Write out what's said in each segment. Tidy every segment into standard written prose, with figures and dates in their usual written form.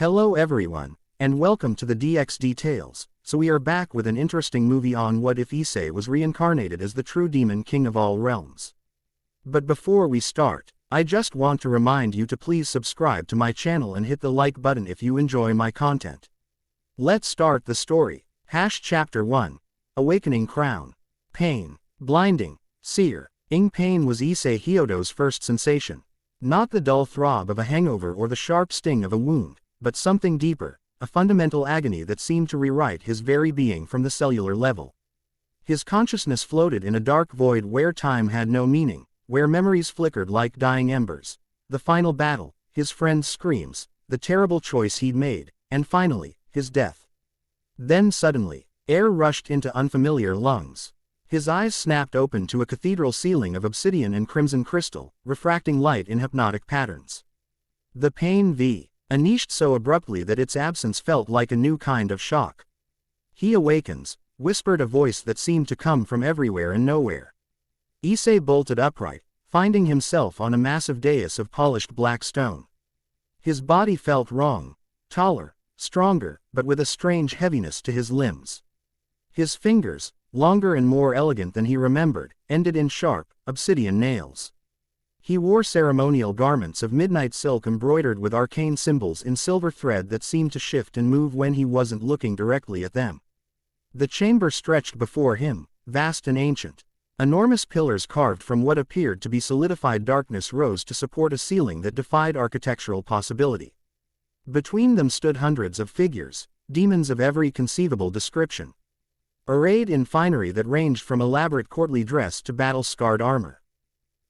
Hello everyone, and welcome to the DXD Tales. So we are back with an interesting movie on what if Issei was reincarnated as the true demon king of all realms. But before we start, I just want to remind you to please subscribe to my channel and hit the like button if you enjoy my content. Let's start the story. Chapter 1. Awakening Crown. Pain. Blinding. Sear. Pain was Issei Hyodo's first sensation. Not the dull throb of a hangover or the sharp sting of a wound, but something deeper, a fundamental agony that seemed to rewrite his very being from the cellular level. His consciousness floated in a dark void where time had no meaning, where memories flickered like dying embers. The final battle, his friend's screams, the terrible choice he'd made, and finally, his death. Then suddenly, air rushed into unfamiliar lungs. His eyes snapped open to a cathedral ceiling of obsidian and crimson crystal, refracting light in hypnotic patterns. The pain vanished so abruptly that its absence felt like a new kind of shock. "He awakens," whispered a voice that seemed to come from everywhere and nowhere. Issei bolted upright, finding himself on a massive dais of polished black stone. His body felt wrong, taller, stronger, but with a strange heaviness to his limbs. His fingers, longer and more elegant than he remembered, ended in sharp, obsidian nails. He wore ceremonial garments of midnight silk embroidered with arcane symbols in silver thread that seemed to shift and move when he wasn't looking directly at them. The chamber stretched before him, vast and ancient. Enormous pillars carved from what appeared to be solidified darkness rose to support a ceiling that defied architectural possibility. Between them stood hundreds of figures, demons of every conceivable description, arrayed in finery that ranged from elaborate courtly dress to battle-scarred armor.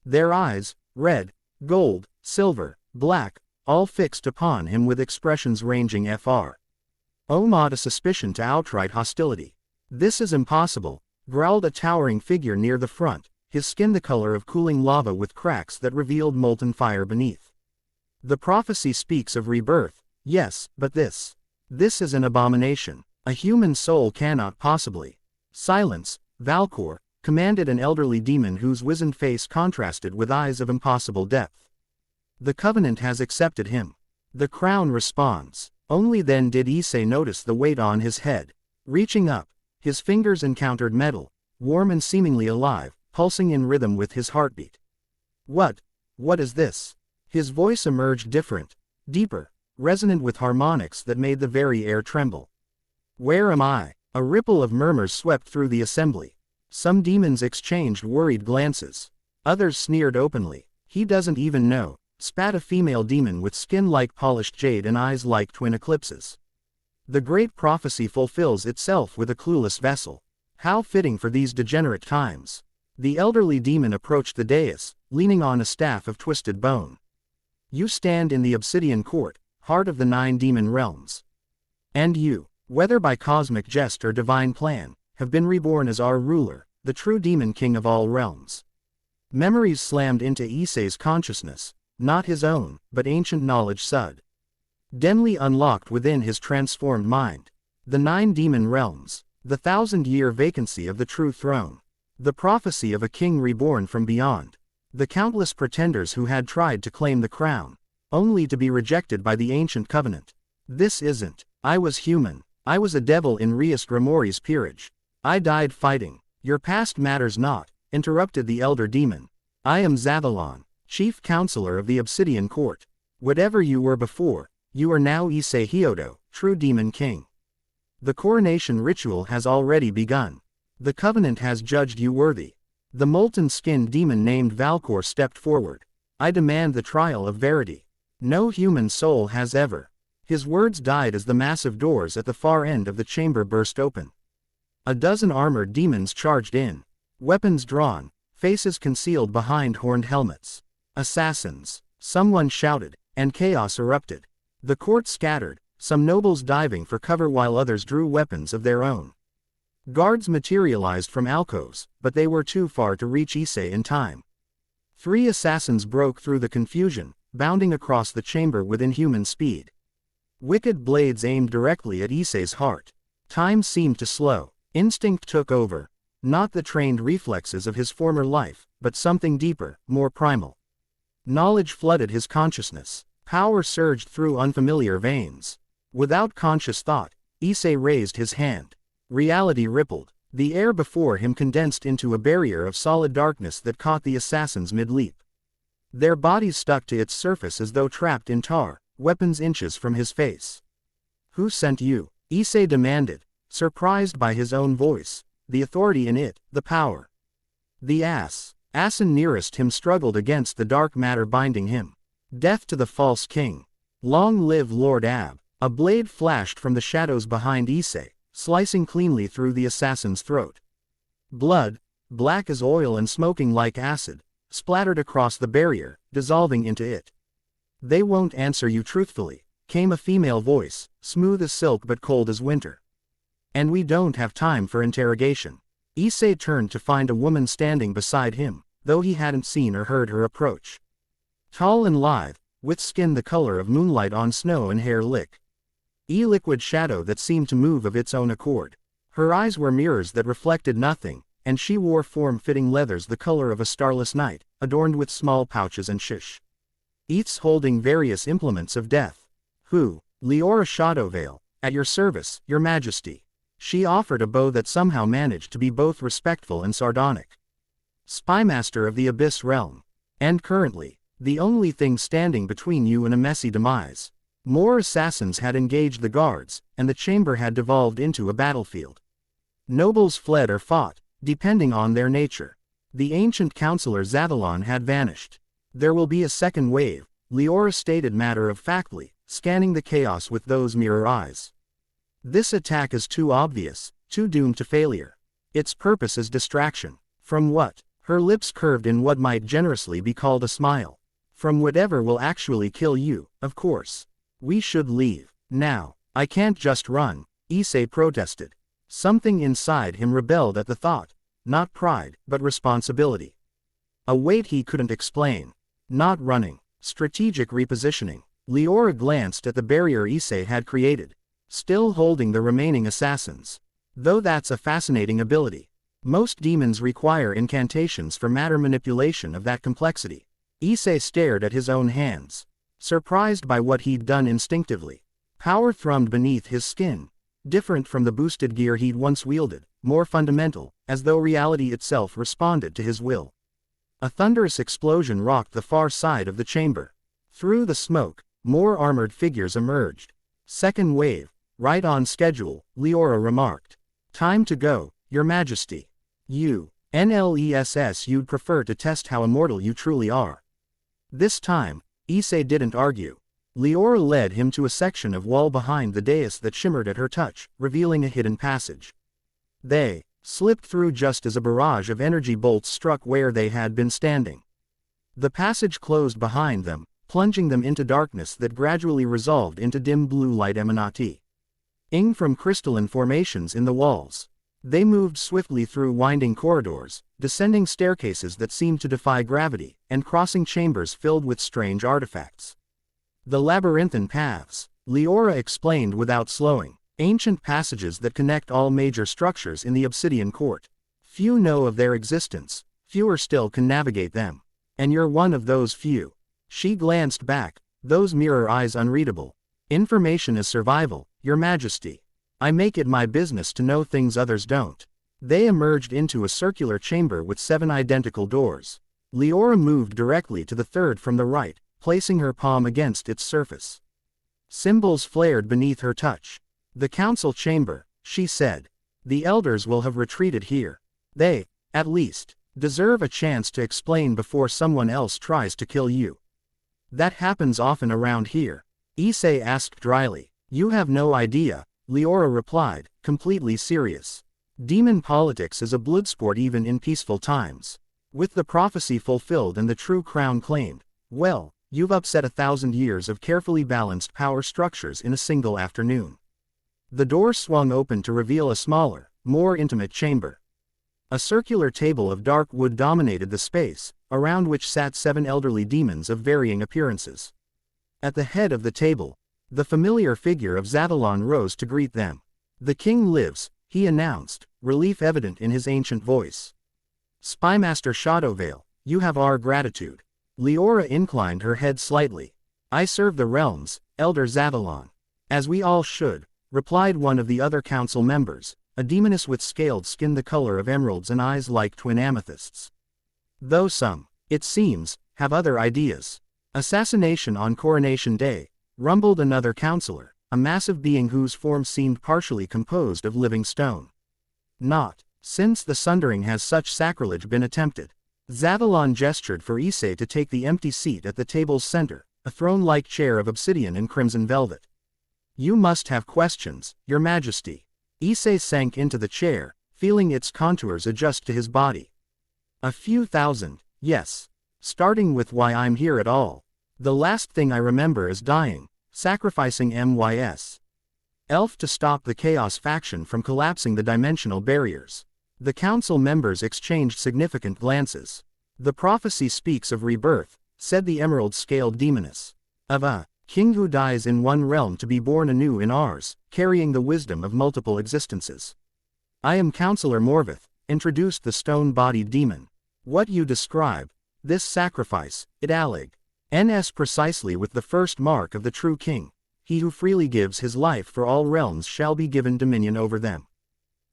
Their eyes, red, gold, silver, black, all fixed upon him with expressions ranging from a suspicion to outright hostility. "This is impossible," growled a towering figure near the front, his skin the color of cooling lava with cracks that revealed molten fire beneath. "The prophecy speaks of rebirth, yes, but this is an abomination. A human soul cannot possibly." "Silence, Valkor," commanded an elderly demon whose wizened face contrasted with eyes of impossible depth. "The Covenant has accepted him." The crown responds. Only then did Issei notice the weight on his head. Reaching up, his fingers encountered metal, warm and seemingly alive, pulsing in rhythm with his heartbeat. What is this?" His voice emerged different, deeper, resonant with harmonics that made the very air tremble. "Where am I?" A ripple of murmurs swept through the assembly. Some demons exchanged worried glances. Others sneered openly. "He doesn't even know," spat a female demon with skin like polished jade and eyes like twin eclipses. "The great prophecy fulfills itself with a clueless vessel. How fitting for these degenerate times." The elderly demon approached the dais, leaning on a staff of twisted bone. "You stand in the obsidian court, heart of the 9 demon realms. And you, whether by cosmic jest or divine plan, have been reborn as our ruler, the true demon king of all realms." Memories slammed into Issei's consciousness, not his own, but ancient knowledge suddenly unlocked within his transformed mind. The 9 demon realms, the 1,000-year vacancy of the true throne, the prophecy of a king reborn from beyond, the countless pretenders who had tried to claim the crown, only to be rejected by the ancient covenant. "This isn't. I was human. I was a devil in Rias Grimori's peerage. I died fighting." "Your past matters not," interrupted the elder demon. "I am Zavalon, chief counselor of the Obsidian Court. Whatever you were before, you are now Issei Hyodo, true demon king. The coronation ritual has already begun. The covenant has judged you worthy." The molten-skinned demon named Valkor stepped forward. "I demand the trial of verity. No human soul has ever." His words died as the massive doors at the far end of the chamber burst open. A dozen armored demons charged in, weapons drawn, faces concealed behind horned helmets. "Assassins!" someone shouted, and chaos erupted. The court scattered, some nobles diving for cover while others drew weapons of their own. Guards materialized from alcoves, but they were too far to reach Issei in time. 3 assassins broke through the confusion, bounding across the chamber with inhuman speed. Wicked blades aimed directly at Issei's heart. Time seemed to slow. Instinct took over. Not the trained reflexes of his former life, but something deeper, more primal. Knowledge flooded his consciousness. Power surged through unfamiliar veins. Without conscious thought, Issei raised his hand. Reality rippled. The air before him condensed into a barrier of solid darkness that caught the assassins mid-leap. Their bodies stuck to its surface as though trapped in tar, weapons inches from his face. "Who sent you?" Issei demanded, surprised by his own voice, the authority in it, the power. The assassin nearest him struggled against the dark matter binding him. "Death to the false king. Long live Lord Ab." A blade flashed from the shadows behind Issei, slicing cleanly through the assassin's throat. Blood, black as oil and smoking like acid, splattered across the barrier, dissolving into it. "They won't answer you truthfully," came a female voice, smooth as silk but cold as winter. "And we don't have time for interrogation." Issei turned to find a woman standing beside him, though he hadn't seen or heard her approach. Tall and lithe, with skin the color of moonlight on snow and hair a liquid shadow that seemed to move of its own accord. Her eyes were mirrors that reflected nothing, and she wore form-fitting leathers the color of a starless night, adorned with small pouches and each holding various implements of death. "Who?" "Leora Shadowvale, at your service, your majesty." She offered a bow that somehow managed to be both respectful and sardonic. "Spymaster of the Abyss Realm. And currently, the only thing standing between you and a messy demise." More assassins had engaged the guards, and the chamber had devolved into a battlefield. Nobles fled or fought, depending on their nature. The ancient counselor Zadalon had vanished. "There will be a second wave," Leora stated matter-of-factly, scanning the chaos with those mirror eyes. "This attack is too obvious, too doomed to failure. Its purpose is distraction. From what?" Her lips curved in what might generously be called a smile. "From whatever will actually kill you, of course. We should leave. Now." "I can't just run," Issei protested. Something inside him rebelled at the thought. Not pride, but responsibility. A weight he couldn't explain. "Not running. Strategic repositioning." Leora glanced at the barrier Issei had created, still holding the remaining assassins. "Though that's a fascinating ability. Most demons require incantations for matter manipulation of that complexity." Issei stared at his own hands, surprised by what he'd done instinctively. Power thrummed beneath his skin, different from the boosted gear he'd once wielded, more fundamental, as though reality itself responded to his will. A thunderous explosion rocked the far side of the chamber. Through the smoke, more armored figures emerged. "Second wave, right on schedule," Leora remarked. "Time to go, Your Majesty." You'd prefer to test how immortal you truly are." This time, Issei didn't argue. Leora led him to a section of wall behind the dais that shimmered at her touch, revealing a hidden passage. They slipped through just as a barrage of energy bolts struck where they had been standing. The passage closed behind them, plunging them into darkness that gradually resolved into dim blue light emanating from crystalline formations in the walls. They moved swiftly through winding corridors, descending staircases that seemed to defy gravity, and crossing chambers filled with strange artifacts. "The labyrinthine paths," Leora explained without slowing. "Ancient passages that connect all major structures in the Obsidian Court. Few know of their existence, fewer still can navigate them. And you're one of those few." She glanced back, those mirror eyes unreadable. "Information is survival, Your Majesty. I make it my business to know things others don't." They emerged into a circular chamber with 7 identical doors. Leora moved directly to the third from the right, placing her palm against its surface. Symbols flared beneath her touch. "The council chamber," she said. "The elders will have retreated here. They, at least, deserve a chance to explain before someone else tries to kill you." "That happens often around here," Issei asked dryly. "You have no idea," Leora replied, completely serious. "Demon politics is a bloodsport even in peaceful times. With the prophecy fulfilled and the true crown claimed, well, you've upset 1,000 years of carefully balanced power structures in a single afternoon." The door swung open to reveal a smaller, more intimate chamber. A circular table of dark wood dominated the space, around which sat 7 elderly demons of varying appearances. At the head of the table, the familiar figure of Zadalon rose to greet them. "The king lives," he announced, relief evident in his ancient voice. "Spymaster Shadowvale, you have our gratitude." Leora inclined her head slightly. "I serve the realms, Elder Zadalon." As we all should, replied one of the other council members, a demoness with scaled skin the color of emeralds and eyes like twin amethysts. Though some, it seems, have other ideas. Assassination on Coronation Day, rumbled another councillor, a massive being whose form seemed partially composed of living stone. Not, since the sundering has such sacrilege been attempted. Zavalon gestured for Issei to take the empty seat at the table's center, a throne-like chair of obsidian and crimson velvet. You must have questions, Your Majesty. Issei sank into the chair, feeling its contours adjust to his body. A few thousand, yes. Starting with why I'm here at all. The last thing I remember is dying, sacrificing MYS. Elf to stop the Chaos faction from collapsing the dimensional barriers. The council members exchanged significant glances. The prophecy speaks of rebirth, said the emerald-scaled demoness. Of a king who dies in one realm to be born anew in ours, carrying the wisdom of multiple existences. I am Councillor Morvith, introduced the stone-bodied demon. What you describe, this sacrifice, it allig. NS precisely with the first mark of the true king. He who freely gives his life for all realms shall be given dominion over them.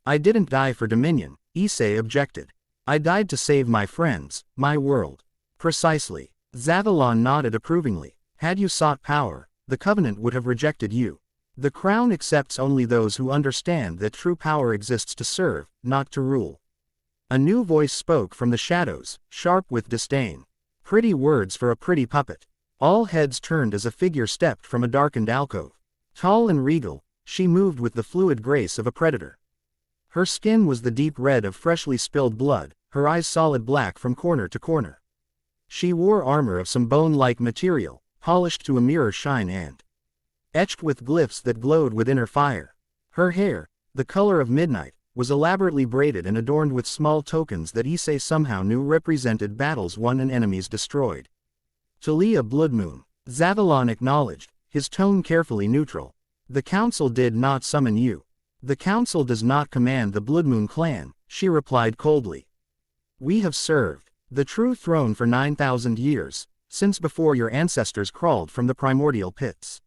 I didn't die for dominion, Issei objected. I died to save my friends, my world. Precisely. Zavalon nodded approvingly. Had you sought power, the Covenant would have rejected you. The crown accepts only those who understand that true power exists to serve, not to rule. A new voice spoke from the shadows, sharp with disdain. Pretty words for a pretty puppet. All heads turned as a figure stepped from a darkened alcove. Tall and regal, she moved with the fluid grace of a predator. Her skin was the deep red of freshly spilled blood, her eyes solid black from corner to corner. She wore armor of some bone-like material, polished to a mirror shine and etched with glyphs that glowed with inner fire. Her hair, the color of midnight, was elaborately braided and adorned with small tokens that Issei somehow knew represented battles won and enemies destroyed. Talia Bloodmoon, Zavalon acknowledged, his tone carefully neutral. The council did not summon you. The council does not command the Bloodmoon clan, she replied coldly. We have served the true throne for 9,000 years, since before your ancestors crawled from the primordial pits.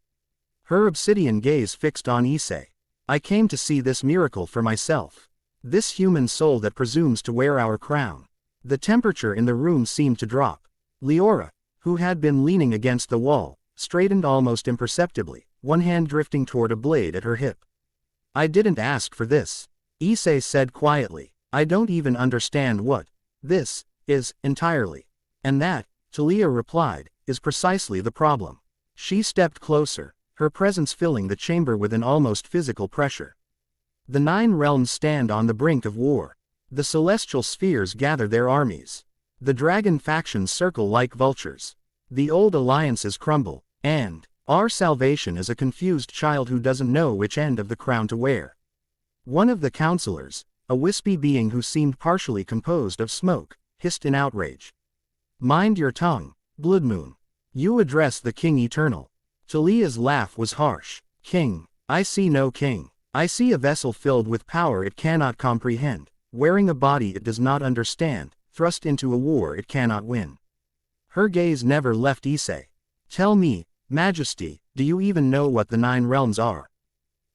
Her obsidian gaze fixed on Issei. I came to see this miracle for myself. This human soul that presumes to wear our crown. The temperature in the room seemed to drop. Leora, who had been leaning against the wall, straightened almost imperceptibly, one hand drifting toward a blade at her hip. I didn't ask for this, Issei said quietly. I don't even understand what this is, entirely. And that, Talia replied, is precisely the problem. She stepped closer, her presence filling the chamber with an almost physical pressure. The 9 realms stand on the brink of war. The celestial spheres gather their armies. The dragon factions circle like vultures. The old alliances crumble, and our salvation is a confused child who doesn't know which end of the crown to wear. One of the councillors, a wispy being who seemed partially composed of smoke, hissed in outrage. Mind your tongue, Bloodmoon. You address the King Eternal. Talia's laugh was harsh. King, I see no king. I see a vessel filled with power it cannot comprehend, wearing a body it does not understand, thrust into a war it cannot win. Her gaze never left Issei. Tell me, Majesty, do you even know what the 9 realms are?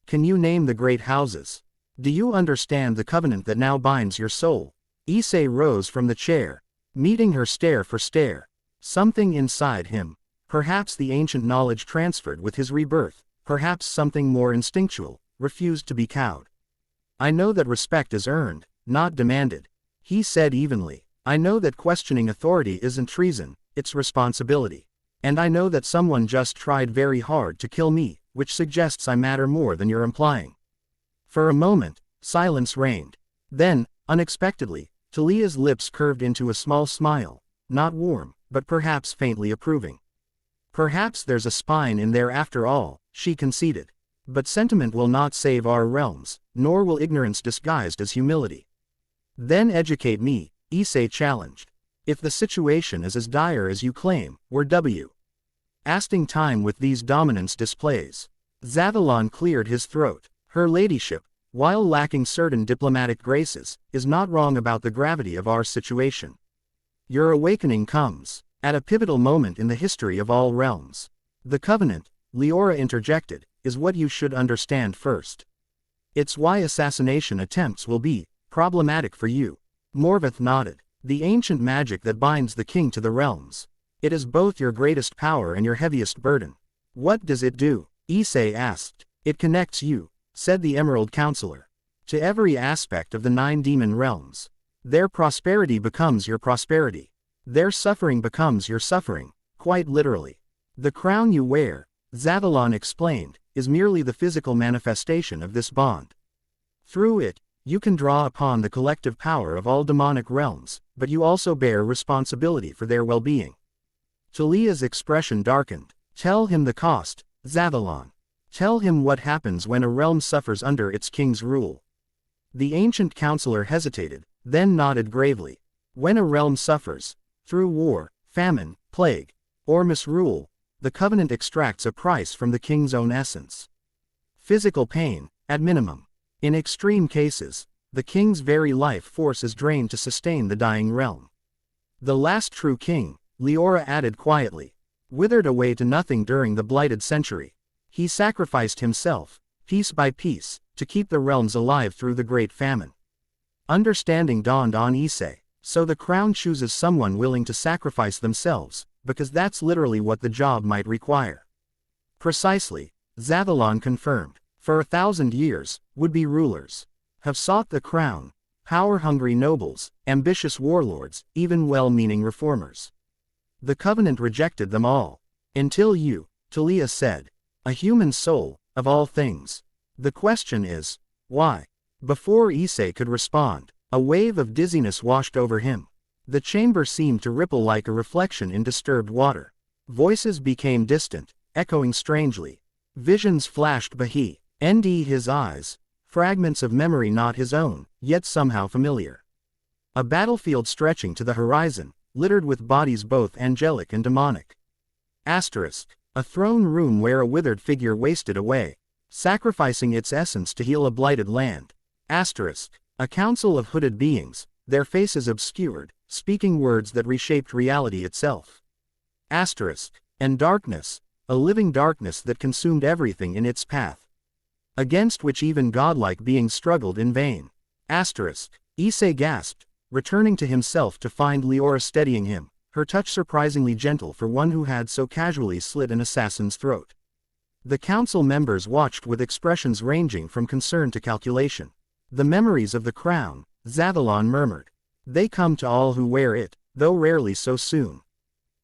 Can you name the great houses? Do you understand the covenant that now binds your soul? Issei rose from the chair, meeting her stare for stare. Something inside him, perhaps the ancient knowledge transferred with his rebirth, perhaps something more instinctual, refused to be cowed. I know that respect is earned, not demanded, he said evenly. I know that questioning authority isn't treason, it's responsibility. And I know that someone just tried very hard to kill me, which suggests I matter more than you're implying. For a moment, silence reigned. Then, unexpectedly, Talia's lips curved into a small smile, not warm, but perhaps faintly approving. Perhaps there's a spine in there after all, she conceded. But sentiment will not save our realms, nor will ignorance disguised as humility. Then educate me, Issei challenged. If the situation is as dire as you claim, we're wasting time with these dominance displays. Zavalon cleared his throat. Her ladyship, while lacking certain diplomatic graces, is not wrong about the gravity of our situation. Your awakening comes at a pivotal moment in the history of all realms. The Covenant, Leora interjected, is what you should understand first. It's why assassination attempts will be problematic for you. Morvath nodded. The ancient magic that binds the king to the realms. It is both your greatest power and your heaviest burden. What does it do? Issei asked. It connects you, said the Emerald Counselor, to every aspect of the 9 demon realms. Their prosperity becomes your prosperity. Their suffering becomes your suffering, quite literally. The crown you wear, Zavalon explained, is merely the physical manifestation of this bond. Through it, you can draw upon the collective power of all demonic realms, but you also bear responsibility for their well-being. Talia's expression darkened. Tell him the cost, Zavalon. Tell him what happens when a realm suffers under its king's rule. The ancient counselor hesitated, then nodded gravely. When a realm suffers, through war, famine, plague, or misrule, the covenant extracts a price from the king's own essence. Physical pain, at minimum. In extreme cases, the king's very life force is drained to sustain the dying realm. The last true king, Leora added quietly, withered away to nothing during the blighted century. He sacrificed himself, piece by piece, to keep the realms alive through the great famine. Understanding dawned on Issei. So the crown chooses someone willing to sacrifice themselves, because that's literally what the job might require. Precisely, Zavalon confirmed. For 1,000 years, would-be rulers have sought the crown, power-hungry nobles, ambitious warlords, even well-meaning reformers. The covenant rejected them all. Until you, Talia said. A human soul, of all things. The question is, why? Before Issei could respond, a wave of dizziness washed over him. The chamber seemed to ripple like a reflection in disturbed water. Voices became distant, echoing strangely. Visions flashed his eyes, fragments of memory not his own, yet somehow familiar. A battlefield stretching to the horizon, littered with bodies both angelic and demonic. A throne room where a withered figure wasted away, sacrificing its essence to heal a blighted land. A council of hooded beings, their faces obscured, speaking words that reshaped reality itself. And darkness, a living darkness that consumed everything in its path, against which even godlike beings struggled in vain. Issei gasped, returning to himself to find Leora steadying him, her touch surprisingly gentle for one who had so casually slit an assassin's throat. The council members watched with expressions ranging from concern to calculation. The memories of the crown, Zavalon murmured. They come to all who wear it, though rarely so soon.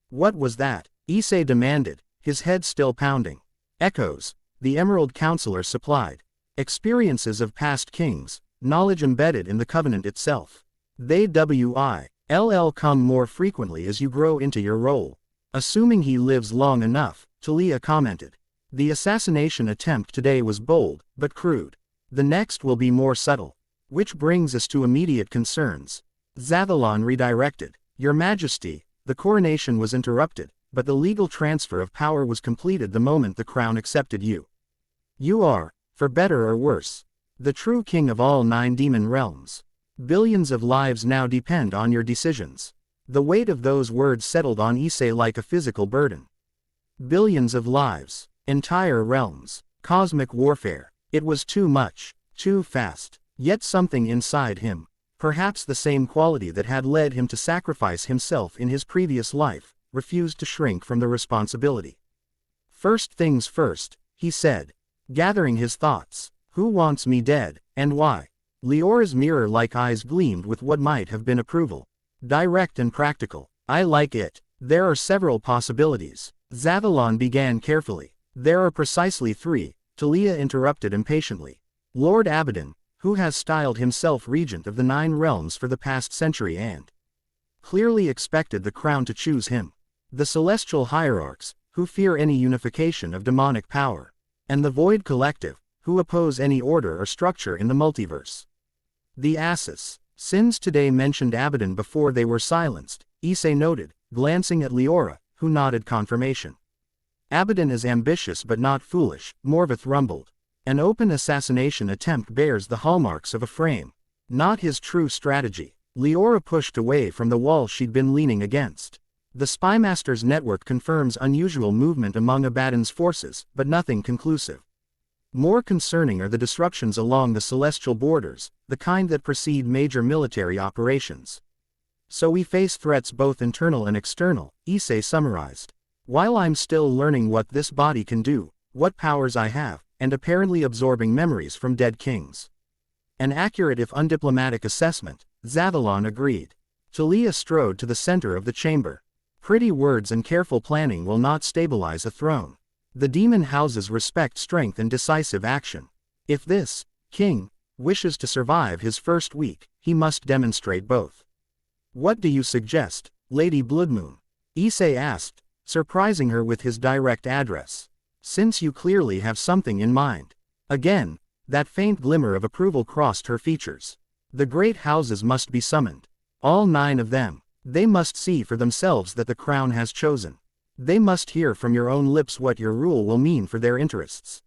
What was that? Issei demanded, his head still pounding. Echoes, the Emerald Counselor supplied. Experiences of past kings, knowledge embedded in the covenant itself. They will come more frequently as you grow into your role. Assuming he lives long enough, Talia commented. The assassination attempt today was bold, but crude. The next will be more subtle. Which brings us to immediate concerns. Zavalon redirected. Your Majesty, the coronation was interrupted, but the legal transfer of power was completed the moment the crown accepted you. You are, for better or worse, the true king of all 9 demon realms. Billions of lives now depend on your decisions. The weight of those words settled on Issei like a physical burden. Billions of lives, entire realms, cosmic warfare. It was too much, too fast. Yet something inside him, perhaps the same quality that had led him to sacrifice himself in his previous life, refused to shrink from the responsibility. First things first, he said, gathering his thoughts. Who wants me dead, and why? Leora's mirror-like eyes gleamed with what might have been approval. Direct and practical. I like it. There are several possibilities. Zavalon began carefully. There are precisely 3, Talia interrupted impatiently. Lord Abaddon, who has styled himself regent of the 9 realms for the past century and clearly expected the crown to choose him. The celestial hierarchs, who fear any unification of demonic power. And the Void Collective, who oppose any order or structure in the multiverse. The Asses. Sins today mentioned Abaddon before they were silenced, Issei noted, glancing at Leora, who nodded confirmation. Abaddon is ambitious but not foolish, Morvath rumbled. An open assassination attempt bears the hallmarks of a frame. Not his true strategy. Leora pushed away from the wall she'd been leaning against. The Spymaster's network confirms unusual movement among Abaddon's forces, but nothing conclusive. More concerning are the disruptions along the celestial borders, the kind that precede major military operations. So we face threats both internal and external, Issei summarized. While I'm still learning what this body can do, what powers I have, and apparently absorbing memories from dead kings. An accurate if undiplomatic assessment, Zavalon agreed. Talia strode to the center of the chamber. Pretty words and careful planning will not stabilize a throne. The demon houses respect strength and decisive action. If this king wishes to survive his first week, he must demonstrate both. What do you suggest, Lady Bloodmoon? Issei asked, surprising her with his direct address. Since you clearly have something in mind. Again, that faint glimmer of approval crossed her features. The great houses must be summoned. All 9 of them. They must see for themselves that the crown has chosen. They must hear from your own lips what your rule will mean for their interests.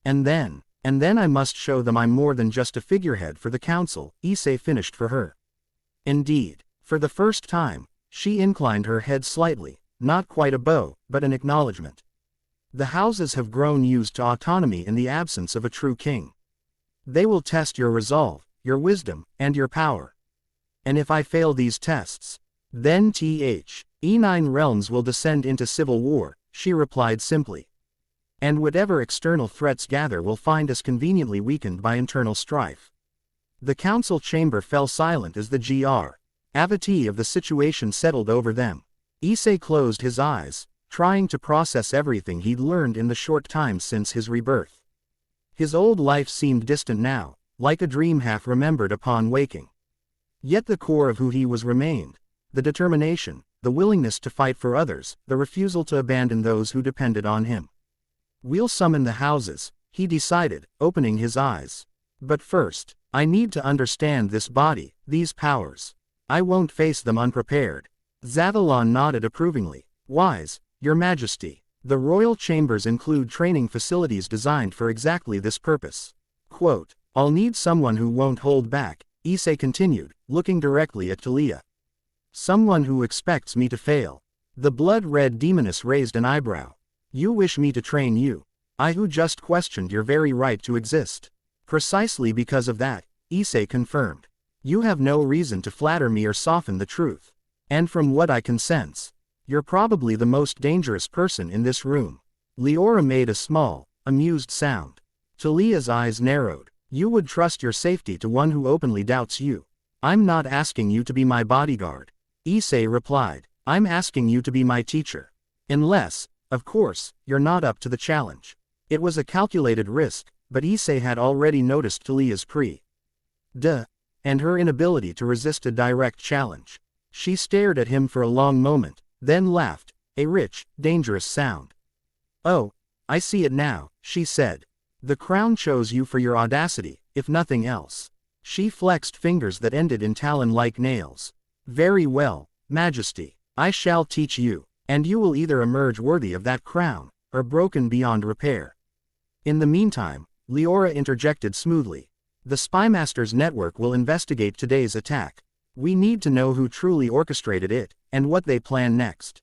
And then I must show them I'm more than just a figurehead for the council, Issei finished for her. Indeed, for the first time, she inclined her head slightly, not quite a bow, but an acknowledgement. The houses have grown used to autonomy in the absence of a true king. They will test your resolve, your wisdom, and your power. And if I fail these tests, then E9 realms will descend into civil war, she replied simply. And whatever external threats gather will find us conveniently weakened by internal strife. The council chamber fell silent as the gravity of the situation settled over them. Issei closed his eyes, trying to process everything he'd learned in the short time since his rebirth. His old life seemed distant now, like a dream half remembered upon waking. Yet the core of who he was remained. The determination, the willingness to fight for others, the refusal to abandon those who depended on him. We'll summon the houses, he decided, opening his eyes. But first, I need to understand this body, these powers. I won't face them unprepared. Zavalon nodded approvingly. Wise, Your Majesty. The royal chambers include training facilities designed for exactly this purpose. Quote, I'll need someone who won't hold back, Issei continued, looking directly at Talia. Someone who expects me to fail. The blood-red demoness raised an eyebrow. You wish me to train you? I who just questioned your very right to exist. Precisely because of that, Issei confirmed. You have no reason to flatter me or soften the truth. And from what I can sense, you're probably the most dangerous person in this room. Leora made a small, amused sound. Talia's eyes narrowed. You would trust your safety to one who openly doubts you. I'm not asking you to be my bodyguard. Issei replied. I'm asking you to be my teacher. Unless, of course, you're not up to the challenge. It was a calculated risk, but Issei had already noticed Talia's and her inability to resist a direct challenge. She stared at him for a long moment, then laughed, a rich, dangerous sound. Oh, I see it now, she said. The crown chose you for your audacity, if nothing else. She flexed fingers that ended in talon-like nails. Very well, Majesty. I shall teach you, and you will either emerge worthy of that crown, or broken beyond repair. In the meantime, Leora interjected smoothly. The Spymaster's network will investigate today's attack. We need to know who truly orchestrated it, and what they plan next.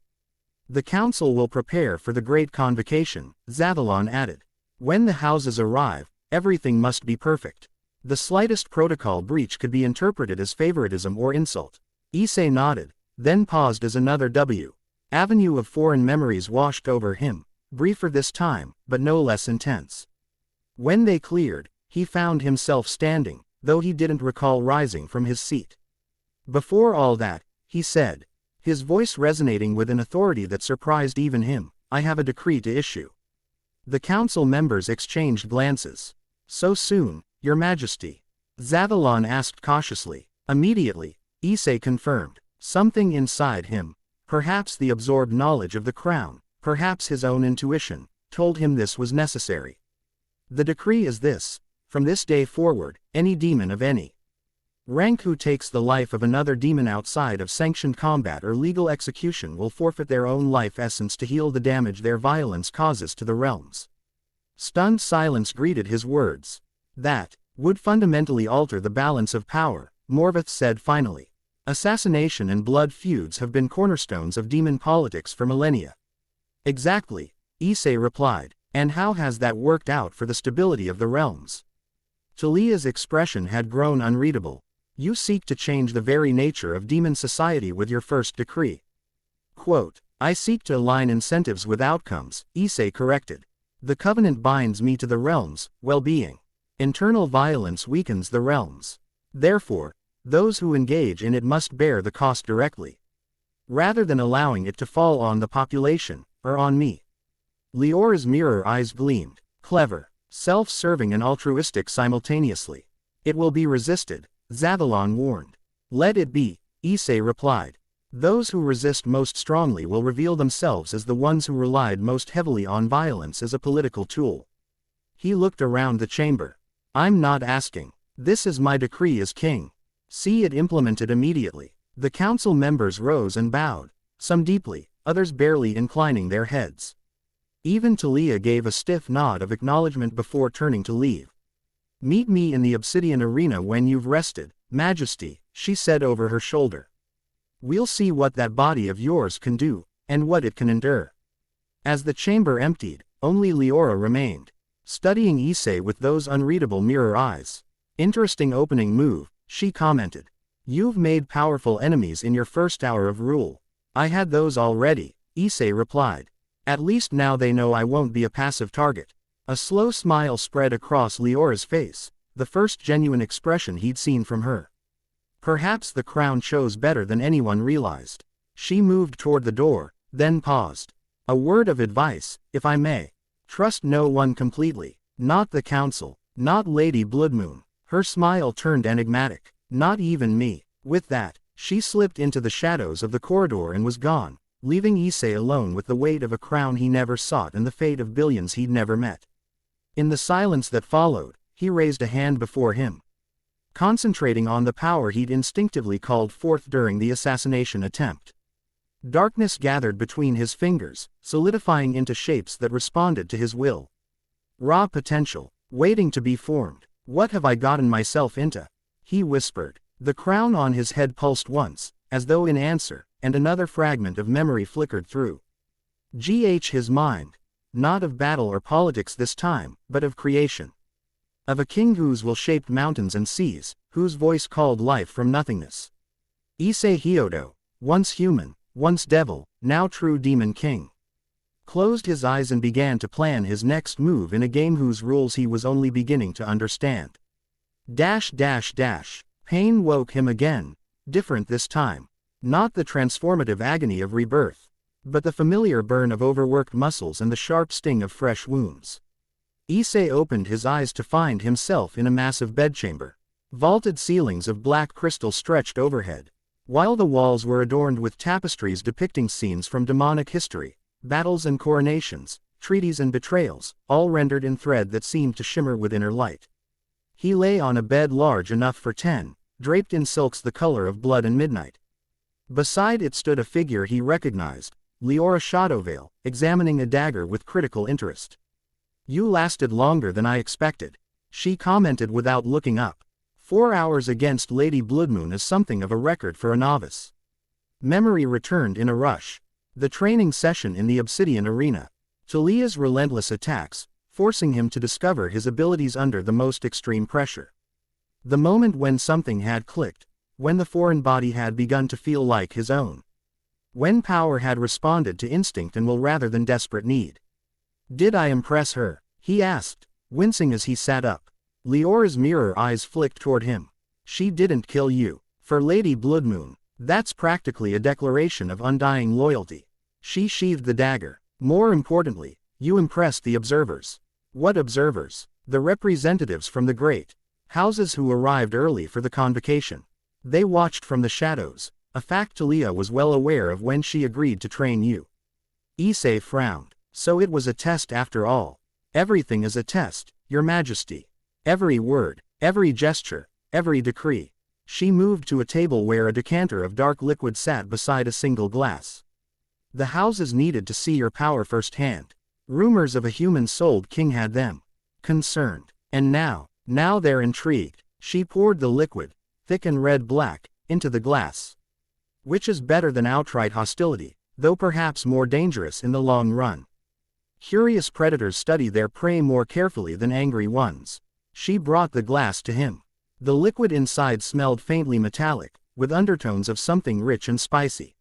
The council will prepare for the great convocation, Zavalon added. When the houses arrive, everything must be perfect. The slightest protocol breach could be interpreted as favoritism or insult. Issei nodded, then paused as another avenue of foreign memories washed over him, briefer this time, but no less intense. When they cleared, he found himself standing, though he didn't recall rising from his seat. Before all that, he said, his voice resonating with an authority that surprised even him, I have a decree to issue. The council members exchanged glances. So soon, Your Majesty? Zavalon asked cautiously. Immediately, Issei confirmed. Something inside him, perhaps the absorbed knowledge of the crown, perhaps his own intuition, told him this was necessary. The decree is this: from this day forward, any demon of any rank who takes the life of another demon outside of sanctioned combat or legal execution will forfeit their own life essence to heal the damage their violence causes to the realms. Stunned silence greeted his words. That would fundamentally alter the balance of power, Morvath said finally. Assassination and blood feuds have been cornerstones of demon politics for millennia. Exactly, Issei replied. And how has that worked out for the stability of the realms? Talia's expression had grown unreadable. You seek to change the very nature of demon society with your first decree. Quote, I seek to align incentives with outcomes, Issei corrected. The covenant binds me to the realms' well-being. Internal violence weakens the realms. Therefore, those who engage in it must bear the cost directly, rather than allowing it to fall on the population, or on me. Leora's mirror eyes gleamed. Clever, self-serving and altruistic simultaneously. It will be resisted, Zavalon warned. Let it be, Issei replied. Those who resist most strongly will reveal themselves as the ones who relied most heavily on violence as a political tool. He looked around the chamber. I'm not asking. This is my decree as king. See it implemented immediately. The council members rose and bowed, some deeply, others barely inclining their heads. Even Talia gave a stiff nod of acknowledgement before turning to leave. Meet me in the obsidian arena when you've rested, Majesty, she said over her shoulder. We'll see what that body of yours can do, and what it can endure. As the chamber emptied, only Leora remained, studying Issei with those unreadable mirror eyes. Interesting opening move, she commented. You've made powerful enemies in your first hour of rule. I had those already, Issei replied. At least now they know I won't be a passive target. A slow smile spread across Leora's face, the first genuine expression he'd seen from her. Perhaps the crown chose better than anyone realized. She moved toward the door, then paused. A word of advice, if I may. Trust no one completely. Not the council, not Lady Bloodmoon. Her smile turned enigmatic. Not even me. With that, she slipped into the shadows of the corridor and was gone, leaving Issei alone with the weight of a crown he never sought and the fate of billions he'd never met. In the silence that followed, he raised a hand before him, concentrating on the power he'd instinctively called forth during the assassination attempt. Darkness gathered between his fingers, solidifying into shapes that responded to his will. Raw potential, waiting to be formed. What have I gotten myself into? He whispered. The crown on his head pulsed once, as though in answer, and another fragment of memory flickered through. His mind. Not of battle or politics this time, but of creation. Of a king whose will shaped mountains and seas, whose voice called life from nothingness. Issei Hyodo, once human, once devil, now true demon king. Closed his eyes and began to plan his next move in a game whose rules he was only beginning to understand. Pain woke him again, different this time. Not the transformative agony of rebirth, but the familiar burn of overworked muscles and the sharp sting of fresh wounds. Issei opened his eyes to find himself in a massive bedchamber. Vaulted ceilings of black crystal stretched overhead, while the walls were adorned with tapestries depicting scenes from demonic history, battles and coronations, treaties and betrayals, all rendered in thread that seemed to shimmer with inner light. He lay on a bed large enough for 10, draped in silks the color of blood and midnight. Beside it stood a figure he recognized, Leora Shadowveil, examining a dagger with critical interest. You lasted longer than I expected, she commented without looking up. 4 hours against Lady Bloodmoon is something of a record for a novice. Memory returned in a rush. The training session in the obsidian arena. Talia's relentless attacks, forcing him to discover his abilities under the most extreme pressure. The moment when something had clicked, when the foreign body had begun to feel like his own. When power had responded to instinct and will rather than desperate need. Did I impress her? He asked, wincing as he sat up. Leora's mirror eyes flicked toward him. She didn't kill you. For Lady Bloodmoon, that's practically a declaration of undying loyalty. She sheathed the dagger. More importantly, you impressed the observers. What observers? The representatives from the great houses who arrived early for the convocation. They watched from the shadows, a fact Talia was well aware of when she agreed to train you. Issei frowned. So it was a test after all. Everything is a test, Your Majesty. Every word, every gesture, every decree. She moved to a table where a decanter of dark liquid sat beside a single glass. The houses needed to see your power firsthand. Rumors of a human-souled king had them concerned. And now they're intrigued. She poured the liquid, thick and red-black, into the glass. Which is better than outright hostility, though perhaps more dangerous in the long run. Curious predators study their prey more carefully than angry ones. She brought the glass to him. The liquid inside smelled faintly metallic, with undertones of something rich and spicy.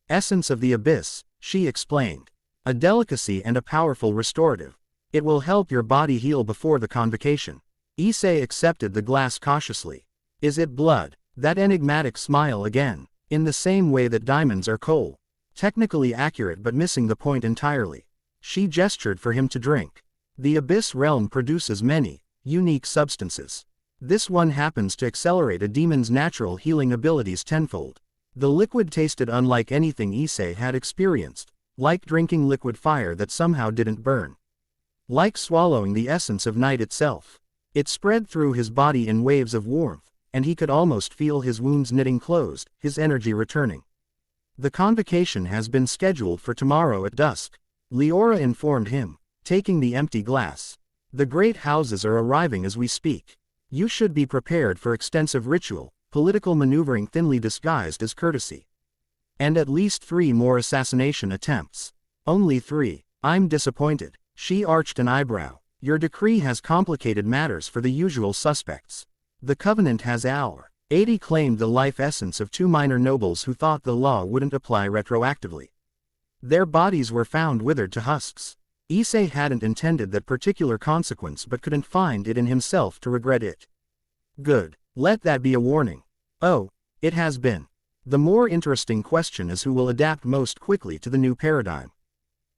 Essence of the abyss, she explained. A delicacy and a powerful restorative. It will help your body heal before the convocation. Issei accepted the glass cautiously. Is it blood? That enigmatic smile again. In the same way that diamonds are coal. Technically accurate but missing the point entirely. She gestured for him to drink. The abyss realm produces many, unique substances. This one happens to accelerate a demon's natural healing abilities tenfold. The liquid tasted unlike anything Issei had experienced, like drinking liquid fire that somehow didn't burn. Like swallowing the essence of night itself. It spread through his body in waves of warmth, and he could almost feel his wounds knitting closed, his energy returning. The convocation has been scheduled for tomorrow at dusk, Leora informed him, taking the empty glass. The great houses are arriving as we speak. You should be prepared for extensive ritual, political maneuvering thinly disguised as courtesy. And at least 3 more assassination attempts. Only 3. I'm disappointed. She arched an eyebrow. Your decree has complicated matters for the usual suspects. The Covenant has our 80 claimed the life essence of 2 minor nobles who thought the law wouldn't apply retroactively. Their bodies were found withered to husks. Issei hadn't intended that particular consequence but couldn't find it in himself to regret it. Good. Let that be a warning. Oh, it has been. The more interesting question is who will adapt most quickly to the new paradigm.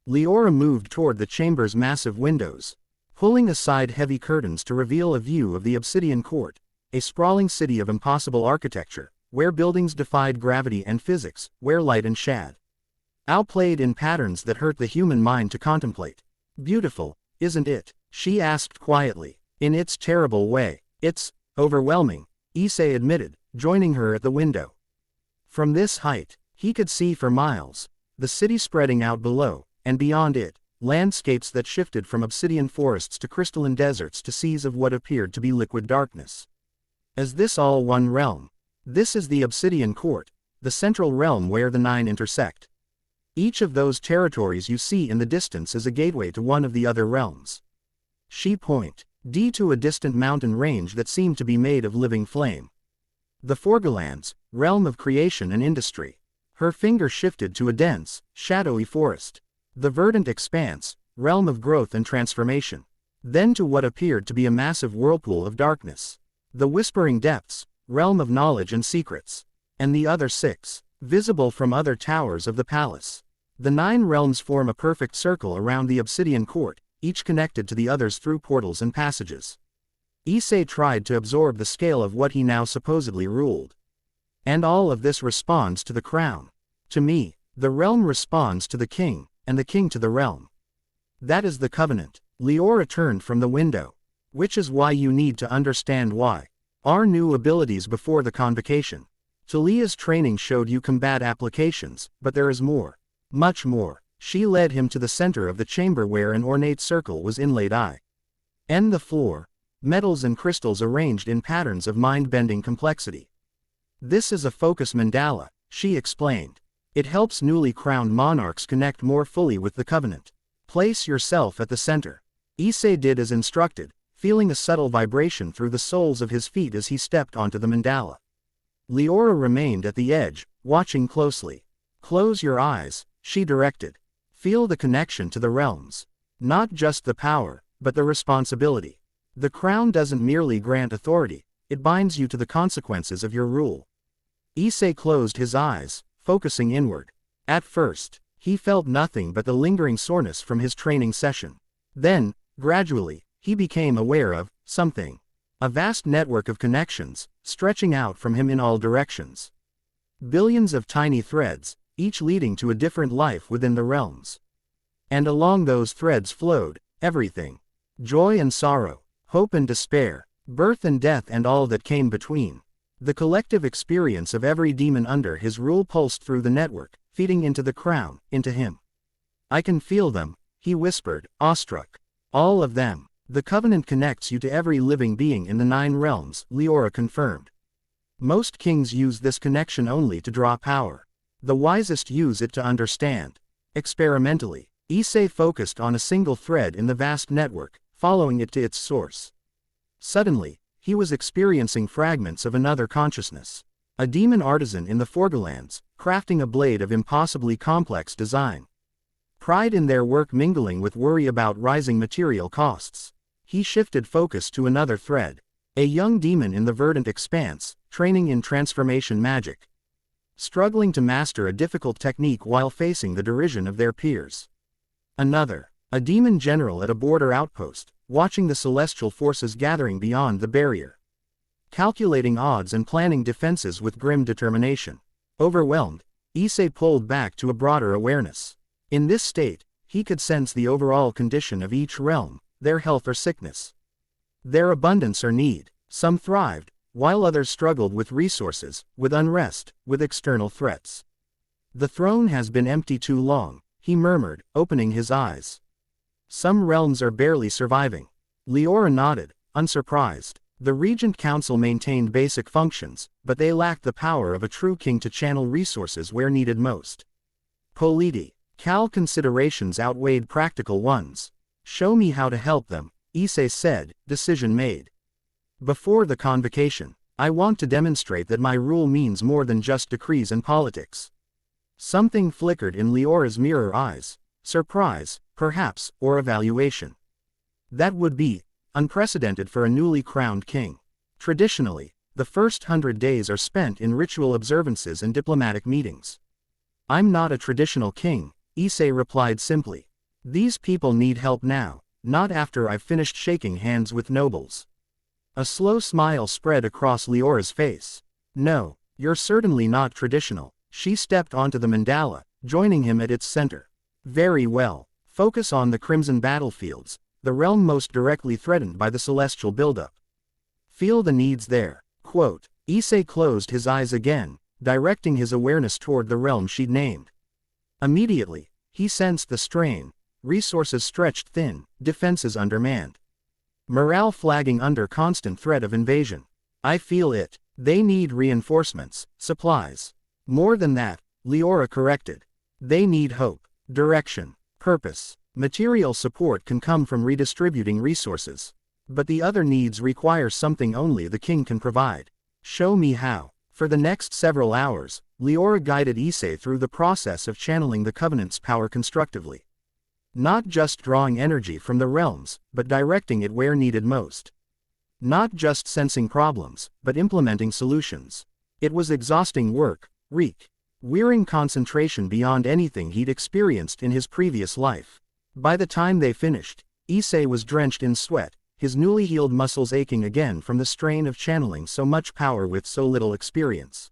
Leora moved toward the chamber's massive windows, pulling aside heavy curtains to reveal a view of the Obsidian Court, a sprawling city of impossible architecture, where buildings defied gravity and physics, where light and shade outplayed in patterns that hurt the human mind to contemplate. Beautiful, isn't it? She asked quietly. In its terrible way. It's overwhelming, Issei admitted, joining her at the window. From this height, he could see for miles, the city spreading out below, and beyond it, landscapes that shifted from obsidian forests to crystalline deserts to seas of what appeared to be liquid darkness. Is this all one realm? This is the Obsidian Court, the central realm where the 9 intersect. Each of those territories you see in the distance is a gateway to one of the other realms. She pointed to a distant mountain range that seemed to be made of living flame. The Forgolands, realm of creation and industry. Her finger shifted to a dense, shadowy forest. The Verdant Expanse, realm of growth and transformation. Then to what appeared to be a massive whirlpool of darkness. The Whispering Depths, realm of knowledge and secrets. And the other 6, visible from other towers of the palace. The 9 realms form a perfect circle around the Obsidian Court, each connected to the others through portals and passages. Issei tried to absorb the scale of what he now supposedly ruled. And all of this responds to the crown. To me, the realm responds to the king, and the king to the realm. That is the Covenant. Leora turned from the window. Which is why you need to understand why. Our new abilities before the convocation. Talia's training showed you combat applications, but there is more. Much more. She led him to the center of the chamber where an ornate circle was inlaid and the floor. Metals and crystals arranged in patterns of mind-bending complexity. This is a focus mandala, she explained. It helps newly crowned monarchs connect more fully with the Covenant. Place yourself at the center. Issei did as instructed, feeling a subtle vibration through the soles of his feet as he stepped onto the mandala. Leora remained at the edge, watching closely. Close your eyes, she directed. Feel the connection to the realms. Not just the power, but the responsibility. The crown doesn't merely grant authority, it binds you to the consequences of your rule. Issei closed his eyes, focusing inward. At first, he felt nothing but the lingering soreness from his training session. Then, gradually, he became aware of something. A vast network of connections, stretching out from him in all directions. Billions of tiny threads, each leading to a different life within the realms. And along those threads flowed everything. Joy and sorrow, hope and despair, birth and death and all that came between. The collective experience of every demon under his rule pulsed through the network, feeding into the crown, into him. I can feel them, he whispered, awestruck. All of them. The Covenant connects you to every living being in the 9 realms, Leora confirmed. Most kings use this connection only to draw power. The wisest use it to understand. Experimentally. Issei focused on a single thread in the vast network, following it to its source. Suddenly, he was experiencing fragments of another consciousness. A demon artisan in the Forgolands, crafting a blade of impossibly complex design. Pride in their work mingling with worry about rising material costs. He shifted focus to another thread. A young demon in the verdant expanse, training in transformation magic. Struggling to master a difficult technique while facing the derision of their peers. Another, a demon general at a border outpost, watching the celestial forces gathering beyond the barrier. Calculating odds and planning defenses with grim determination. Overwhelmed, Issei pulled back to a broader awareness. In this state, he could sense the overall condition of each realm, their health or sickness. Their abundance or need. Some thrived, while others struggled with resources, with unrest, with external threats. The throne has been empty too long, he murmured, opening his eyes. Some realms are barely surviving. Leora nodded, unsurprised. The Regent Council maintained basic functions, but they lacked the power of a true king to channel resources where needed most. Political considerations outweighed practical ones. Show me how to help them, Issei said, decision made. Before the convocation, I want to demonstrate that my rule means more than just decrees and politics. Something flickered in Leora's mirror eyes. Surprise, perhaps, or evaluation. That would be unprecedented for a newly crowned king. Traditionally, the first 100 days are spent in ritual observances and diplomatic meetings. I'm not a traditional king, Issei replied simply. These people need help now, not after I've finished shaking hands with nobles. A slow smile spread across Leora's face. No, you're certainly not traditional. She stepped onto the mandala, joining him at its center. Very well. Focus on the crimson battlefields, the realm most directly threatened by the celestial buildup. Feel the needs there. Quote. Issei closed his eyes again, directing his awareness toward the realm she'd named. Immediately, he sensed the strain, resources stretched thin, defenses undermanned. Morale flagging under constant threat of invasion. I feel it. They need reinforcements, supplies. More than that, Leora corrected. They need hope, direction, purpose. Material support can come from redistributing resources. But the other needs require something only the king can provide. Show me how. For the next several hours, Leora guided Issei through the process of channeling the Covenant's power constructively. Not just drawing energy from the realms, but directing it where needed most. Not just sensing problems, but implementing solutions. It was exhausting work, wearing concentration beyond anything he'd experienced in his previous life. By the time they finished, Issei was drenched in sweat, his newly healed muscles aching again from the strain of channeling so much power with so little experience.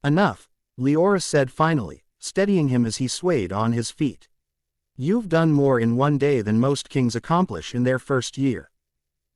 Enough, Leora said finally, steadying him as he swayed on his feet. You've done more in one day than most kings accomplish in their first year.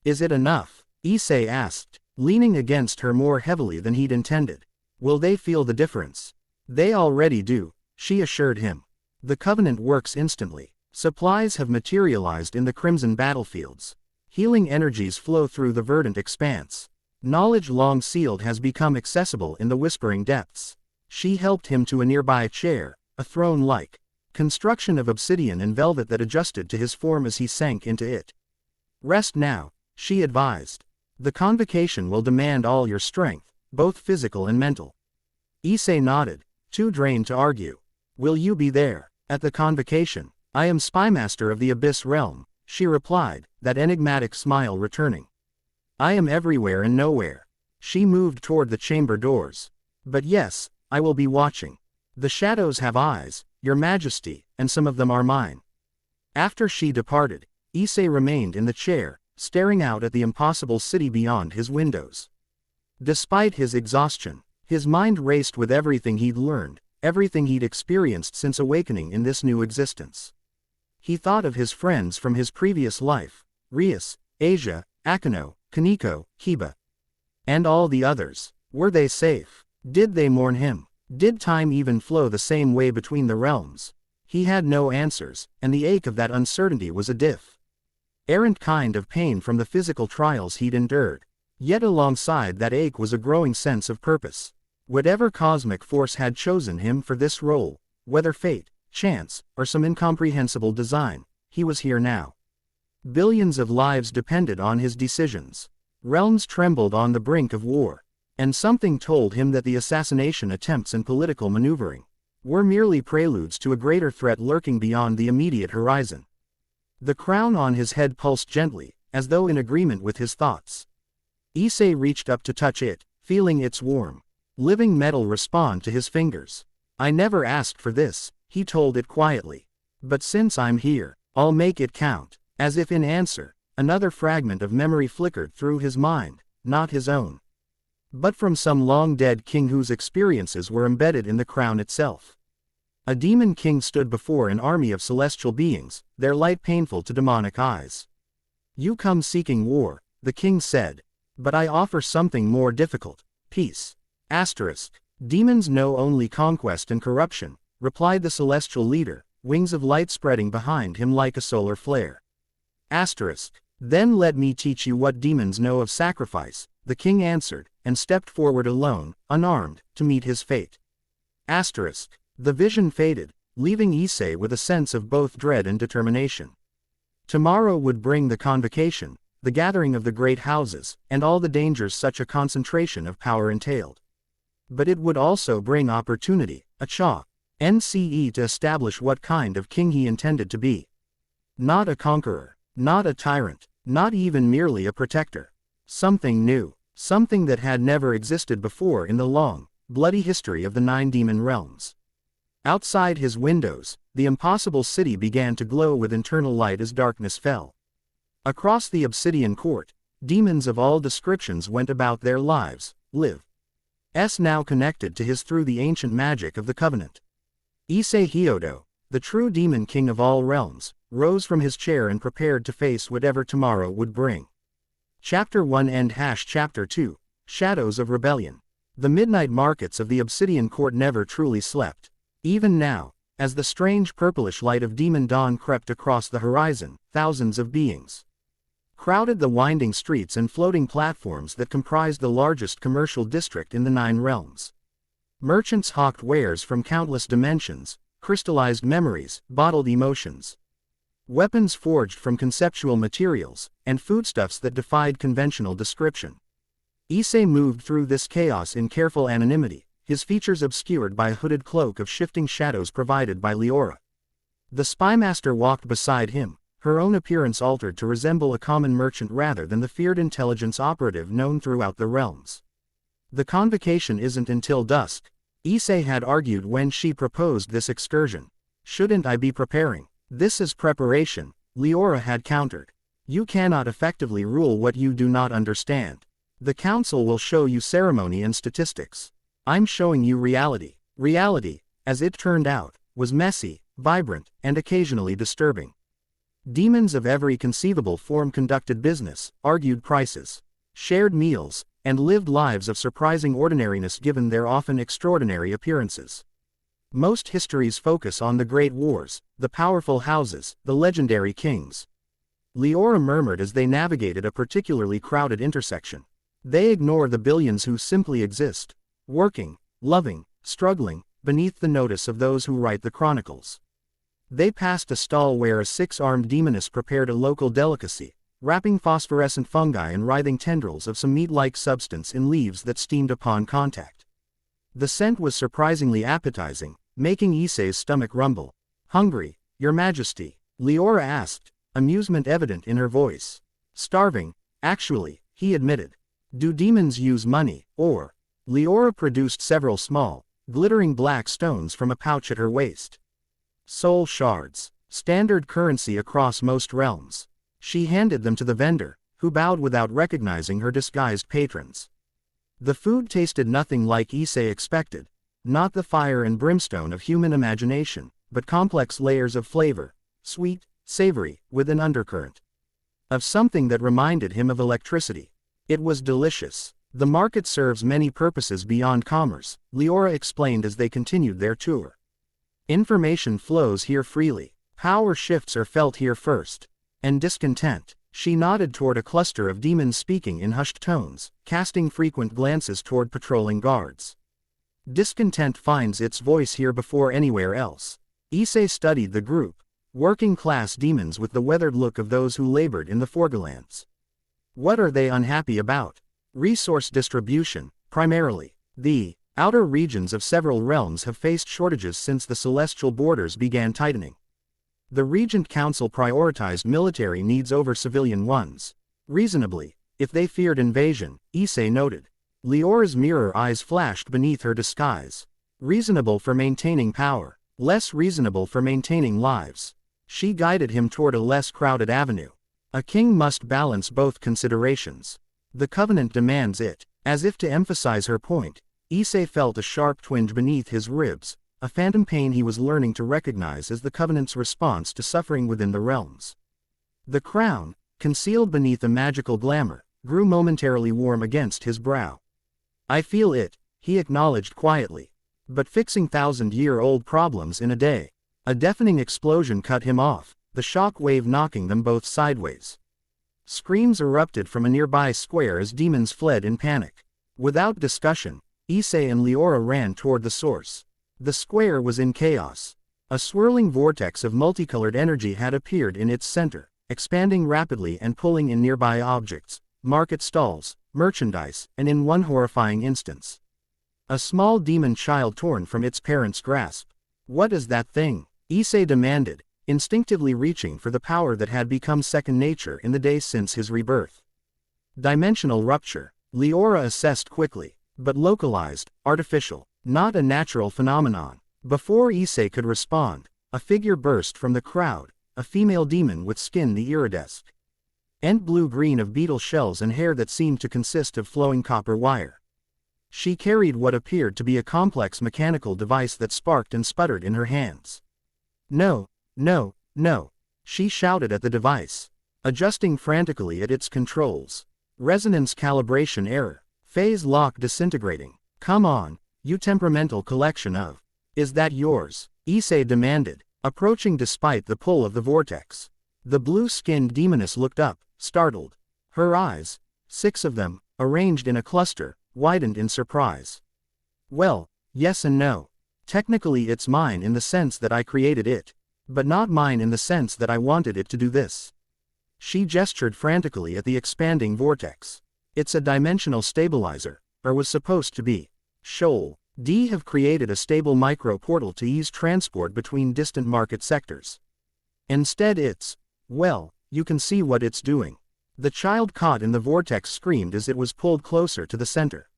Is it enough? Issei asked, leaning against her more heavily than he'd intended. Will they feel the difference? They already do, she assured him. The Covenant works instantly. Supplies have materialized in the crimson battlefields. Healing energies flow through the verdant expanse. Knowledge long sealed has become accessible in the whispering depths. She helped him to a nearby chair, a throne-like construction of obsidian and velvet that adjusted to his form as he sank into it. Rest now, she advised. The convocation will demand all your strength, both physical and mental. Issei nodded, too drained to argue. Will you be there? At the convocation? I am spymaster of the Abyss Realm, she replied, that enigmatic smile returning. I am everywhere and nowhere. She moved toward the chamber doors. But yes, I will be watching. The shadows have eyes, your majesty, and some of them are mine. After she departed, Issei remained in the chair, staring out at the impossible city beyond his windows. Despite his exhaustion, his mind raced with everything he'd learned, everything he'd experienced since awakening in this new existence. He thought of his friends from his previous life, Rias, Asia, Akano, Kaneko, Kiba. And all the others. Were they safe? Did they mourn him? Did time even flow the same way between the realms? He had no answers, and the ache of that uncertainty was a errant kind of pain from the physical trials he'd endured. Yet alongside that ache was a growing sense of purpose. Whatever cosmic force had chosen him for this role, whether fate, chance, or some incomprehensible design. He was here now. Billions of lives depended on his decisions. Realms trembled on the brink of war. And something told him that the assassination attempts and political maneuvering were merely preludes to a greater threat lurking beyond the immediate horizon. The crown on his head pulsed gently, as though in agreement with his thoughts. Issei reached up to touch it, feeling its warm, living metal respond to his fingers. "I never asked for this," he told it quietly. "But since I'm here, I'll make it count." As if in answer, another fragment of memory flickered through his mind, not his own, but from some long-dead king whose experiences were embedded in the crown itself. A demon king stood before an army of celestial beings, their light painful to demonic eyes. "You come seeking war," the king said. "But I offer something more difficult, peace." Demons know only conquest and corruption, replied the celestial leader, wings of light spreading behind him like a solar flare. "Then let me teach you what demons know of sacrifice," the king answered, and stepped forward alone, unarmed, to meet his fate. The vision faded, leaving Issei with a sense of both dread and determination. Tomorrow would bring the convocation, the gathering of the great houses, and all the dangers such a concentration of power entailed. But it would also bring opportunity, a chance to establish what kind of king he intended to be. Not a conqueror, not a tyrant, not even merely a protector. Something new, something that had never existed before in the long, bloody history of the 9 demon realms. Outside his windows, the impossible city began to glow with internal light as darkness fell. Across the obsidian court, demons of all descriptions went about their lives, now connected to his through the ancient magic of the covenant. Issei Hyodo, the true demon king of all realms, rose from his chair and prepared to face whatever tomorrow would bring. Chapter 1 and Chapter 2, Shadows of Rebellion. The midnight markets of the obsidian court never truly slept. Even now, as the strange purplish light of demon dawn crept across the horizon, thousands of beings crowded the winding streets and floating platforms that comprised the largest commercial district in the 9 realms. Merchants hawked wares from countless dimensions, crystallized memories, bottled emotions, weapons forged from conceptual materials, and foodstuffs that defied conventional description. Issei moved through this chaos in careful anonymity, his features obscured by a hooded cloak of shifting shadows provided by Leora. The spymaster walked beside him, her own appearance altered to resemble a common merchant rather than the feared intelligence operative known throughout the realms. "The convocation isn't until dusk," Issei had argued when she proposed this excursion. "Shouldn't I be preparing?" "This is preparation," Leora had countered. "You cannot effectively rule what you do not understand. The council will show you ceremony and statistics. I'm showing you reality." Reality, as it turned out, was messy, vibrant, and occasionally disturbing. Demons of every conceivable form conducted business, argued prices, shared meals, and lived lives of surprising ordinariness given their often extraordinary appearances. Most histories focus on the great wars, the powerful houses, the legendary kings. Leora murmured as they navigated a particularly crowded intersection. They ignore the billions who simply exist, working, loving, struggling, beneath the notice of those who write the chronicles. They passed a stall where a 6-armed demoness prepared a local delicacy, wrapping phosphorescent fungi and writhing tendrils of some meat-like substance in leaves that steamed upon contact. The scent was surprisingly appetizing, making Issei's stomach rumble. "Hungry, Your Majesty?" Leora asked, amusement evident in her voice. "Starving, actually," he admitted. "Do demons use money, or?" Leora produced several small, glittering black stones from a pouch at her waist. "Soul shards, standard currency across most realms." She handed them to the vendor, who bowed without recognizing her disguised patrons. The food tasted nothing like Issei expected, not the fire and brimstone of human imagination, but complex layers of flavor, sweet, savory, with an undercurrent of something that reminded him of electricity. It was delicious. "The market serves many purposes beyond commerce," Leora explained as they continued their tour. "Information flows here freely. Power shifts are felt here first. And discontent." She nodded toward a cluster of demons speaking in hushed tones, casting frequent glances toward patrolling guards. "Discontent finds its voice here before anywhere else. Issei studied the group. Working-class demons with the weathered look of those who labored in the Forgolands. What are they unhappy about? Resource distribution, primarily. The outer regions of several realms have faced shortages since the celestial borders began tightening. The Regent Council prioritized military needs over civilian ones. Reasonably, if they feared invasion, Issei noted. Leora's mirror eyes flashed beneath her disguise. Reasonable for maintaining power, less reasonable for maintaining lives. She guided him toward a less crowded avenue. A king must balance both considerations. The Covenant demands it. As if to emphasize her point, Issei felt a sharp twinge beneath his ribs, a phantom pain he was learning to recognize as the Covenant's response to suffering within the realms. The crown, concealed beneath a magical glamour, grew momentarily warm against his brow. I feel it, he acknowledged quietly. But fixing thousand-year-old problems in a day. A deafening explosion cut him off, the shock wave knocking them both sideways. Screams erupted from a nearby square as demons fled in panic. Without discussion, Issei and Leora ran toward the source. The square was in chaos. A swirling vortex of multicolored energy had appeared in its center, expanding rapidly and pulling in nearby objects, market stalls, merchandise, and in one horrifying instance, a small demon child torn from its parent's grasp. What is that thing? Issei demanded, instinctively reaching for the power that had become second nature in the days since his rebirth. Dimensional rupture, Leora assessed quickly, but localized, artificial, not a natural phenomenon. Before Issei could respond, a figure burst from the crowd, a female demon with skin the iridesque and blue-green of beetle shells and hair that seemed to consist of flowing copper wire. She carried what appeared to be a complex mechanical device that sparked and sputtered in her hands. No, no, no, she shouted at the device, adjusting frantically at its controls. Resonance calibration error, phase lock disintegrating. Come on, you temperamental collection of. Is that yours? Issei demanded, approaching despite the pull of the vortex. The blue-skinned demoness looked up, startled. Her eyes, 6 of them, arranged in a cluster, widened in surprise. Well, yes and no. Technically it's mine in the sense that I created it, but not mine in the sense that I wanted it to do this. She gestured frantically at the expanding vortex. It's a dimensional stabilizer, or was supposed to be. Shoal D have created a stable micro-portal to ease transport between distant market sectors. Instead it's, well, you can see what it's doing. The child caught in the vortex screamed as it was pulled closer to the center.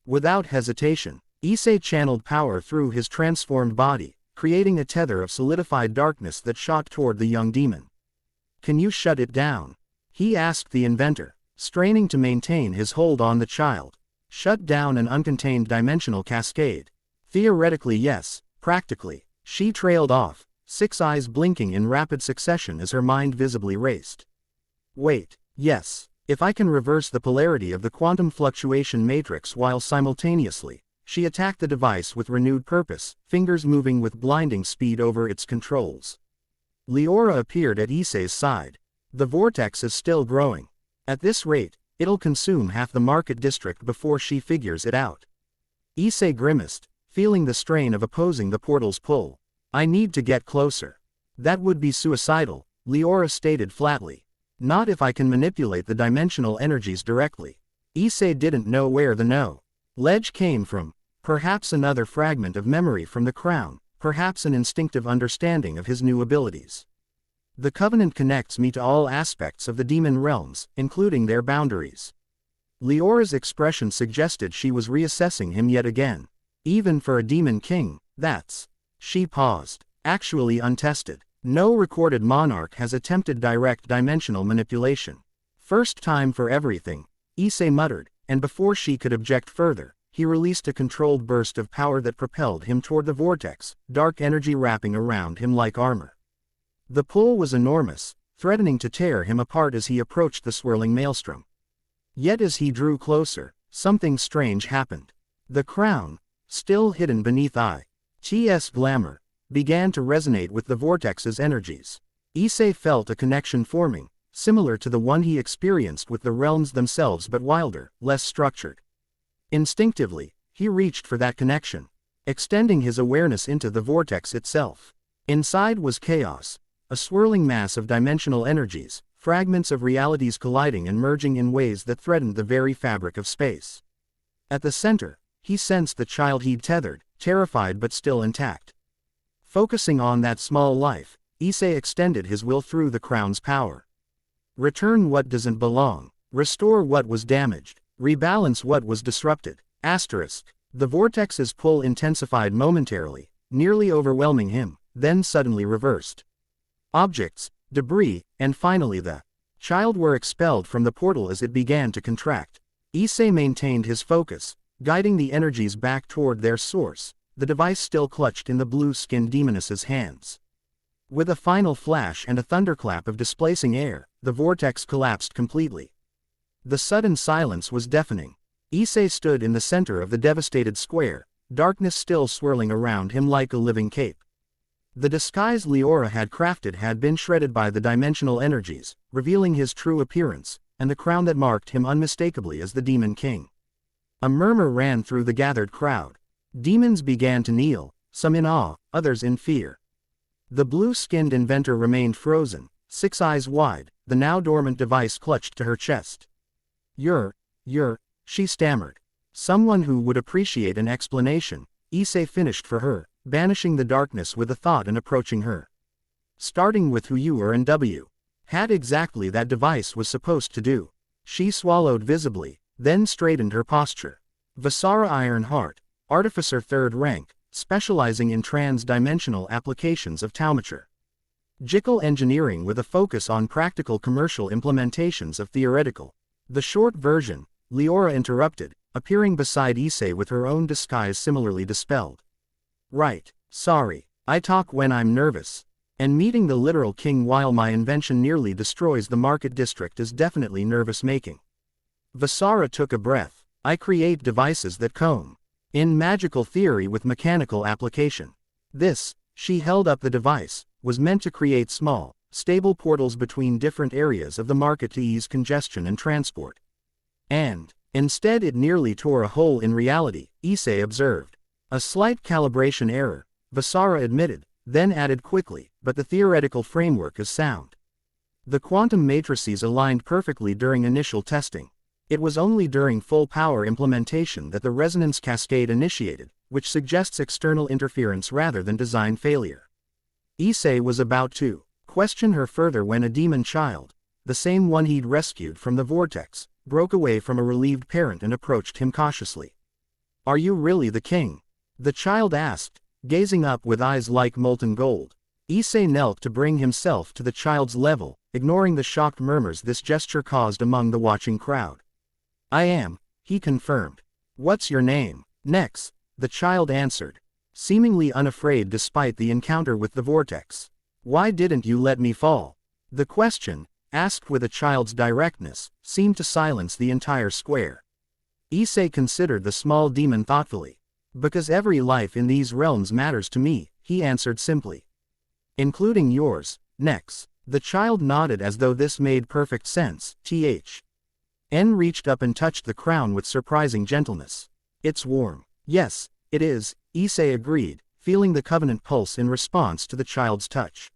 Without hesitation, Issei channeled power through his transformed body, creating a tether of solidified darkness that shot toward the young demon. Can you shut it down? He asked the inventor, straining to maintain his hold on the child. Shut down an uncontained dimensional cascade. Theoretically yes, practically. She trailed off, 6 eyes blinking in rapid succession as her mind visibly raced. Wait, yes, if I can reverse the polarity of the quantum fluctuation matrix while simultaneously, she attacked the device with renewed purpose, fingers moving with blinding speed over its controls. Leora appeared at Issei's side. The vortex is still growing. At this rate, it'll consume half the market district before she figures it out. Issei grimaced, feeling the strain of opposing the portal's pull. I need to get closer. That would be suicidal, Leora stated flatly. Not if I can manipulate the dimensional energies directly. Issei didn't know where the knowledge came from. Perhaps another fragment of memory from the crown, perhaps an instinctive understanding of his new abilities. The Covenant connects me to all aspects of the demon realms, including their boundaries. Leora's expression suggested she was reassessing him yet again. Even for a demon king, that's. She paused, actually untested. No recorded monarch has attempted direct dimensional manipulation. First time for everything, Issei muttered, and before she could object further, he released a controlled burst of power that propelled him toward the vortex, dark energy wrapping around him like armor. The pull was enormous, threatening to tear him apart as he approached the swirling maelstrom. Yet as he drew closer, something strange happened. The crown, still hidden beneath I's glamour, began to resonate with the vortex's energies. Issei felt a connection forming, similar to the one he experienced with the realms themselves but wilder, less structured. Instinctively, he reached for that connection, extending his awareness into the vortex itself. Inside was chaos, a swirling mass of dimensional energies, fragments of realities colliding and merging in ways that threatened the very fabric of space. At the center, he sensed the child he'd tethered, terrified but still intact. Focusing on that small life, Issei extended his will through the crown's power. Return what doesn't belong, restore what was damaged, rebalance what was disrupted. The vortex's pull intensified momentarily, nearly overwhelming him, then suddenly reversed. Objects, debris, and finally the child were expelled from the portal as it began to contract. Issei maintained his focus, guiding the energies back toward their source, the device still clutched in the blue-skinned demoness's hands. With a final flash and a thunderclap of displacing air, the vortex collapsed completely. The sudden silence was deafening. Issei stood in the center of the devastated square, darkness still swirling around him like a living cape. The disguise Leora had crafted had been shredded by the dimensional energies, revealing his true appearance, and the crown that marked him unmistakably as the Demon King. A murmur ran through the gathered crowd. Demons began to kneel, some in awe, others in fear. The blue-skinned inventor remained frozen, 6 eyes wide, the now dormant device clutched to her chest. You're, she stammered. Someone who would appreciate an explanation, Issei finished for her, banishing the darkness with a thought and approaching her. Starting with who you are and W. Had exactly that device was supposed to do. She swallowed visibly, then straightened her posture. Vasara Ironheart, Artificer 3rd rank, specializing in trans-dimensional applications of taumature. Jickle Engineering with a focus on practical commercial implementations of theoretical. The short version, Leora interrupted, appearing beside Issei with her own disguise similarly dispelled. Right, sorry, I talk when I'm nervous. And meeting the literal king while my invention nearly destroys the market district is definitely nervous-making. Vasara took a breath. I create devices that comb in magical theory with mechanical application. This, she held up the device, was meant to create small, stable portals between different areas of the market to ease congestion and transport. And, instead it nearly tore a hole in reality, Issei observed. A slight calibration error, Vasara admitted, then added quickly, but the theoretical framework is sound. The quantum matrices aligned perfectly during initial testing. It was only during full power implementation that the resonance cascade initiated, which suggests external interference rather than design failure. Issei was about to question her further when a demon child, the same one he'd rescued from the vortex, broke away from a relieved parent and approached him cautiously. Are you really the king? The child asked, gazing up with eyes like molten gold. Issei knelt to bring himself to the child's level, ignoring the shocked murmurs this gesture caused among the watching crowd. I am, he confirmed. What's your name? Nex, the child answered, seemingly unafraid despite the encounter with the vortex. Why didn't you let me fall? The question, asked with a child's directness, seemed to silence the entire square. Issei considered the small demon thoughtfully. Because every life in these realms matters to me, he answered simply. Including yours, Nex. The child nodded as though this made perfect sense. N reached up and touched the crown with surprising gentleness. It's warm. Yes, it is, Issei agreed, feeling the covenant pulse in response to the child's touch.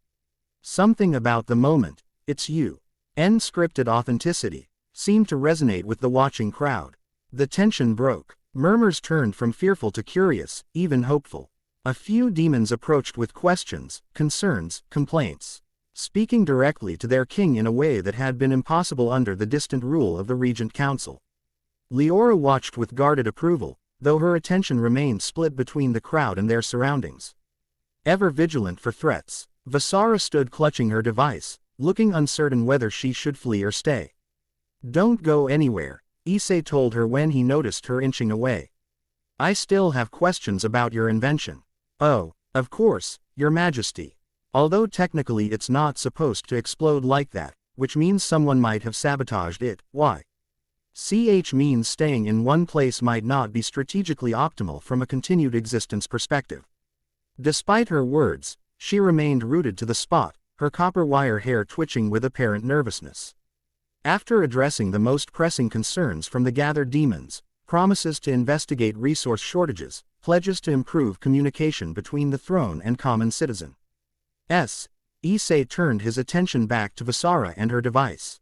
Something about the moment, it's you. N's scripted authenticity, seemed to resonate with the watching crowd. The tension broke. Murmurs turned from fearful to curious, even hopeful. A few demons approached with questions, concerns, complaints, speaking directly to their king in a way that had been impossible under the distant rule of the Regent Council. Leora watched with guarded approval, though her attention remained split between the crowd and their surroundings. Ever vigilant for threats, Vasara stood clutching her device, looking uncertain whether she should flee or stay. Don't go anywhere, Issei told her when he noticed her inching away. I still have questions about your invention. Oh, of course, Your Majesty. Although technically it's not supposed to explode like that, which means someone might have sabotaged it. Why? Means staying in one place might not be strategically optimal from a continued existence perspective. Despite her words, she remained rooted to the spot, her copper wire hair twitching with apparent nervousness. After addressing the most pressing concerns from the gathered demons, promises to investigate resource shortages, pledges to improve communication between the throne and common citizen, Issei turned his attention back to Vasara and her device.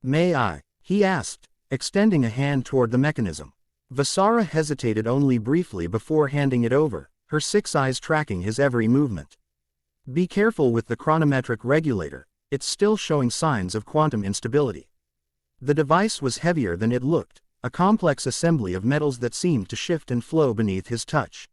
May I? He asked, extending a hand toward the mechanism. Vasara hesitated only briefly before handing it over, her 6 eyes tracking his every movement. Be careful with the chronometric regulator, it's still showing signs of quantum instability. The device was heavier than it looked, a complex assembly of metals that seemed to shift and flow beneath his touch.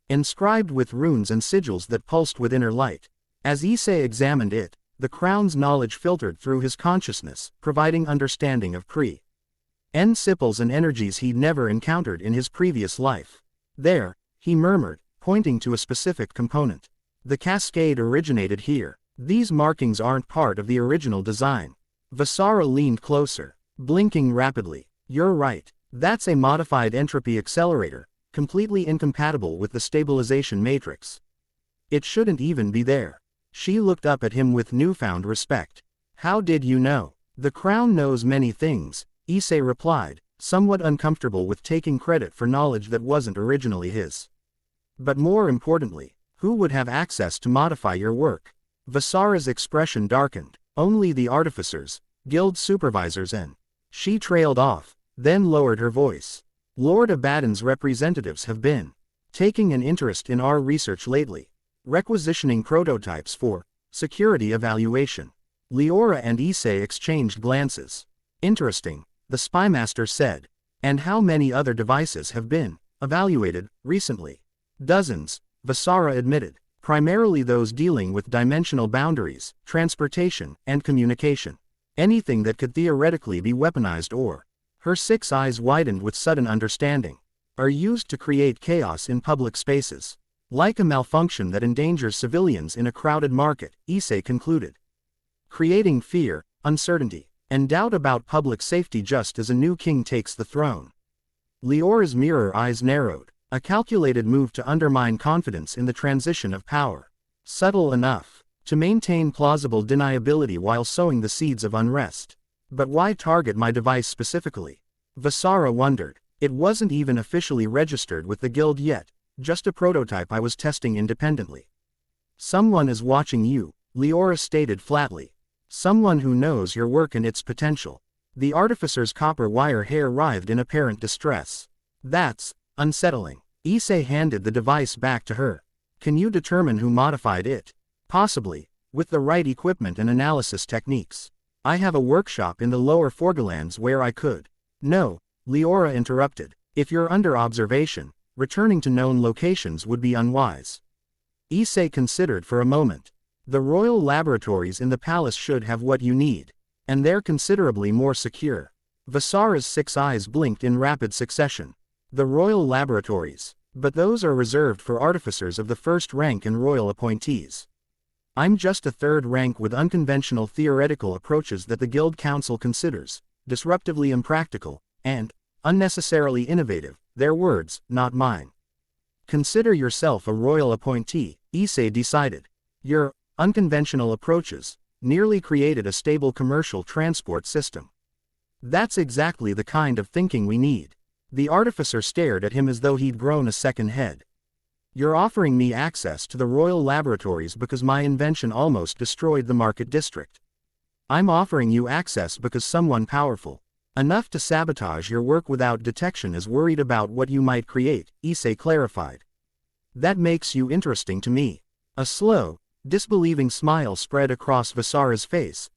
Inscribed with runes and sigils that pulsed with inner light. As Issei examined it, the crown's knowledge filtered through his consciousness, providing understanding of principles and energies he'd never encountered in his previous life. There, he murmured, pointing to a specific component. The cascade originated here. These markings aren't part of the original design. Vasara leaned closer, blinking rapidly. You're right. That's a modified entropy accelerator, completely incompatible with the stabilization matrix. It shouldn't even be there. She looked up at him with newfound respect. How did you know? The crown knows many things, Issei replied, somewhat uncomfortable with taking credit for knowledge that wasn't originally his. But more importantly, who would have access to modify your work? Vasara's expression darkened. Only the artificers, guild supervisors and... She trailed off, then lowered her voice. Lord Abaddon's representatives have been taking an interest in our research lately, requisitioning prototypes for security evaluation. Leora and Issei exchanged glances. Interesting, the spymaster said. And how many other devices have been evaluated recently? Dozens, Vasara admitted, primarily those dealing with dimensional boundaries, transportation, and communication. Anything that could theoretically be weaponized or, her 6 eyes widened with sudden understanding, are used to create chaos in public spaces. Like a malfunction that endangers civilians in a crowded market, Issei concluded. Creating fear, uncertainty, and doubt about public safety just as a new king takes the throne. Leora's mirror eyes narrowed, a calculated move to undermine confidence in the transition of power. Subtle enough to maintain plausible deniability while sowing the seeds of unrest. But why target my device specifically? Vasara wondered. It wasn't even officially registered with the guild yet, just a prototype I was testing independently. Someone is watching you, Leora stated flatly. Someone who knows your work and its potential. The artificer's copper wire hair writhed in apparent distress. That's unsettling. Issei handed the device back to her. Can you determine who modified it? Possibly, with the right equipment and analysis techniques. I have a workshop in the lower Forgolands where I could. No, Leora interrupted. If you're under observation, returning to known locations would be unwise. Issei considered for a moment. The royal laboratories in the palace should have what you need, and they're considerably more secure. Vasara's 6 eyes blinked in rapid succession. The royal laboratories, but those are reserved for artificers of the first rank and royal appointees. I'm just a 3rd rank with unconventional theoretical approaches that the guild council considers disruptively impractical and unnecessarily innovative. Their words, not mine. Consider yourself a royal appointee, Issei decided. Your unconventional approaches nearly created a stable commercial transport system. That's exactly the kind of thinking we need. The artificer stared at him as though he'd grown a second head. You're offering me access to the royal laboratories because my invention almost destroyed the market district. I'm offering you access because someone powerful enough to sabotage your work without detection is worried about what you might create, Issei clarified. That makes you interesting to me. A slow, disbelieving smile spread across Vasara's face,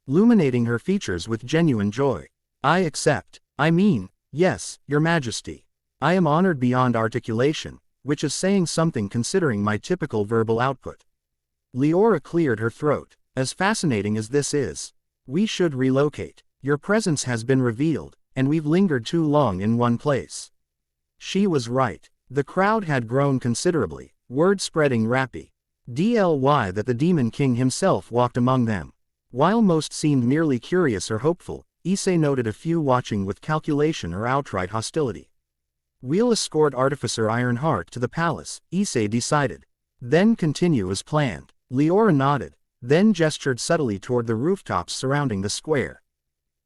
illuminating her features with genuine joy. I accept. I mean, yes, Your Majesty. I am honored beyond articulation, which is saying something considering my typical verbal output. Leora cleared her throat. As fascinating as this is, we should relocate. Your presence has been revealed, and we've lingered too long in one place. She was right. The crowd had grown considerably, word spreading rapidly that the Demon King himself walked among them. While most seemed merely curious or hopeful, Issei noted a few watching with calculation or outright hostility. We'll escort Artificer Ironheart to the palace, Issei decided. Then continue as planned. Leora nodded, then gestured subtly toward the rooftops surrounding the square.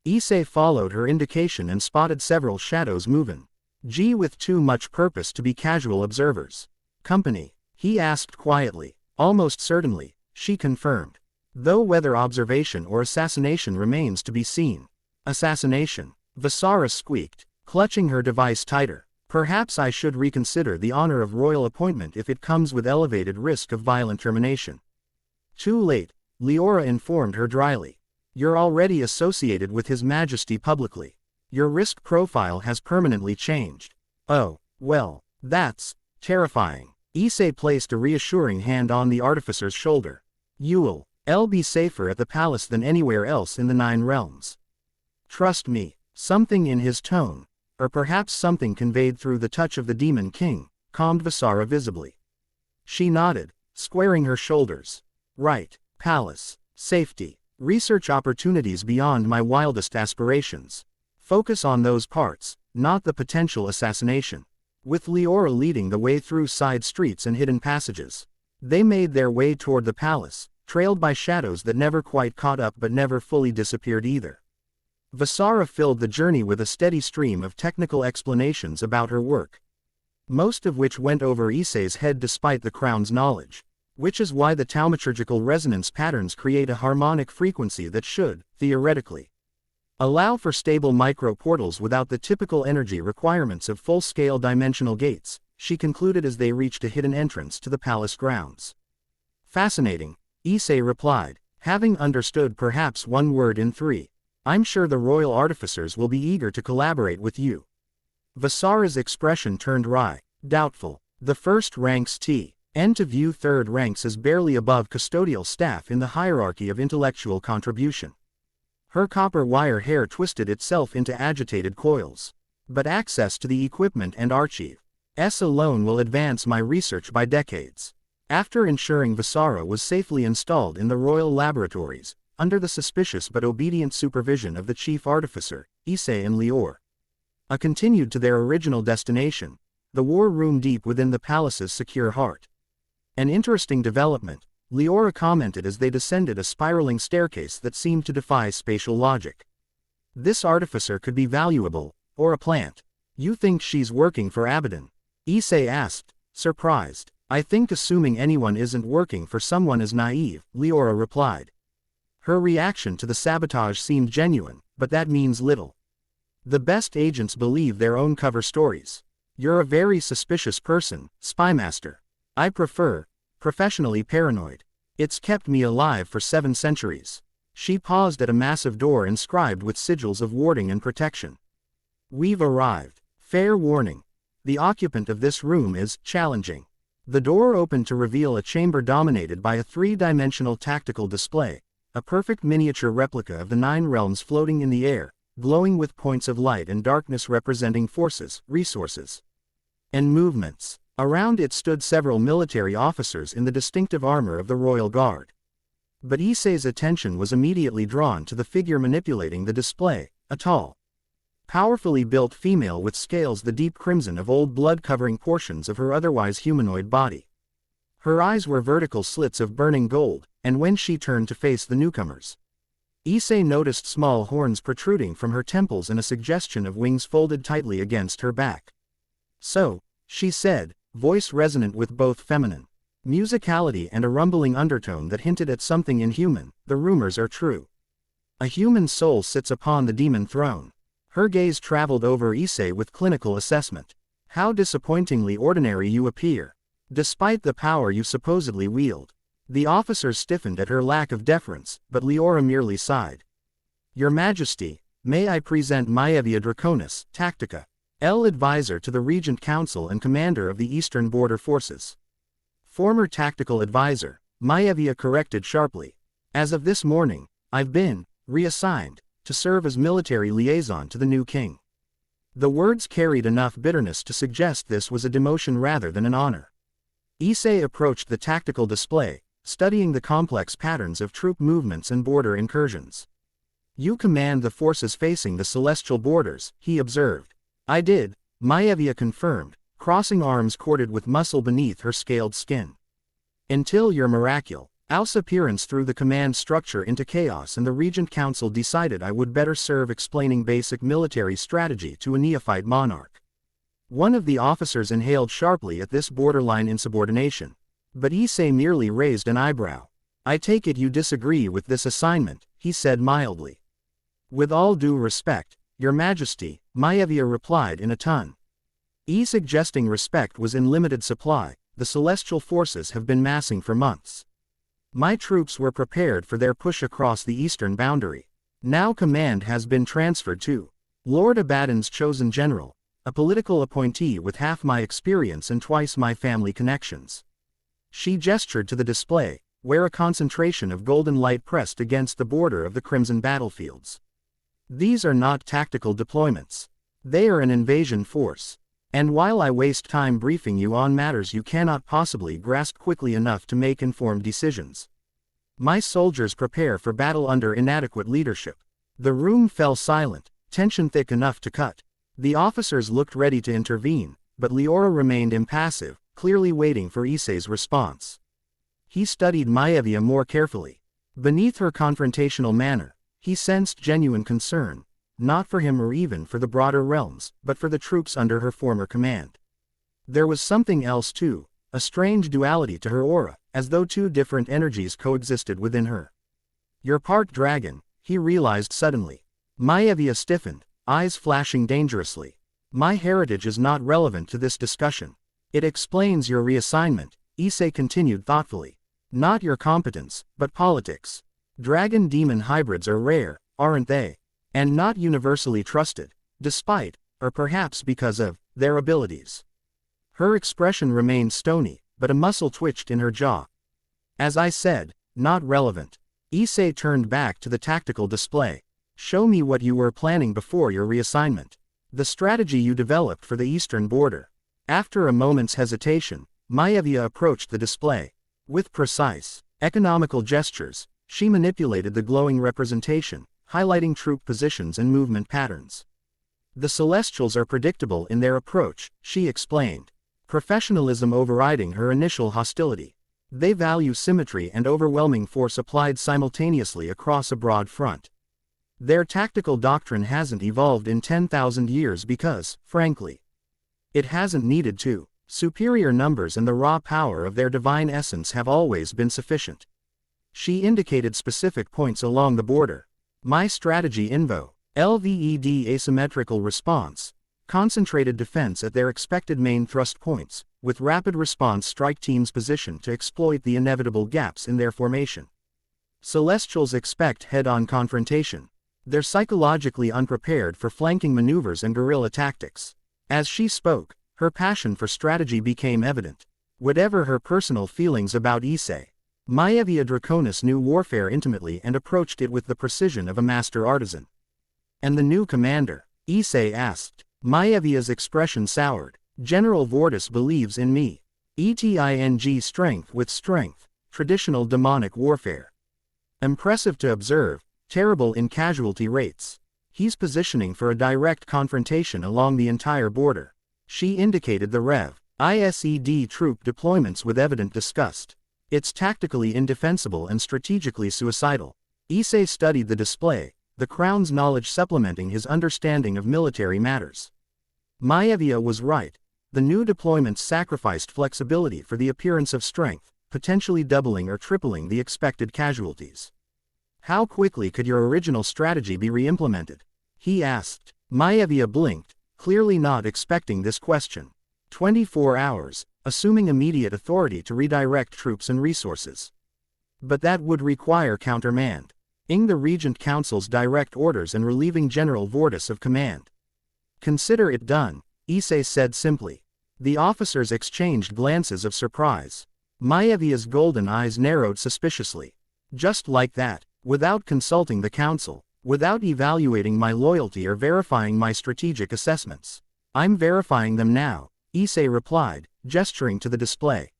Issei followed her indication and spotted several shadows moving. With too much purpose to be casual observers. Company? He asked quietly. Almost certainly, she confirmed. Though whether observation or assassination remains to be seen. Assassination, Visara squeaked, clutching her device tighter. Perhaps I should reconsider the honor of royal appointment if it comes with elevated risk of violent termination. Too late, Leora informed her dryly. You're already associated with His Majesty publicly. Your risk profile has permanently changed. Oh, well, that's terrifying. Issei placed a reassuring hand on the artificer's shoulder. You'll be safer at the palace than anywhere else in the 9 realms. Trust me. Something in his tone, or perhaps something conveyed through the touch of the Demon King, calmed Visara visibly. She nodded, squaring her shoulders. Right, palace, safety, research opportunities beyond my wildest aspirations. Focus on those parts, not the potential assassination. With Leora leading the way through side streets and hidden passages, they made their way toward the palace, trailed by shadows that never quite caught up but never fully disappeared either. Visara filled the journey with a steady stream of technical explanations about her work, most of which went over Issei's head despite the crown's knowledge, which is why the taumaturgical resonance patterns create a harmonic frequency that should, theoretically, allow for stable micro-portals without the typical energy requirements of full-scale dimensional gates, she concluded as they reached a hidden entrance to the palace grounds. Fascinating, Issei replied, having understood perhaps one word in 3. I'm sure the royal artificers will be eager to collaborate with you. Visara's expression turned wry, doubtful. The first ranks T.N. to view third ranks as barely above custodial staff in the hierarchy of intellectual contribution. Her copper wire hair twisted itself into agitated coils. But access to the equipment and archives alone will advance my research by decades. After ensuring Visara was safely installed in the royal laboratories, under the suspicious but obedient supervision of the chief artificer, Issei and Leora, continued to their original destination, the war room deep within the palace's secure heart. An interesting development, Leora commented as they descended a spiraling staircase that seemed to defy spatial logic. This artificer could be valuable, or a plant. You think she's working for Abaddon? Issei asked, surprised. I think assuming anyone isn't working for someone is naive, Leora replied. Her reaction to the sabotage seemed genuine, but that means little. The best agents believe their own cover stories. You're a very suspicious person, Spymaster. I prefer, professionally paranoid. It's kept me alive for 7 centuries. She paused at a massive door inscribed with sigils of warding and protection. We've arrived. Fair warning. The occupant of this room is challenging. The door opened to reveal a chamber dominated by a 3-dimensional tactical display. A perfect miniature replica of the 9 realms floating in the air, glowing with points of light and darkness representing forces, resources, and movements. Around it stood several military officers in the distinctive armor of the Royal Guard. But Issei's attention was immediately drawn to the figure manipulating the display, a tall, powerfully built female with scales the deep crimson of old blood covering portions of her otherwise humanoid body. Her eyes were vertical slits of burning gold, and when she turned to face the newcomers, Issei noticed small horns protruding from her temples and a suggestion of wings folded tightly against her back. So, she said, voice resonant with both feminine musicality and a rumbling undertone that hinted at something inhuman, the rumors are true. A human soul sits upon the demon throne. Her gaze traveled over Issei with clinical assessment. How disappointingly ordinary you appear, despite the power you supposedly wield. The officers stiffened at her lack of deference, but Leora merely sighed. Your Majesty, may I present Maevia Draconis, Tactica, advisor to the Regent Council and commander of the Eastern Border Forces. Former tactical advisor, Maevia corrected sharply. As of this morning, I've been reassigned to serve as military liaison to the new king. The words carried enough bitterness to suggest this was a demotion rather than an honor. Issei approached the tactical display, studying the complex patterns of troop movements and border incursions. You command the forces facing the celestial borders, he observed. I did, Maevia confirmed, crossing arms corded with muscle beneath her scaled skin. Until your miraculous appearance threw the command structure into chaos and the Regent Council decided I would better serve explaining basic military strategy to a neophyte monarch. One of the officers inhaled sharply at this borderline insubordination. But Issei merely raised an eyebrow. I take it you disagree with this assignment, he said mildly. With all due respect, Your Majesty, Maevia replied in a tone. Suggesting respect was in limited supply. The celestial forces have been massing for months. My troops were prepared for their push across the eastern boundary. Now command has been transferred to Lord Abaddon's chosen general, a political appointee with half my experience and twice my family connections. She gestured to the display, where a concentration of golden light pressed against the border of the crimson battlefields. These are not tactical deployments. They are an invasion force. And while I waste time briefing you on matters you cannot possibly grasp quickly enough to make informed decisions, my soldiers prepare for battle under inadequate leadership. The room fell silent, tension thick enough to cut. The officers looked ready to intervene, but Leora remained impassive, clearly waiting for Issei's response. He studied Maevia more carefully. Beneath her confrontational manner, he sensed genuine concern, not for him or even for the broader realms, but for the troops under her former command. There was something else too, a strange duality to her aura, as though two different energies coexisted within her. You're part dragon, he realized suddenly. Maevia stiffened, eyes flashing dangerously. My heritage is not relevant to this discussion. It explains your reassignment, Issei continued thoughtfully. Not your competence, but politics. Dragon-demon hybrids are rare, aren't they? And not universally trusted, despite, or perhaps because of, their abilities. Her expression remained stony, but a muscle twitched in her jaw. As I said, not relevant. Issei turned back to the tactical display. Show me what you were planning before your reassignment. The strategy you developed for the eastern border. After a moment's hesitation, Maevia approached the display. With precise, economical gestures, she manipulated the glowing representation, highlighting troop positions and movement patterns. The Celestials are predictable in their approach, she explained. Professionalism overriding her initial hostility. They value symmetry and overwhelming force applied simultaneously across a broad front. Their tactical doctrine hasn't evolved in 10,000 years because, frankly, it hasn't needed to. Superior numbers and the raw power of their divine essence have always been sufficient. She indicated specific points along the border. My strategy invo, LVED asymmetrical response, concentrated defense at their expected main thrust points, with rapid response strike teams positioned to exploit the inevitable gaps in their formation. Celestials expect head-on confrontation. They're psychologically unprepared for flanking maneuvers and guerrilla tactics. As she spoke, her passion for strategy became evident. Whatever her personal feelings about Issei, Maevia Draconis knew warfare intimately and approached it with the precision of a master artisan. And the new commander? Issei asked. Maevia's expression soured. General Vortis believes in me. ETING strength with strength, traditional demonic warfare. Impressive to observe, terrible in casualty rates. He's positioning for a direct confrontation along the entire border. She indicated the Rev. ISED troop deployments with evident disgust. It's tactically indefensible and strategically suicidal. Issei studied the display, the crown's knowledge supplementing his understanding of military matters. Maevia was right. The new deployments sacrificed flexibility for the appearance of strength, potentially doubling or tripling the expected casualties. How quickly could your original strategy be re-implemented? He asked. Maevia blinked, clearly not expecting this question. 24 hours, assuming immediate authority to redirect troops and resources. But that would require countermand. Ing the Regent Council's direct orders and relieving General Vortis of command. Consider it done, Issei said simply. The officers exchanged glances of surprise. Maevia's golden eyes narrowed suspiciously. Just like that, without consulting the council, without evaluating my loyalty or verifying my strategic assessments. I'm verifying them now, Issei replied, gesturing to the display.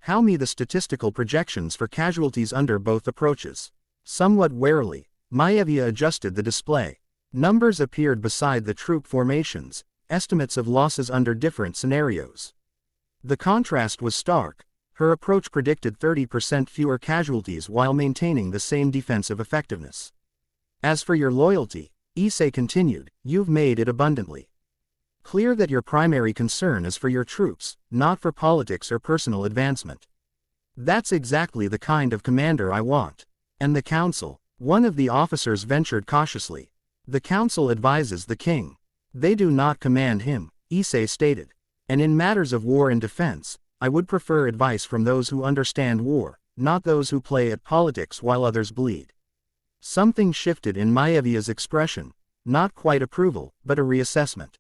How me the statistical projections for casualties under both approaches. Somewhat warily, Maevia adjusted the display. Numbers appeared beside the troop formations, estimates of losses under different scenarios. The contrast was stark. Her approach predicted 30% fewer casualties while maintaining the same defensive effectiveness. As for your loyalty, Issei continued, you've made it abundantly clear that your primary concern is for your troops, not for politics or personal advancement. That's exactly the kind of commander I want. And the council? One of the officers ventured cautiously. The council advises the king. They do not command him, Issei stated. And in matters of war and defense, I would prefer advice from those who understand war, not those who play at politics while others bleed. Something shifted in Maevia's expression, not quite approval, but a reassessment.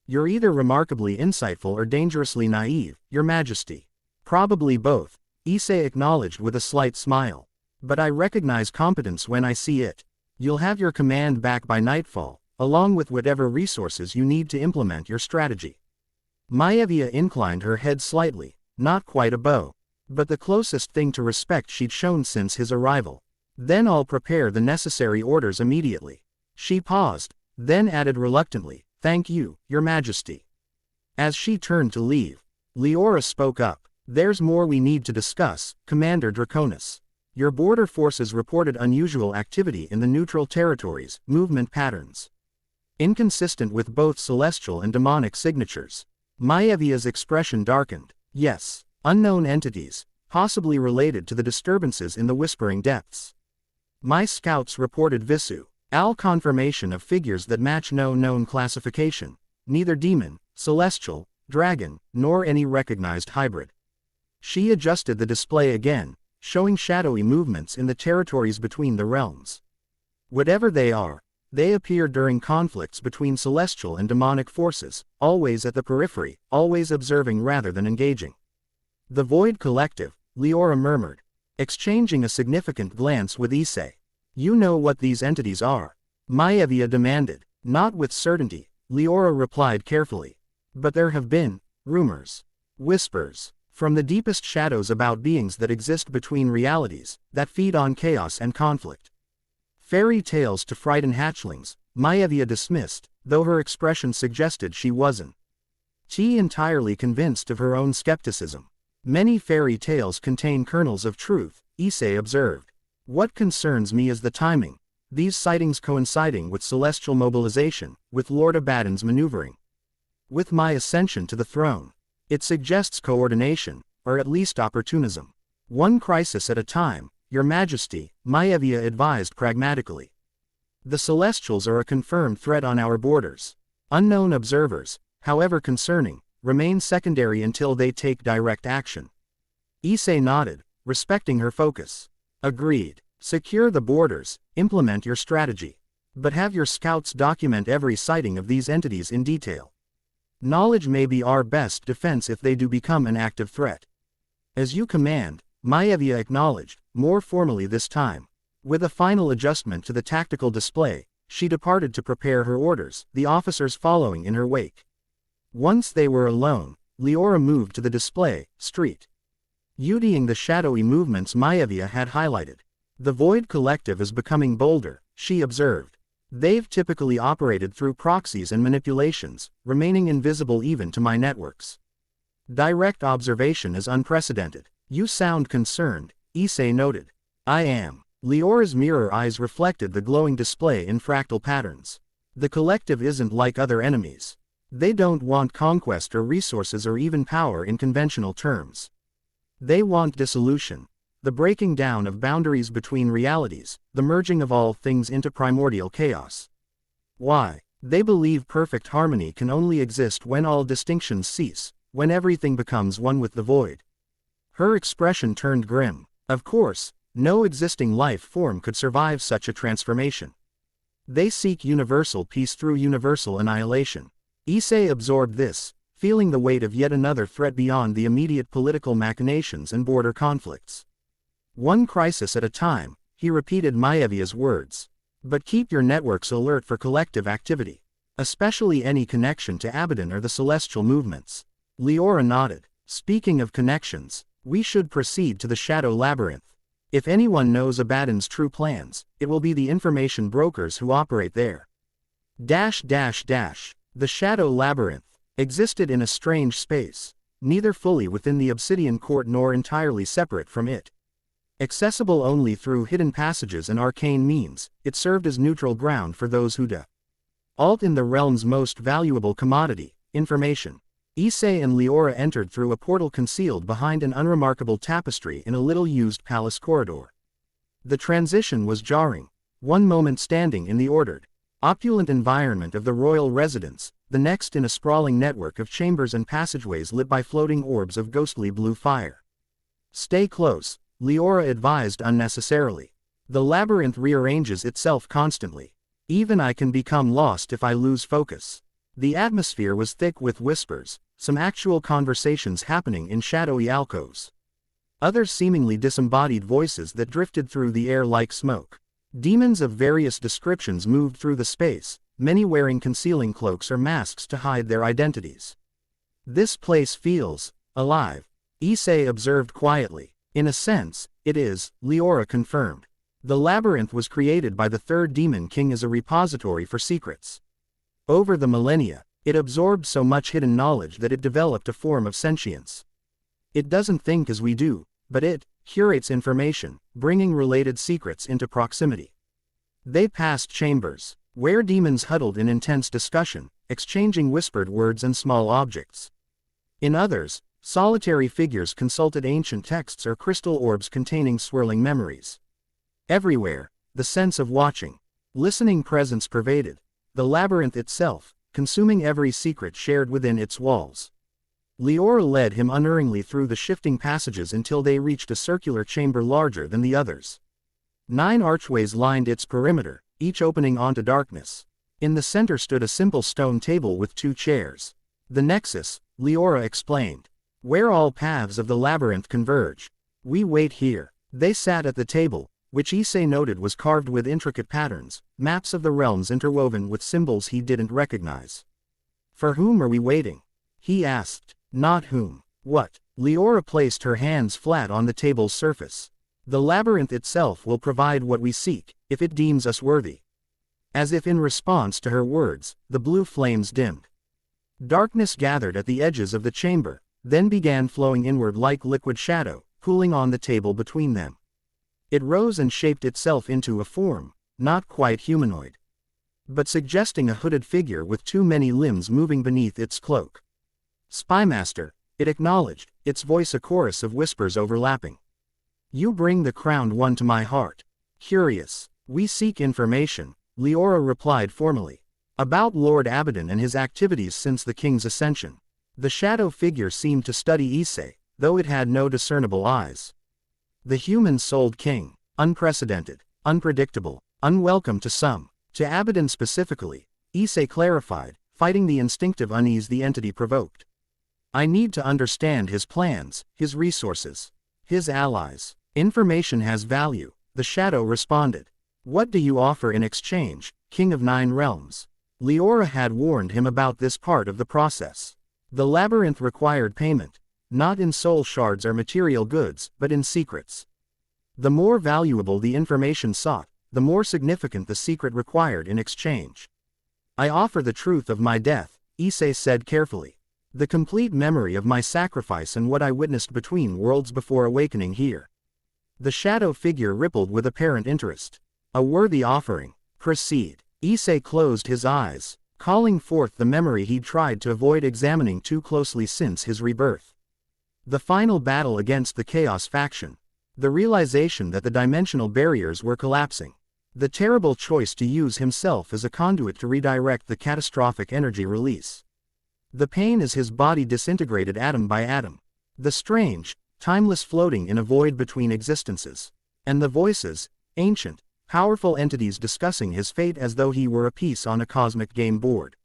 You're either remarkably insightful or dangerously naive, Your Majesty. Probably both, Issei acknowledged with a slight smile. But I recognize competence when I see it. You'll have your command back by nightfall, along with whatever resources you need to implement your strategy. Maevia inclined her head slightly, not quite a bow, but the closest thing to respect she'd shown since his arrival. Then I'll prepare the necessary orders immediately. She paused, then added reluctantly, "Thank you, Your Majesty." As she turned to leave, Leora spoke up. "There's more we need to discuss, Commander Draconis. Your border forces reported unusual activity in the neutral territories, movement patterns inconsistent with both celestial and demonic signatures." Maevia's expression darkened. "Yes, unknown entities, possibly related to the disturbances in the Whispering Depths. My scouts reported Visu, Al confirmation of figures that match no known classification, neither demon, celestial, dragon, nor any recognized hybrid." She adjusted the display again, showing shadowy movements in the territories between the realms. Whatever they are, they appear during conflicts between celestial and demonic forces, always at the periphery, always observing rather than engaging. "The Void Collective," Leora murmured, exchanging a significant glance with Issei. "You know what these entities are?" Maevia demanded. "Not with certainty," Leora replied carefully. "But there have been rumors, whispers, from the deepest shadows about beings that exist between realities, that feed on chaos and conflict. Fairy tales to frighten hatchlings," Maevia dismissed, though her expression suggested she wasn't entirely convinced of her own skepticism. "Many fairy tales contain kernels of truth," Issei observed. "What concerns me is the timing, these sightings coinciding with celestial mobilization, with Lord Abaddon's maneuvering, with my ascension to the throne. It suggests coordination, or at least opportunism. One crisis at a time, Your Majesty," Maevia advised pragmatically. "The Celestials are a confirmed threat on our borders. Unknown observers, however concerning, remain secondary until they take direct action." Issei nodded, respecting her focus. "Agreed. Secure the borders, implement your strategy. But have your scouts document every sighting of these entities in detail. Knowledge may be our best defense if they do become an active threat." "As you command," Maevia acknowledged, more formally this time. With a final adjustment to the tactical display, she departed to prepare her orders, the officers following in her wake. Once they were alone, Leora moved to the display, street, studying the shadowy movements Maevia had highlighted. "The Void Collective is becoming bolder," she observed. "They've typically operated through proxies and manipulations, remaining invisible even to my networks. Direct observation is unprecedented." "You sound concerned," Issei noted. "I am." Leora's mirror eyes reflected the glowing display in fractal patterns. "The collective isn't like other enemies. They don't want conquest or resources or even power in conventional terms. They want dissolution, the breaking down of boundaries between realities, the merging of all things into primordial chaos. Why? They believe perfect harmony can only exist when all distinctions cease, when everything becomes one with the void." Her expression turned grim. Of course, no existing life form could survive such a transformation. They seek universal peace through universal annihilation. Issei absorbed this, feeling the weight of yet another threat beyond the immediate political machinations and border conflicts. "One crisis at a time," he repeated Maevia's words. "But keep your networks alert for collective activity, especially any connection to Abaddon or the celestial movements." Leora nodded. "Speaking of connections, we should proceed to the Shadow Labyrinth. If anyone knows Abaddon's true plans, it will be the information brokers who operate there." The Shadow Labyrinth existed in a strange space, neither fully within the Obsidian Court nor entirely separate from it. Accessible only through hidden passages and arcane means, it served as neutral ground for those who dealt in the realm's most valuable commodity, information. Issei and Leora entered through a portal concealed behind an unremarkable tapestry in a little-used palace corridor. The transition was jarring, one moment standing in the ordered, opulent environment of the royal residence, the next in a sprawling network of chambers and passageways lit by floating orbs of ghostly blue fire. "Stay close," Leora advised unnecessarily. "The labyrinth rearranges itself constantly. Even I can become lost if I lose focus." The atmosphere was thick with whispers, some actual conversations happening in shadowy alcoves. Others seemingly disembodied voices that drifted through the air like smoke. Demons of various descriptions moved through the space, many wearing concealing cloaks or masks to hide their identities. "This place feels alive," Issei observed quietly. "In a sense, it is," Leora confirmed. "The labyrinth was created by the third demon king as a repository for secrets. Over the millennia, it absorbed so much hidden knowledge that it developed a form of sentience. It doesn't think as we do, but it curates information, bringing related secrets into proximity." They passed chambers, where demons huddled in intense discussion, exchanging whispered words and small objects. In others, solitary figures consulted ancient texts or crystal orbs containing swirling memories. Everywhere, the sense of watching, listening presence pervaded the labyrinth itself, consuming every secret shared within its walls. Leora led him unerringly through the shifting passages until they reached a circular chamber larger than the others. 9 archways lined its perimeter, each opening onto darkness. In the center stood a simple stone table with 2 chairs. "The nexus," Leora explained, "where all paths of the labyrinth converge. We wait here." They sat at the table, which Issei noted was carved with intricate patterns, maps of the realms interwoven with symbols he didn't recognize. "For whom are we waiting?" he asked. "Not whom. What?" Leora placed her hands flat on the table's surface. "The labyrinth itself will provide what we seek, if it deems us worthy." As if in response to her words, the blue flames dimmed. Darkness gathered at the edges of the chamber, then began flowing inward like liquid shadow, pooling on the table between them. It rose and shaped itself into a form, not quite humanoid, but suggesting a hooded figure with too many limbs moving beneath its cloak. "Spymaster," it acknowledged, its voice a chorus of whispers overlapping. "You bring the crowned one to my heart." "Curious. We seek information," Leora replied formally. "About Lord Abaddon and his activities since the king's ascension." The shadow figure seemed to study Issei, though it had no discernible eyes. "The human-souled king, unprecedented, unpredictable, unwelcome to some, to Abaddon specifically," Issei clarified, fighting the instinctive unease the entity provoked. "I need to understand his plans, his resources, his allies. Information has value," the shadow responded. "What do you offer in exchange, King of 9 Realms?" Leora had warned him about this part of the process. The labyrinth required payment, not in soul shards or material goods, but in secrets. The more valuable the information sought, the more significant the secret required in exchange. "I offer the truth of my death," Issei said carefully. "The complete memory of my sacrifice and what I witnessed between worlds before awakening here." The shadow figure rippled with apparent interest. "A worthy offering. Proceed." Issei closed his eyes, calling forth the memory he'd tried to avoid examining too closely since his rebirth. The final battle against the Chaos faction. The realization that the dimensional barriers were collapsing. The terrible choice to use himself as a conduit to redirect the catastrophic energy release. The pain as his body disintegrated atom by atom. The strange, timeless floating in a void between existences. And the voices, ancient, powerful entities discussing his fate as though he were a piece on a cosmic game board.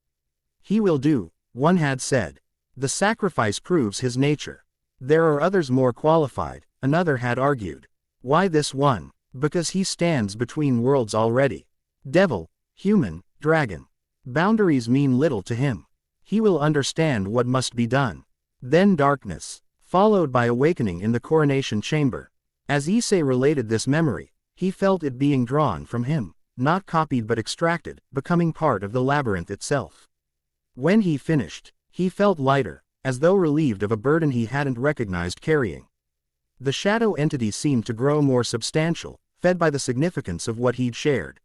"He will do," one had said. "The sacrifice proves his nature." "There are others more qualified," another had argued. "Why this one?" "Because he stands between worlds already. Devil, human, dragon. Boundaries mean little to him. He will understand what must be done." Then darkness, followed by awakening in the coronation chamber. As Issei related this memory, he felt it being drawn from him, not copied but extracted, becoming part of the labyrinth itself. When he finished, he felt lighter, as though relieved of a burden he hadn't recognized carrying. The shadow entity seemed to grow more substantial, fed by the significance of what he'd shared.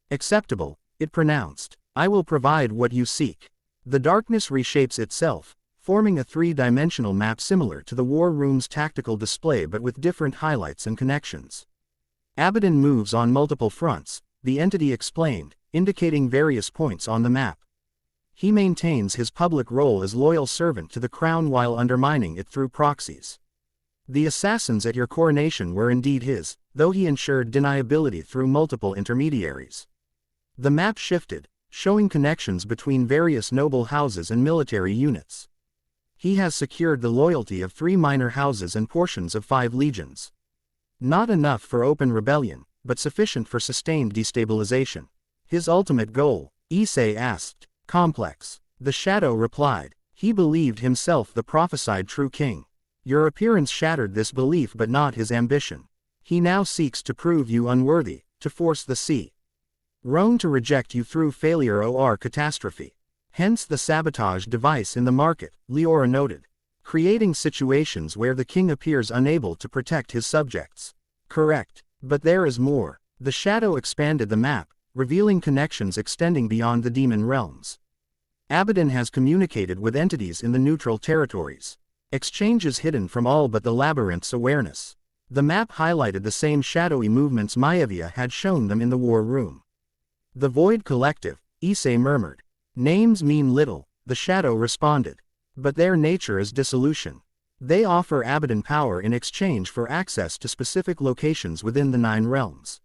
"Acceptable," it pronounced. "I will provide what you seek." The darkness reshapes itself, forming a three-dimensional map similar to the war room's tactical display but with different highlights and connections. Abaddon moves on multiple fronts, the entity explained, indicating various points on the map. He maintains his public role as loyal servant to the crown while undermining it through proxies. The assassins at your coronation were indeed his, though he ensured deniability through multiple intermediaries. The map shifted, showing connections between various noble houses and military units. He has secured the loyalty of 3 minor houses and portions of 5 legions. Not enough for open rebellion, but sufficient for sustained destabilization. His ultimate goal, Issei asked. Complex. The shadow replied. He believed himself the prophesied true king. Your appearance shattered this belief but not his ambition. He now seeks to prove you unworthy, to force the sea Rhone to reject you through failure or catastrophe. Hence the sabotage device in the market, Leora noted. Creating situations where the king appears unable to protect his subjects. Correct. But there is more. The shadow expanded the map, revealing connections extending beyond the demon realms. Abaddon has communicated with entities in the neutral territories. Exchanges hidden from all but the labyrinth's awareness. The map highlighted the same shadowy movements Maevia had shown them in the war room. The Void Collective, Issei murmured. Names mean little, the shadow responded. But their nature is dissolution. They offer Abaddon power in exchange for access to specific locations within the 9 realms.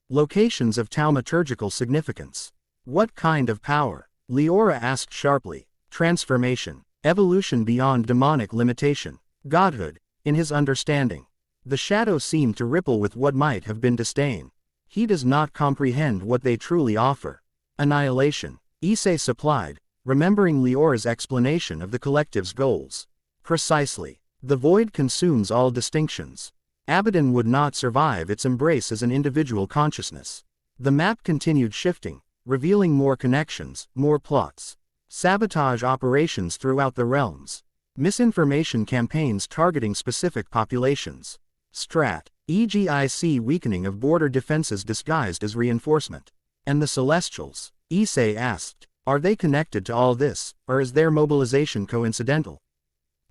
Locations of thaumaturgical significance. What kind of power? Leora asked sharply. Transformation. Evolution beyond demonic limitation. Godhood, in his understanding. The shadow seemed to ripple with what might have been disdain. He does not comprehend what they truly offer. Annihilation. Issei supplied, remembering Leora's explanation of the collective's goals. Precisely. The void consumes all distinctions. Abaddon would not survive its embrace as an individual consciousness. The map continued shifting, revealing more connections, more plots. Sabotage operations throughout the realms. Misinformation campaigns targeting specific populations. Strat. EGIC weakening of border defenses disguised as reinforcement. And the Celestials? Issei asked. Are they connected to all this, or is their mobilization coincidental?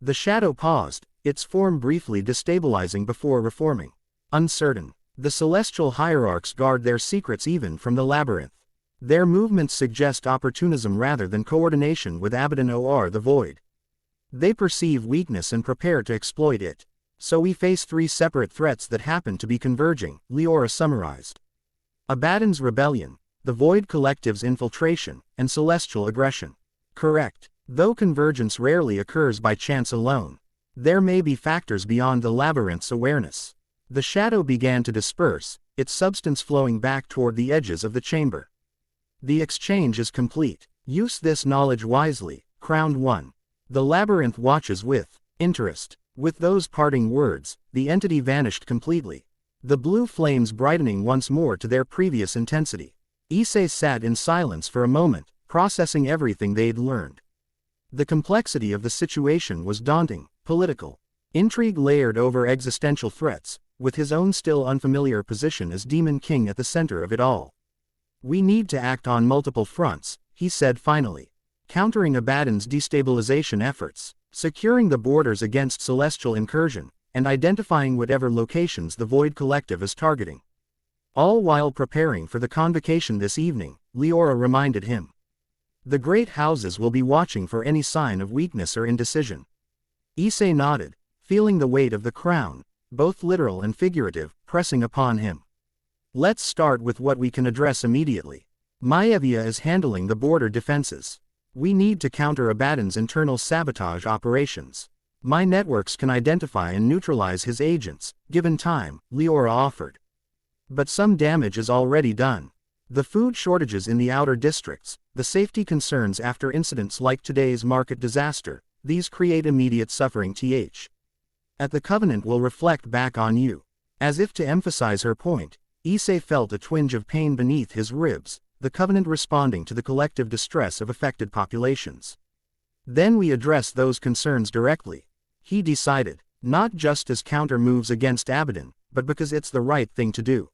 The shadow paused, its form briefly destabilizing before reforming. Uncertain. The celestial hierarchs guard their secrets even from the labyrinth. Their movements suggest opportunism rather than coordination with Abaddon or the Void. They perceive weakness and prepare to exploit it. So we face 3 separate threats that happen to be converging, Leora summarized. Abaddon's rebellion, the Void Collective's infiltration, and celestial aggression. Correct. Though convergence rarely occurs by chance alone, there may be factors beyond the labyrinth's awareness. The shadow began to disperse, its substance flowing back toward the edges of the chamber. The exchange is complete. Use this knowledge wisely, Crowned One. The labyrinth watches with interest. With those parting words, the entity vanished completely. The blue flames brightening once more to their previous intensity. Issei sat in silence for a moment, processing everything they'd learned. The complexity of the situation was daunting, political. Intrigue layered over existential threats, with his own still unfamiliar position as Demon King at the center of it all. We need to act on multiple fronts, he said finally. Countering Abaddon's destabilization efforts, securing the borders against celestial incursion, and identifying whatever locations the Void Collective is targeting. All while preparing for the convocation this evening, Leora reminded him. The great houses will be watching for any sign of weakness or indecision. Issei nodded, feeling the weight of the crown, both literal and figurative, pressing upon him. Let's start with what we can address immediately. Maevia is handling the border defenses. We need to counter Abaddon's internal sabotage operations. My networks can identify and neutralize his agents, given time, Leora offered. But some damage is already done. The food shortages in the outer districts, the safety concerns after incidents like today's market disaster, these create immediate suffering. At the Covenant will reflect back on you. As if to emphasize her point, Issei felt a twinge of pain beneath his ribs, the Covenant responding to the collective distress of affected populations. Then we address those concerns directly. He decided, not just as counter moves against Abaddon, but because it's the right thing to do.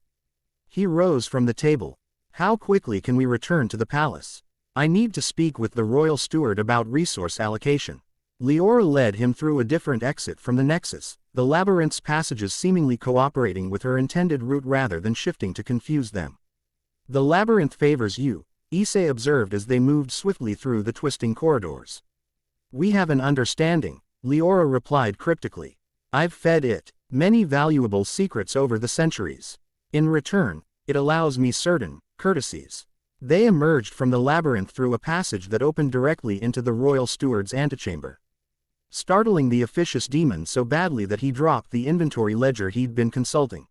He rose from the table. How quickly can we return to the palace? I need to speak with the royal steward about resource allocation. Leora led him through a different exit from the Nexus, the labyrinth's passages seemingly cooperating with her intended route rather than shifting to confuse them. The labyrinth favors you, Issei observed as they moved swiftly through the twisting corridors. We have an understanding, Leora replied cryptically. I've fed it many valuable secrets over the centuries. In return, it allows me certain courtesies. They emerged from the labyrinth through a passage that opened directly into the royal steward's antechamber, startling the officious demon so badly that he dropped the inventory ledger he'd been consulting.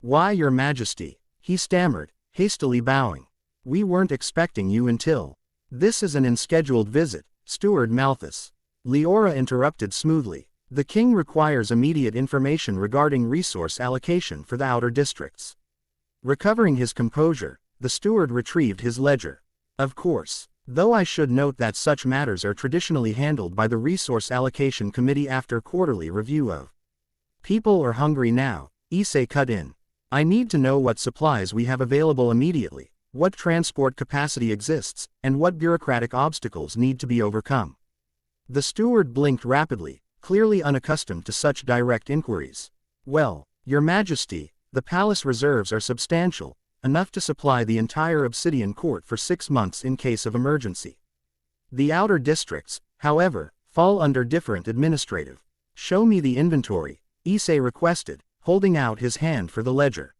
Why, Your Majesty, he stammered, hastily bowing. We weren't expecting you until. This is an unscheduled visit, Steward Malthus. Leora interrupted smoothly. The king requires immediate information regarding resource allocation for the outer districts. Recovering his composure, the steward retrieved his ledger. Of course, though I should note that such matters are traditionally handled by the Resource Allocation Committee after quarterly review of. People are hungry now, Issei cut in. I need to know what supplies we have available immediately, what transport capacity exists, and what bureaucratic obstacles need to be overcome. The steward blinked rapidly, clearly unaccustomed to such direct inquiries. Well, Your Majesty, the palace reserves are substantial, enough to supply the entire Obsidian Court for 6 months in case of emergency. The outer districts, however, fall under different administrative. Show me the inventory, Issei requested, holding out his hand for the ledger.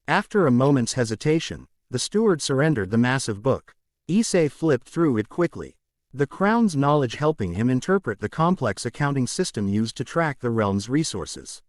After a moment's hesitation, the steward surrendered the massive book. Issei flipped through it quickly, the crown's knowledge helping him interpret the complex accounting system used to track the realm's resources.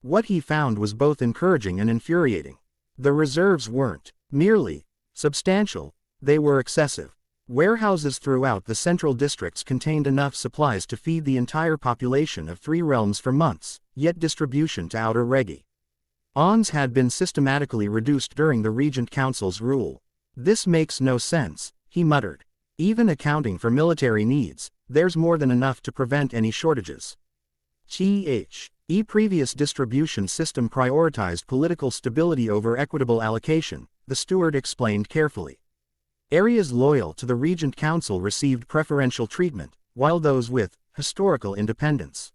What he found was both encouraging and infuriating. The reserves weren't merely substantial, they were excessive. Warehouses throughout the central districts contained enough supplies to feed the entire population of 3 realms for months, yet distribution to outer regions had been systematically reduced during the Regent Council's rule. This makes no sense, he muttered. Even accounting for military needs, there's more than enough to prevent any shortages. The previous distribution system prioritized political stability over equitable allocation, the steward explained carefully. Areas loyal to the Regent Council received preferential treatment, while those with historical independence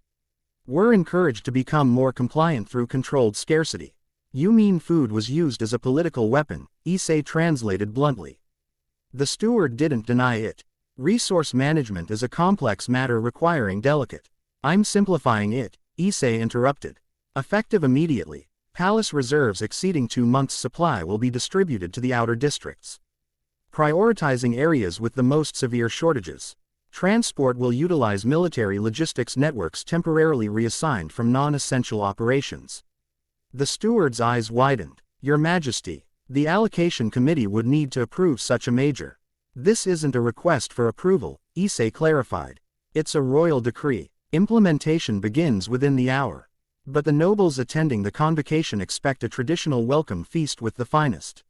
were encouraged to become more compliant through controlled scarcity. You mean food was used as a political weapon, Issei translated bluntly. The steward didn't deny it. Resource management is a complex matter requiring delicate. I'm simplifying it, Issei interrupted. Effective immediately, palace reserves exceeding 2 months' supply will be distributed to the outer districts, prioritizing areas with the most severe shortages. Transport will utilize military logistics networks temporarily reassigned from non-essential operations. The steward's eyes widened. Your Majesty, the allocation committee would need to approve such a measure. This isn't a request for approval, Issei clarified. It's a royal decree. Implementation begins within the hour. But the nobles attending the convocation expect a traditional welcome feast with the finest.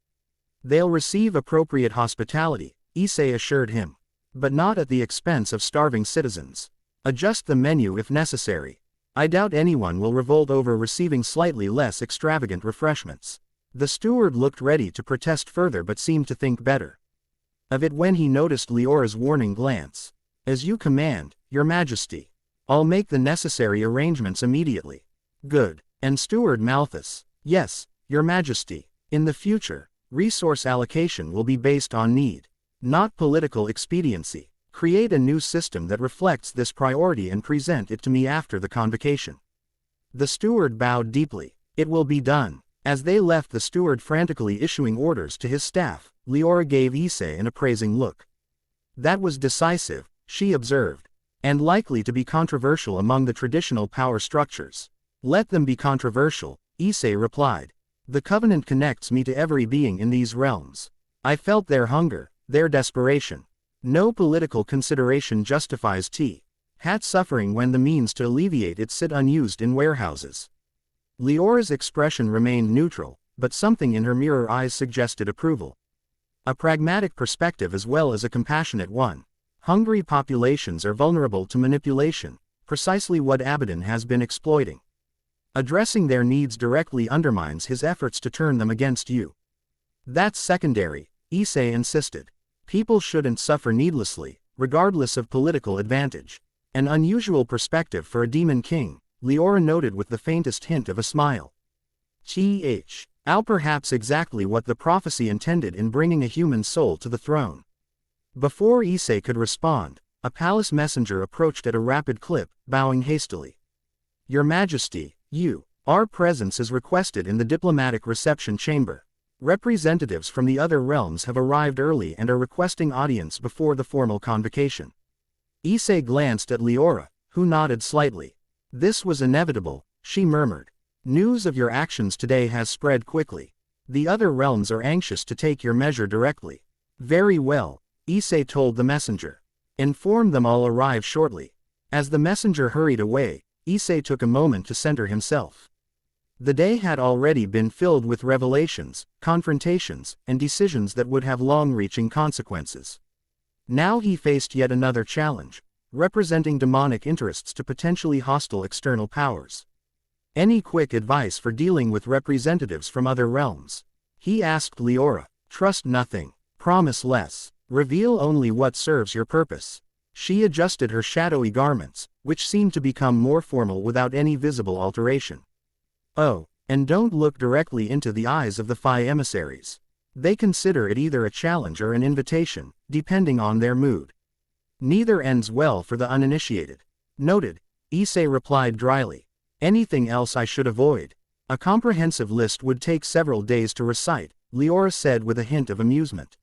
They'll receive appropriate hospitality, Issei assured him. But not at the expense of starving citizens. Adjust the menu if necessary. I doubt anyone will revolt over receiving slightly less extravagant refreshments. The steward looked ready to protest further but seemed to think better of it when he noticed Leora's warning glance. As you command, Your Majesty. I'll make the necessary arrangements immediately. Good. And Steward Malthus. Yes, Your Majesty. In the future, resource allocation will be based on need, not political expediency. Create a new system that reflects this priority and present it to me after the convocation. The steward bowed deeply. It will be done. As they left, the steward frantically issuing orders to his staff, Leora gave Issei an appraising look. That was decisive, she observed. And likely to be controversial among the traditional power structures. Let them be controversial, Issei replied. The covenant connects me to every being in these realms. I felt their hunger, their desperation. No political consideration justifies Hat suffering when the means to alleviate it sit unused in warehouses. Leora's expression remained neutral, but something in her mirror eyes suggested approval. A pragmatic perspective as well as a compassionate one. Hungry populations are vulnerable to manipulation, precisely what Abaddon has been exploiting. Addressing their needs directly undermines his efforts to turn them against you. That's secondary, Issei insisted. People shouldn't suffer needlessly, regardless of political advantage. An unusual perspective for a demon king, Leora noted with the faintest hint of a smile. How perhaps exactly what the prophecy intended in bringing a human soul to the throne. Before Issei could respond, a palace messenger approached at a rapid clip, bowing hastily. Your Majesty, our presence is requested in the diplomatic reception chamber. Representatives from the other realms have arrived early and are requesting audience before the formal convocation. Issei glanced at Leora, who nodded slightly. This was inevitable, she murmured. News of your actions today has spread quickly. The other realms are anxious to take your measure directly. Very well, Issei told the messenger. Inform them I'll arrive shortly. As the messenger hurried away, Issei took a moment to center himself. The day had already been filled with revelations, confrontations, and decisions that would have long-reaching consequences. Now he faced yet another challenge, representing demonic interests to potentially hostile external powers. Any quick advice for dealing with representatives from other realms? He asked Leora. Trust nothing, promise less, reveal only what serves your purpose. She adjusted her shadowy garments, which seemed to become more formal without any visible alteration. Oh, and don't look directly into the eyes of the 5 emissaries. They consider it either a challenge or an invitation, depending on their mood. Neither ends well for the uninitiated. Noted, Issei replied dryly. Anything else I should avoid? A comprehensive list would take several days to recite, Leora said with a hint of amusement.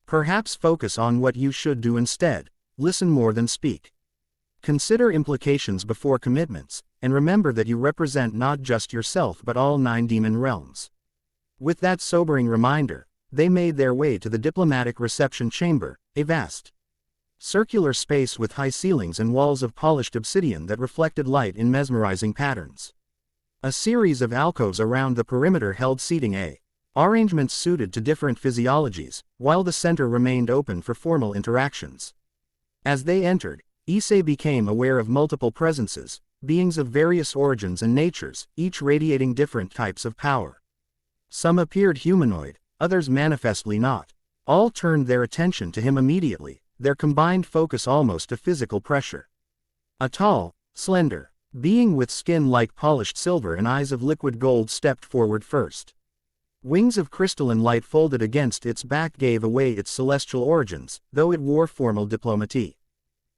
Perhaps focus on what you should do instead, listen more than speak. Consider implications before commitments, and remember that you represent not just yourself but all 9 demon realms. With that sobering reminder, they made their way to the diplomatic reception chamber, a vast, circular space with high ceilings and walls of polished obsidian that reflected light in mesmerizing patterns. A series of alcoves around the perimeter held seating arrangements suited to different physiologies, while the center remained open for formal interactions. As they entered, Issei became aware of multiple presences, beings of various origins and natures, each radiating different types of power. Some appeared humanoid, others manifestly not. All turned their attention to him immediately, their combined focus almost a physical pressure. A tall, slender being with skin like polished silver and eyes of liquid gold stepped forward first. Wings of crystalline light folded against its back gave away its celestial origins, though it wore formal diplomatie.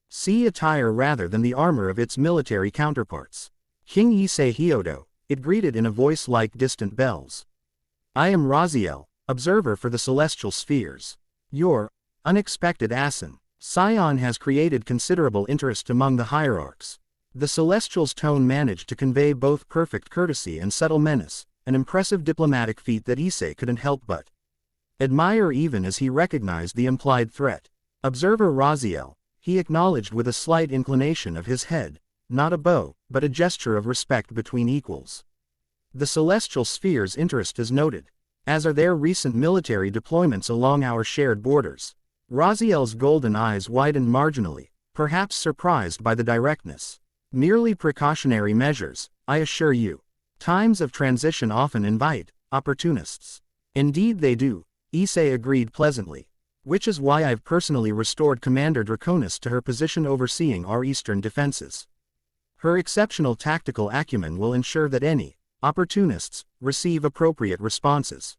Sea attire rather than the armor of its military counterparts. King Issei Hyodo, it greeted in a voice like distant bells. I am Raziel, observer for the celestial spheres. Your unexpected Scion has created considerable interest among the hierarchs. The celestial's tone managed to convey both perfect courtesy and subtle menace, an impressive diplomatic feat that Issei couldn't help but admire even as he recognized the implied threat. Observer Raziel, he acknowledged with a slight inclination of his head, not a bow, but a gesture of respect between equals. The celestial sphere's interest is noted, as are their recent military deployments along our shared borders. Raziel's golden eyes widened marginally, perhaps surprised by the directness. Merely precautionary measures, I assure you. Times of transition often invite opportunists. Indeed they do, Issei agreed pleasantly. Which is why I've personally restored Commander Draconis to her position overseeing our eastern defenses. Her exceptional tactical acumen will ensure that any opportunists receive appropriate responses.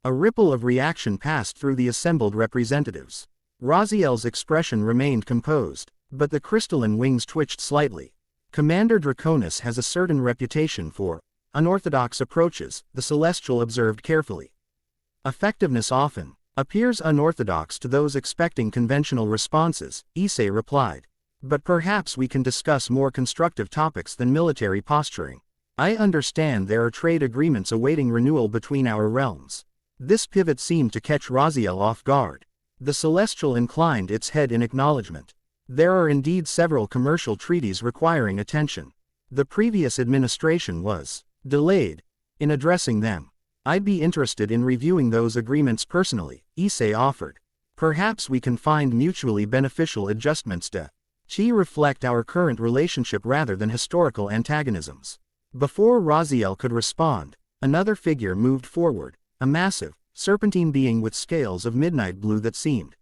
A ripple of reaction passed through the assembled representatives. Raziel's expression remained composed, but the crystalline wings twitched slightly. Commander Draconis has a certain reputation for unorthodox approaches, the Celestial observed carefully. Effectiveness often appears unorthodox to those expecting conventional responses, Issei replied. But perhaps we can discuss more constructive topics than military posturing. I understand there are trade agreements awaiting renewal between our realms. This pivot seemed to catch Raziel off guard. The Celestial inclined its head in acknowledgement. There are indeed several commercial treaties requiring attention. The previous administration was delayed in addressing them. I'd be interested in reviewing those agreements personally, Issei offered. Perhaps we can find mutually beneficial adjustments to reflect our current relationship rather than historical antagonisms. Before Raziel could respond, another figure moved forward, a massive, serpentine being with scales of midnight blue that seemed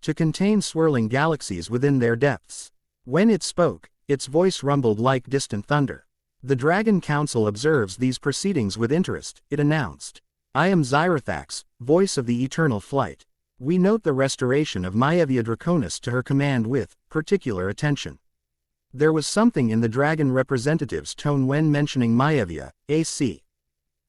to contain swirling galaxies within their depths. When it spoke, its voice rumbled like distant thunder. The Dragon Council observes these proceedings with interest, it announced. I am Zyrathax, voice of the eternal flight. We note the restoration of Maevia Draconis to her command with particular attention. There was something in the dragon representative's tone when mentioning Maevia, a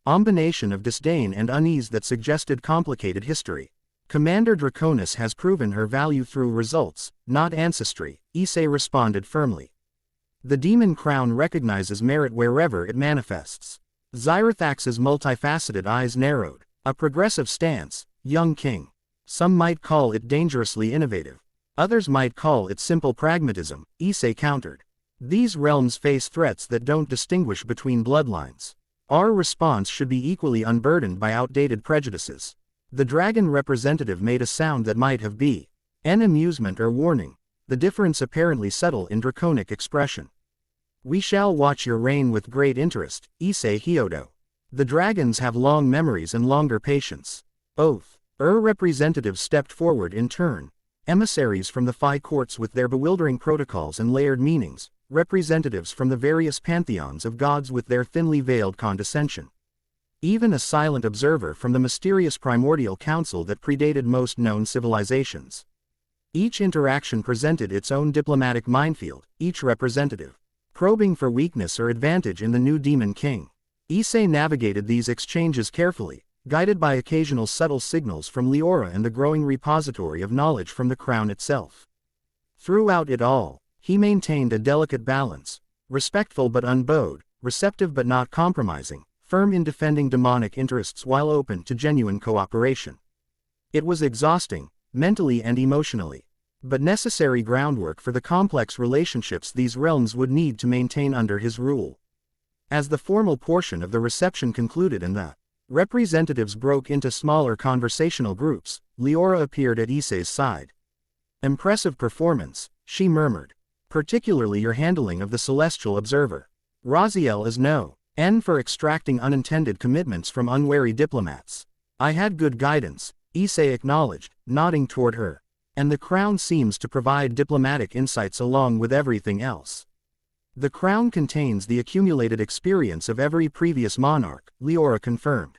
combination of disdain and unease that suggested complicated history. Commander Draconis has proven her value through results, not ancestry, Issei responded firmly. The demon crown recognizes merit wherever it manifests. Zyrathax's multifaceted eyes narrowed. A progressive stance, young king. Some might call it dangerously innovative. Others might call it simple pragmatism, Issei countered. These realms face threats that don't distinguish between bloodlines. Our response should be equally unburdened by outdated prejudices. The dragon representative made a sound that might have been an amusement or warning, the difference apparently subtle in draconic expression. We shall watch your reign with great interest, Issei Hyodo. The dragons have long memories and longer patience. Oath. Representatives stepped forward in turn. Emissaries from the Phi courts with their bewildering protocols and layered meanings, representatives from the various pantheons of gods with their thinly veiled condescension. Even a silent observer from the mysterious primordial council that predated most known civilizations. Each interaction presented its own diplomatic minefield, each representative probing for weakness or advantage in the new demon king. Issei navigated these exchanges carefully, guided by occasional subtle signals from Leora and the growing repository of knowledge from the crown itself. Throughout it all, he maintained a delicate balance, respectful but unbowed, receptive but not compromising, firm in defending demonic interests while open to genuine cooperation. It was exhausting, mentally and emotionally, but necessary groundwork for the complex relationships these realms would need to maintain under his rule. As the formal portion of the reception concluded and the representatives broke into smaller conversational groups, Leora appeared at Issei's side. Impressive performance, she murmured. Particularly your handling of the celestial observer. Raziel is no N for extracting unintended commitments from unwary diplomats. I had good guidance, Issei acknowledged, nodding toward her. And the crown seems to provide diplomatic insights along with everything else. The crown contains the accumulated experience of every previous monarch, Leora confirmed.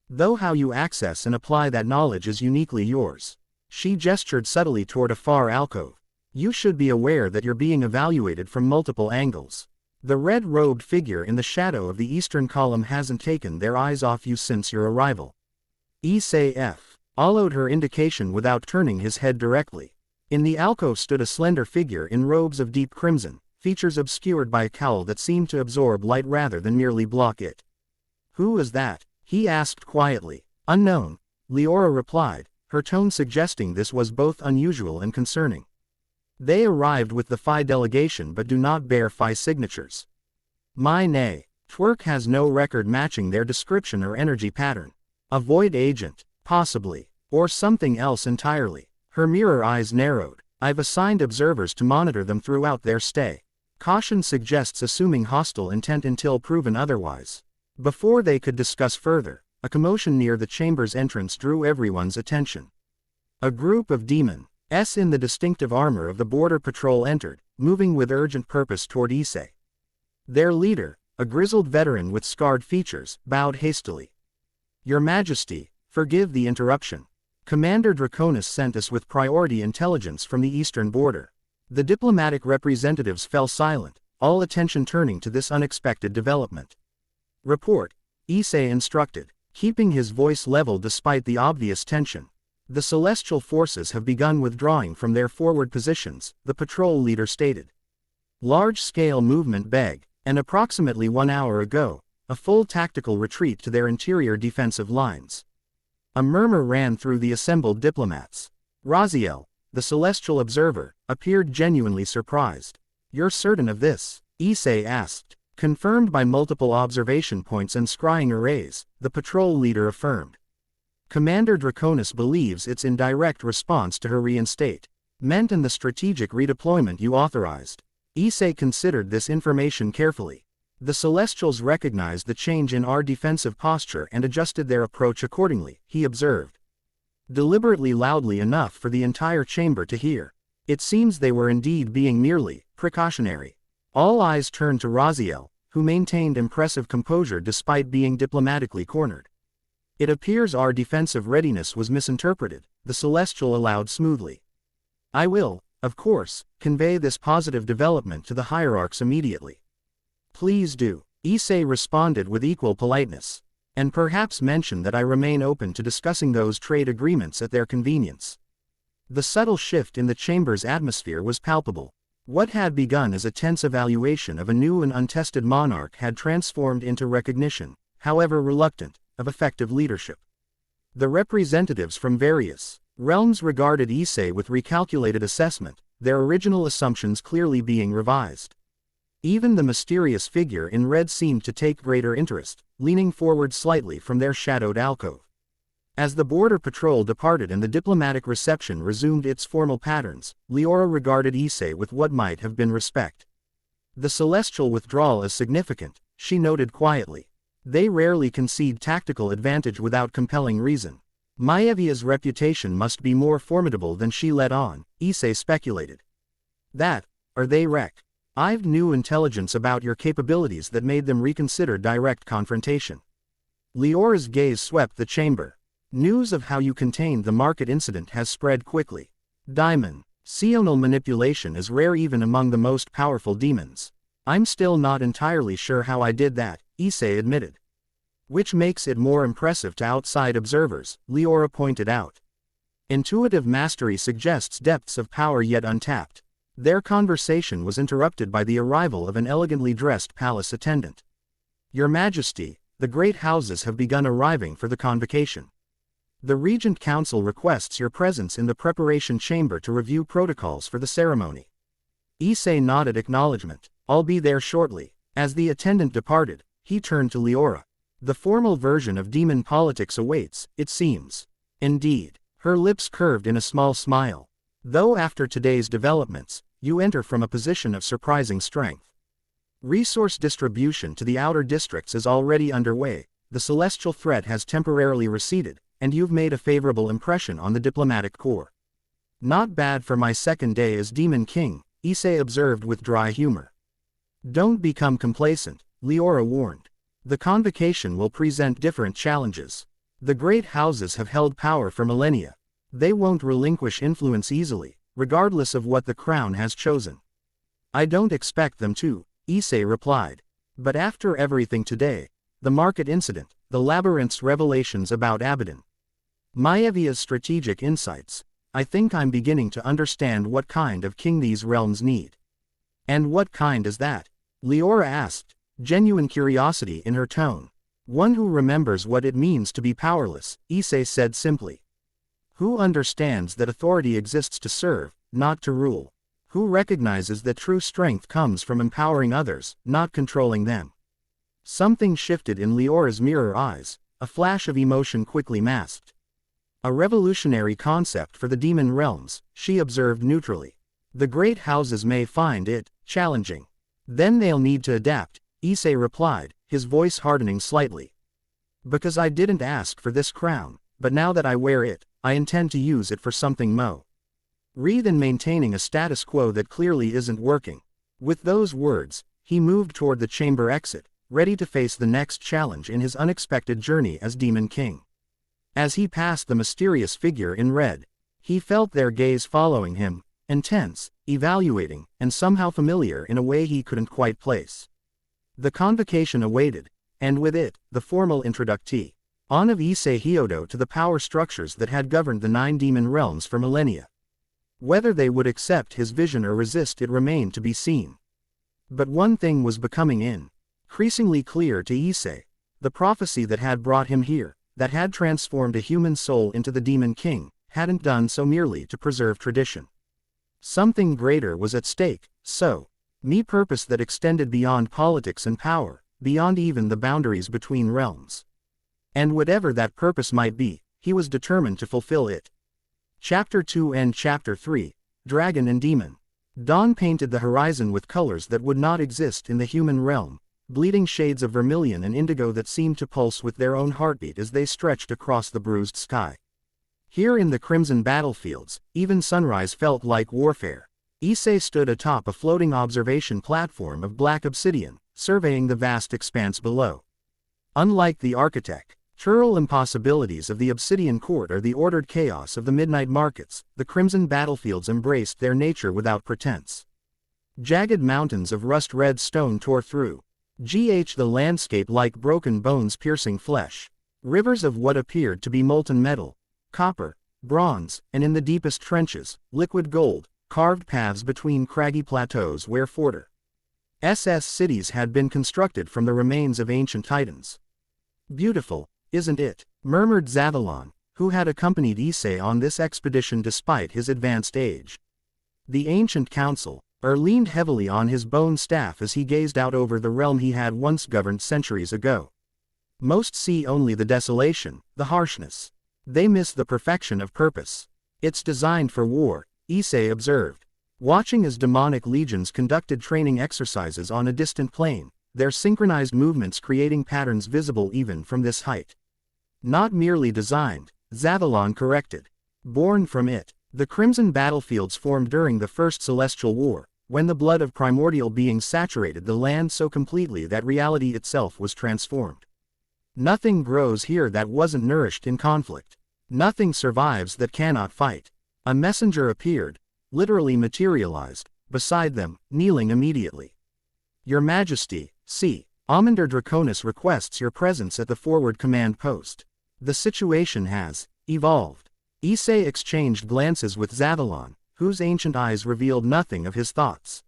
Though how you access and apply that knowledge is uniquely yours. She gestured subtly toward a far alcove. You should be aware that you're being evaluated from multiple angles. The red-robed figure in the shadow of the eastern column hasn't taken their eyes off you since your arrival. Issei followed her indication without turning his head directly. In the alcove stood a slender figure in robes of deep crimson, features obscured by a cowl that seemed to absorb light rather than merely block it. Who is that? He asked quietly. Unknown, Leora replied, her tone suggesting this was both unusual and concerning. They arrived with the Phi delegation but do not bear Phi signatures. My nay, Twerk has no record matching their description or energy pattern. A void agent, possibly, or something else entirely. Her mirror eyes narrowed. I've assigned observers to monitor them throughout their stay. Caution suggests assuming hostile intent until proven otherwise. Before they could discuss further, a commotion near the chamber's entrance drew everyone's attention. A group of demons in the distinctive armor of the border patrol entered, moving with urgent purpose toward Issei. Their leader, a grizzled veteran with scarred features, bowed hastily. Your Majesty, forgive the interruption. Commander Draconis sent us with priority intelligence from the eastern border. The diplomatic representatives fell silent, all attention turning to this unexpected development. Report, Issei instructed, keeping his voice level despite the obvious tension. The celestial forces have begun withdrawing from their forward positions, the patrol leader stated. Large-scale movement began, and approximately 1 hour ago, a full tactical retreat to their interior defensive lines. A murmur ran through the assembled diplomats. Raziel, the celestial observer, appeared genuinely surprised. You're certain of this? Issei asked. Confirmed by multiple observation points and scrying arrays, the patrol leader affirmed. Commander Draconis believes it's in direct response to her reinstate meant and the strategic redeployment you authorized. Issei considered this information carefully. The Celestials recognized the change in our defensive posture and adjusted their approach accordingly, he observed. Deliberately loudly enough for the entire chamber to hear. It seems they were indeed being merely precautionary. All eyes turned to Raziel, who maintained impressive composure despite being diplomatically cornered. It appears our defensive readiness was misinterpreted, the Celestial allowed smoothly. I will, of course, convey this positive development to the hierarchs immediately. Please do, Issei responded with equal politeness. And perhaps mention that I remain open to discussing those trade agreements at their convenience. The subtle shift in the chamber's atmosphere was palpable. What had begun as a tense evaluation of a new and untested monarch had transformed into recognition, however reluctant, of effective leadership. The representatives from various realms regarded Issei with recalculated assessment, their original assumptions clearly being revised. Even the mysterious figure in red seemed to take greater interest, leaning forward slightly from their shadowed alcove. As the border patrol departed and the diplomatic reception resumed its formal patterns, Leora regarded Issei with what might have been respect. The celestial withdrawal is significant, she noted quietly. They rarely concede tactical advantage without compelling reason. Maevia's reputation must be more formidable than she let on, Issei speculated. That, or they wreck. I've new intelligence about your capabilities that made them reconsider direct confrontation. Leora's gaze swept the chamber. News of how you contained the market incident has spread quickly. Sional manipulation is rare even among the most powerful demons. I'm still not entirely sure how I did that, Issei admitted. Which makes it more impressive to outside observers, Leora pointed out. Intuitive mastery suggests depths of power yet untapped. Their conversation was interrupted by the arrival of an elegantly dressed palace attendant. Your Majesty, the great houses have begun arriving for the convocation. The Regent Council requests your presence in the preparation chamber to review protocols for the ceremony. Issei nodded acknowledgement. I'll be there shortly. As the attendant departed, he turned to Leora. The formal version of demon politics awaits, it seems. Indeed. Her lips curved in a small smile. Though after today's developments, you enter from a position of surprising strength. Resource distribution to the outer districts is already underway, the celestial threat has temporarily receded, and you've made a favorable impression on the diplomatic corps. Not bad for my second day as Demon King, Issei observed with dry humor. Don't become complacent, Leora warned. The convocation will present different challenges. The great houses have held power for millennia. They won't relinquish influence easily, regardless of what the crown has chosen. I don't expect them to, Issei replied. But after everything today, the market incident, the labyrinth's revelations about Abaddon, Maevia's strategic insights, I think I'm beginning to understand what kind of king these realms need. And what kind is that? Leora asked, genuine curiosity in her tone. One who remembers what it means to be powerless, Issei said simply. Who understands that authority exists to serve, not to rule. Who recognizes that true strength comes from empowering others, not controlling them. Something shifted in Leora's mirror eyes, a flash of emotion quickly masked. A revolutionary concept for the demon realms, she observed neutrally. The great houses may find it challenging. Then they'll need to adapt, Issei replied, his voice hardening slightly. Because I didn't ask for this crown, but now that I wear it, I intend to use it for something more than maintaining a status quo that clearly isn't working. With those words, he moved toward the chamber exit, ready to face the next challenge in his unexpected journey as Demon King. As he passed the mysterious figure in red, he felt their gaze following him, intense, evaluating, and somehow familiar in a way he couldn't quite place. The convocation awaited, and with it, the formal introductee on of Issei Hyodo to the power structures that had governed the 9 demon realms for millennia. Whether they would accept his vision or resist it remained to be seen. But one thing was becoming increasingly clear to Issei. The prophecy that had brought him here, that had transformed a human soul into the Demon King, hadn't done so merely to preserve tradition. Something greater was at stake, purpose that extended beyond politics and power, beyond even the boundaries between realms. And whatever that purpose might be, he was determined to fulfill it. Chapter 2 and Chapter 3, Dragon and Demon. Dawn painted the horizon with colors that would not exist in the human realm, bleeding shades of vermilion and indigo that seemed to pulse with their own heartbeat as they stretched across the bruised sky. Here in the crimson battlefields, even sunrise felt like warfare. Issei stood atop a floating observation platform of black obsidian, surveying the vast expanse below. Unlike the architectural impossibilities of the obsidian court or the ordered chaos of the midnight markets, the crimson battlefields embraced their nature without pretense. Jagged mountains of rust-red stone tore through the landscape like broken bones piercing flesh. Rivers of what appeared to be molten metal, copper, bronze, and in the deepest trenches, liquid gold, carved paths between craggy plateaus where fortress cities had been constructed from the remains of ancient titans. "Beautiful, isn't it?" murmured Zavalon, who had accompanied Issei on this expedition despite his advanced age. The ancient council leaned heavily on his bone staff as he gazed out over the realm he had once governed centuries ago. Most see only the desolation, the harshness. They miss the perfection of purpose. "It's designed for war," Issei observed. Watching as demonic legions conducted training exercises on a distant plain, their synchronized movements creating patterns visible even from this height. "Not merely designed," Zavalon corrected. "Born from it." The crimson battlefields formed during the First Celestial War, when the blood of primordial beings saturated the land so completely that reality itself was transformed. Nothing grows here that wasn't nourished in conflict. Nothing survives that cannot fight. A messenger appeared, literally materialized, beside them, kneeling immediately. "Your Majesty, see, Amander Draconis requests your presence at the forward command post. The situation has evolved." Issei exchanged glances with Zavalon, whose ancient eyes revealed nothing of his thoughts.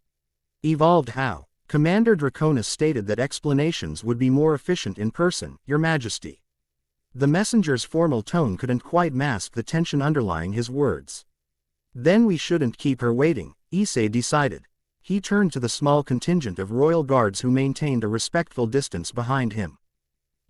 "Evolved how?" Commander Draconis stated that explanations would be more efficient in person, Your Majesty. The messenger's formal tone couldn't quite mask the tension underlying his words. "Then we shouldn't keep her waiting," Issei decided. He turned to the small contingent of royal guards who maintained a respectful distance behind him.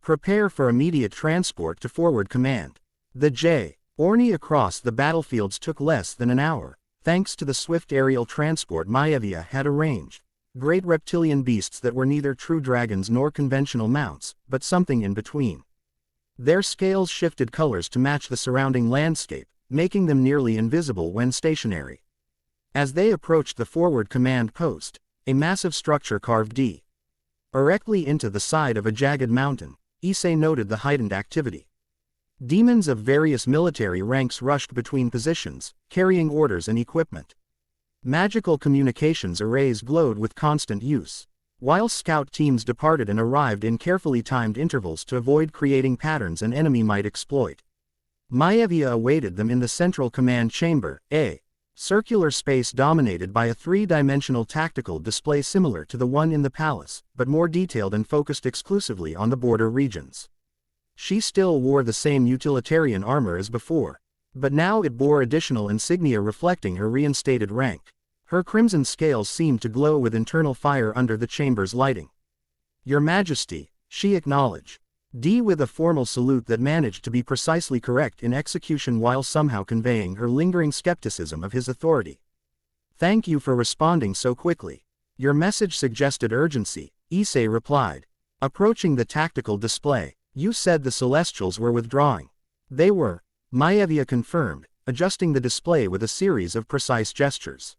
"Prepare for immediate transport to forward command." The journey across the battlefields took less than an hour, thanks to the swift aerial transport Maevia had arranged. Great reptilian beasts that were neither true dragons nor conventional mounts, but something in between. Their scales shifted colors to match the surrounding landscape, making them nearly invisible when stationary. As they approached the forward command post, a massive structure carved directly into the side of a jagged mountain, Issei noted the heightened activity. Demons of various military ranks rushed between positions, carrying orders and equipment. Magical communications arrays glowed with constant use, while scout teams departed and arrived in carefully timed intervals to avoid creating patterns an enemy might exploit. Maevia awaited them in the central command chamber, a circular space dominated by a three-dimensional tactical display similar to the one in the palace, but more detailed and focused exclusively on the border regions. She still wore the same utilitarian armor as before, but now it bore additional insignia reflecting her reinstated rank. Her crimson scales seemed to glow with internal fire under the chamber's lighting. "Your Majesty," she acknowledged. With a formal salute that managed to be precisely correct in execution while somehow conveying her lingering skepticism of his authority. "Thank you for responding so quickly. Your message suggested urgency," Issei replied. Approaching the tactical display, "You said the Celestials were withdrawing." "They were," Maevia confirmed, adjusting the display with a series of precise gestures.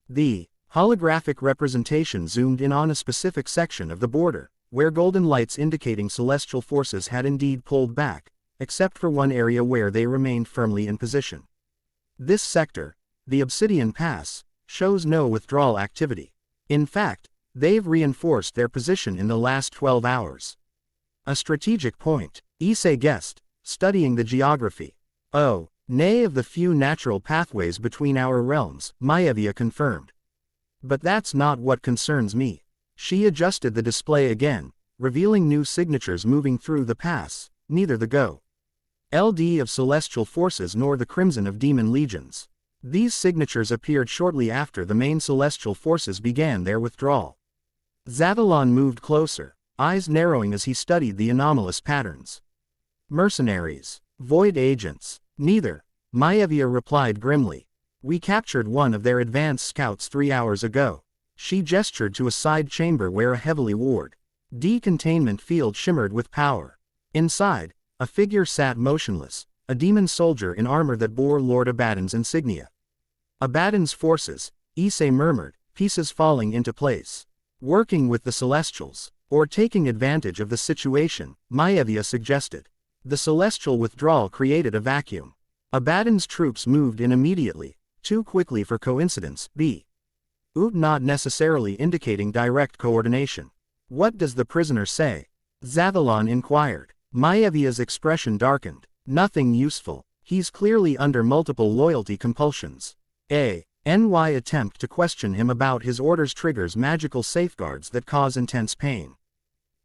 The holographic representation zoomed in on a specific section of the border, where golden lights indicating celestial forces had indeed pulled back, except for one area where they remained firmly in position. This sector, the Obsidian Pass, shows no withdrawal activity. In fact, they've reinforced their position in the last 12 hours. "A strategic point," Issei guessed, studying the geography. "Oh, nay, of the few natural pathways between our realms," Maevia confirmed. "But that's not what concerns me." She adjusted the display again, revealing new signatures moving through the pass, neither the LD of celestial forces nor the crimson of demon legions. These signatures appeared shortly after the main celestial forces began their withdrawal. Zavalon moved closer, eyes narrowing as he studied the anomalous patterns. "Mercenaries, void agents." "Neither," Maevia replied grimly. "We captured one of their advanced scouts 3 hours ago." She gestured to a side chamber where a heavily warded containment field shimmered with power. Inside, a figure sat motionless, a demon soldier in armor that bore Lord Abaddon's insignia. Abaddon's forces, Issei murmured, pieces falling into place. Working with the Celestials, or taking advantage of the situation, Maevia suggested. The Celestial withdrawal created a vacuum. Abaddon's troops moved in immediately, too quickly for coincidence, not necessarily indicating direct coordination. What does the prisoner say? Xathalon inquired. Maevia's expression darkened. Nothing useful. He's clearly under multiple loyalty compulsions. NY attempt to question him about his orders triggers magical safeguards that cause intense pain.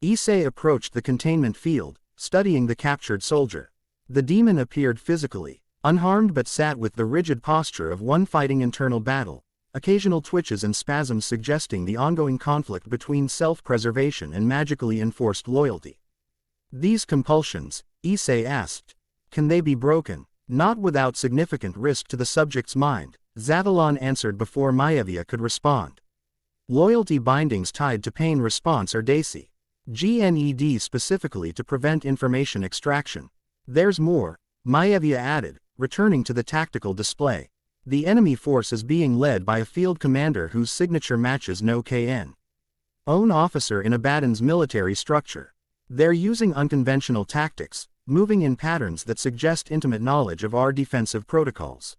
Issei approached the containment field, studying the captured soldier. The demon appeared physically unharmed but sat with the rigid posture of one fighting internal battle, occasional twitches and spasms suggesting the ongoing conflict between self-preservation and magically enforced loyalty. These compulsions, Issei asked, can they be broken? Not without significant risk to the subject's mind, Xathalon answered before Maevia could respond. Loyalty bindings tied to pain response are daisy. GNED specifically to prevent information extraction. There's more, Maevia added, returning to the tactical display. The enemy force is being led by a field commander whose signature matches no KN. Own officer in Abaddon's military structure. They're using unconventional tactics, moving in patterns that suggest intimate knowledge of our defensive protocols.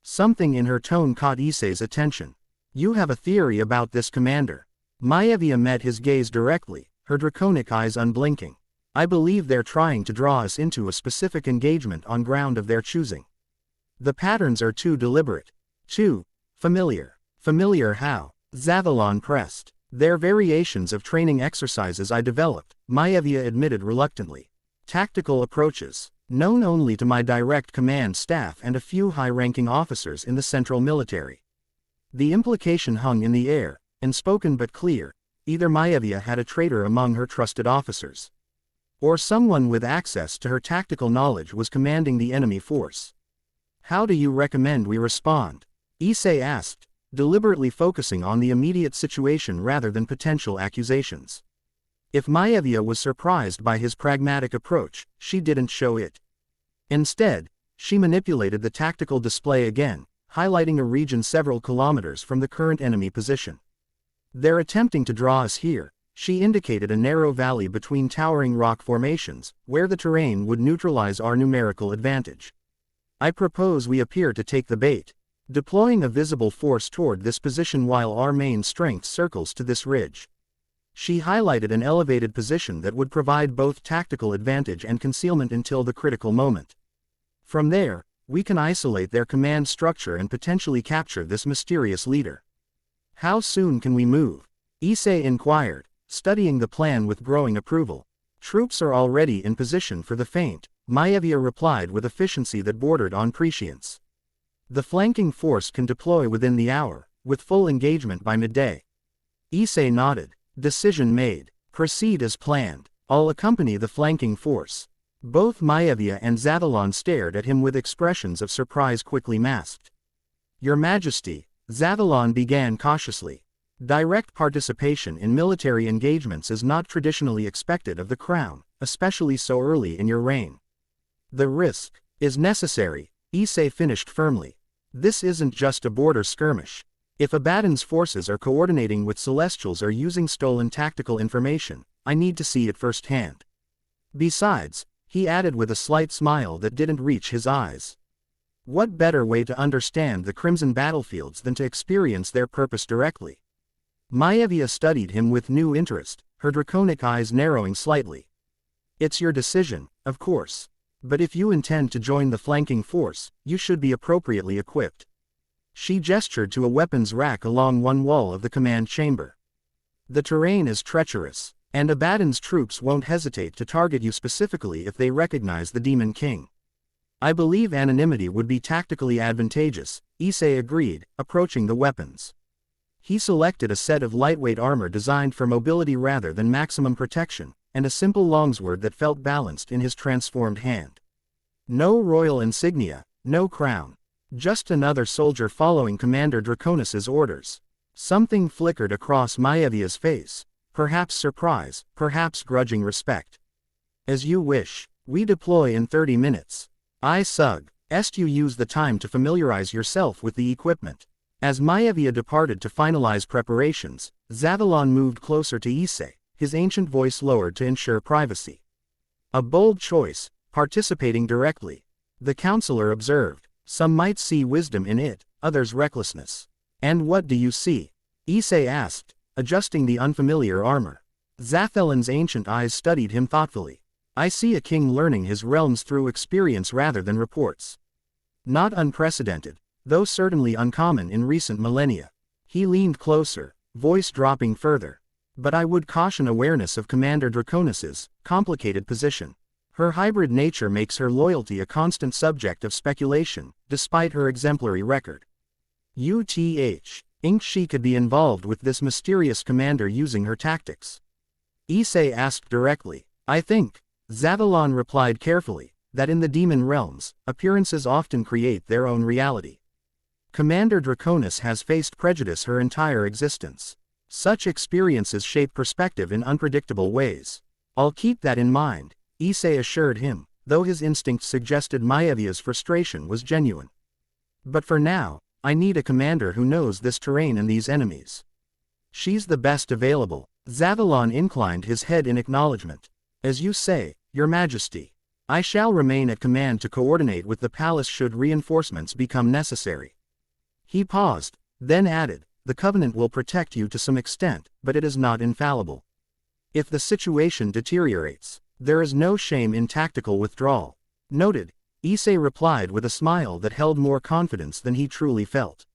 Something in her tone caught Issei's attention. You have a theory about this commander. Maevia met his gaze directly, her draconic eyes unblinking. I believe they're trying to draw us into a specific engagement on ground of their choosing. The patterns are too deliberate. Too familiar. Familiar how? Xathalon pressed. They're variations of training exercises I developed, Maevia admitted reluctantly. Tactical approaches, known only to my direct command staff and a few high-ranking officers in the central military. The implication hung in the air, unspoken but clear. Either Maevia had a traitor among her trusted officers, or someone with access to her tactical knowledge was commanding the enemy force. How do you recommend we respond? Issei asked, deliberately focusing on the immediate situation rather than potential accusations. If Maevia was surprised by his pragmatic approach, she didn't show it. Instead, she manipulated the tactical display again, highlighting a region several kilometers from the current enemy position. They're attempting to draw us here, she indicated a narrow valley between towering rock formations, where the terrain would neutralize our numerical advantage. I propose we appear to take the bait, deploying a visible force toward this position while our main strength circles to this ridge. She highlighted an elevated position that would provide both tactical advantage and concealment until the critical moment. From there, we can isolate their command structure and potentially capture this mysterious leader. How soon can we move? Issei inquired, studying the plan with growing approval. Troops are already in position for the feint, Maevia replied with efficiency that bordered on prescience. The flanking force can deploy within the hour, with full engagement by midday. Issei nodded. Decision made. Proceed as planned. I'll accompany the flanking force. Both Maevia and Xathalon stared at him with expressions of surprise quickly masked. Your Majesty, Xathalon began cautiously. Direct participation in military engagements is not traditionally expected of the crown, especially so early in your reign. The risk is necessary, Issei finished firmly. This isn't just a border skirmish. If Abaddon's forces are coordinating with Celestials or using stolen tactical information, I need to see it firsthand. Besides, he added with a slight smile that didn't reach his eyes. What better way to understand the Crimson battlefields than to experience their purpose directly? Maevia studied him with new interest, her draconic eyes narrowing slightly. It's your decision, of course. But if you intend to join the flanking force, you should be appropriately equipped. She gestured to a weapons rack along one wall of the command chamber. The terrain is treacherous, and Abaddon's troops won't hesitate to target you specifically if they recognize the Demon King. I believe anonymity would be tactically advantageous, Issei agreed, approaching the weapons. He selected a set of lightweight armor designed for mobility rather than maximum protection, and a simple longsword that felt balanced in his transformed hand. No royal insignia, no crown. Just another soldier following Commander Draconis's orders. Something flickered across Maevia's face, perhaps surprise, perhaps grudging respect. As you wish. We deploy in 30 minutes. I suggest you use the time to familiarize yourself with the equipment. As Maevia departed to finalize preparations, Zavalon moved closer to Issei, his ancient voice lowered to ensure privacy. A bold choice, participating directly. The counselor observed. Some might see wisdom in it, others recklessness. And what do you see? Issei asked, adjusting the unfamiliar armor. Zavalon's ancient eyes studied him thoughtfully. I see a king learning his realms through experience rather than reports. Not unprecedented, though certainly uncommon in recent millennia. He leaned closer, voice dropping further. But I would caution awareness of Commander Draconis's complicated position. Her hybrid nature makes her loyalty a constant subject of speculation, despite her exemplary record. She could be involved with this mysterious commander using her tactics. Issei asked directly. I think, Zavalon replied carefully, that in the demon realms, appearances often create their own reality. Commander Draconis has faced prejudice her entire existence. Such experiences shape perspective in unpredictable ways. I'll keep that in mind, Issei assured him, though his instinct suggested Maevia's frustration was genuine. But for now, I need a commander who knows this terrain and these enemies. She's the best available. Zavalon inclined his head in acknowledgement. As you say, Your Majesty. I shall remain at command to coordinate with the palace should reinforcements become necessary. He paused, then added, the Covenant will protect you to some extent, but it is not infallible. If the situation deteriorates, there is no shame in tactical withdrawal. Noted, Issei replied with a smile that held more confidence than he truly felt.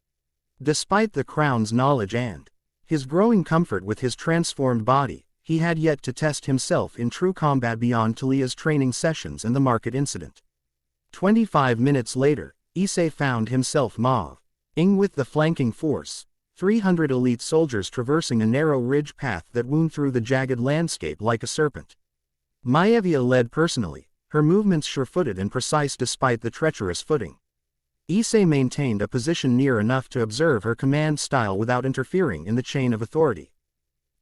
Despite the crown's knowledge and his growing comfort with his transformed body, he had yet to test himself in true combat beyond Talia's training sessions and the market incident. 25 minutes later, Issei found himself moving with the flanking force, 300 elite soldiers traversing a narrow ridge path that wound through the jagged landscape like a serpent. Maevia led personally, her movements sure-footed and precise despite the treacherous footing. Issei maintained a position near enough to observe her command style without interfering in the chain of authority.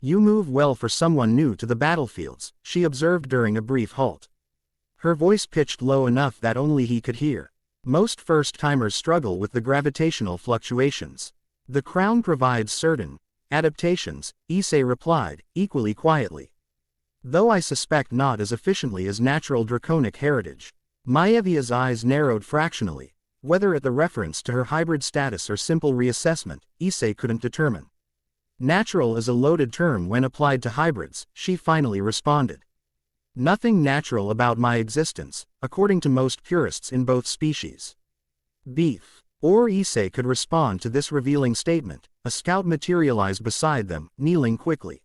You move well for someone new to the battlefields, she observed during a brief halt. Her voice pitched low enough that only he could hear. Most first-timers struggle with the gravitational fluctuations. The crown provides certain adaptations, Issei replied, equally quietly. Though I suspect not as efficiently as natural draconic heritage. Maevia's eyes narrowed fractionally. Whether at the reference to her hybrid status or simple reassessment, Issei couldn't determine. Natural is a loaded term when applied to hybrids, she finally responded. Nothing natural about my existence, according to most purists in both species. Beef. Or Issei could respond to this revealing statement. A scout materialized beside them, kneeling quickly.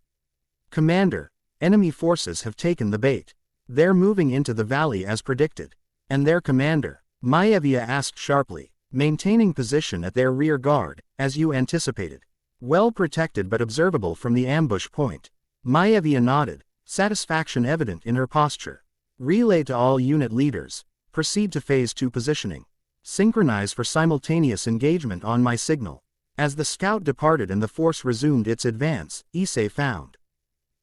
Commander, enemy forces have taken the bait. They're moving into the valley as predicted. And their commander? Maevia asked sharply, maintaining position at their rear guard, as you anticipated. Well protected but observable from the ambush point. Maevia nodded, satisfaction evident in her posture. Relay to all unit leaders. Proceed to Phase 2 positioning. Synchronize for simultaneous engagement on my signal. As the scout departed and the force resumed its advance, Issei found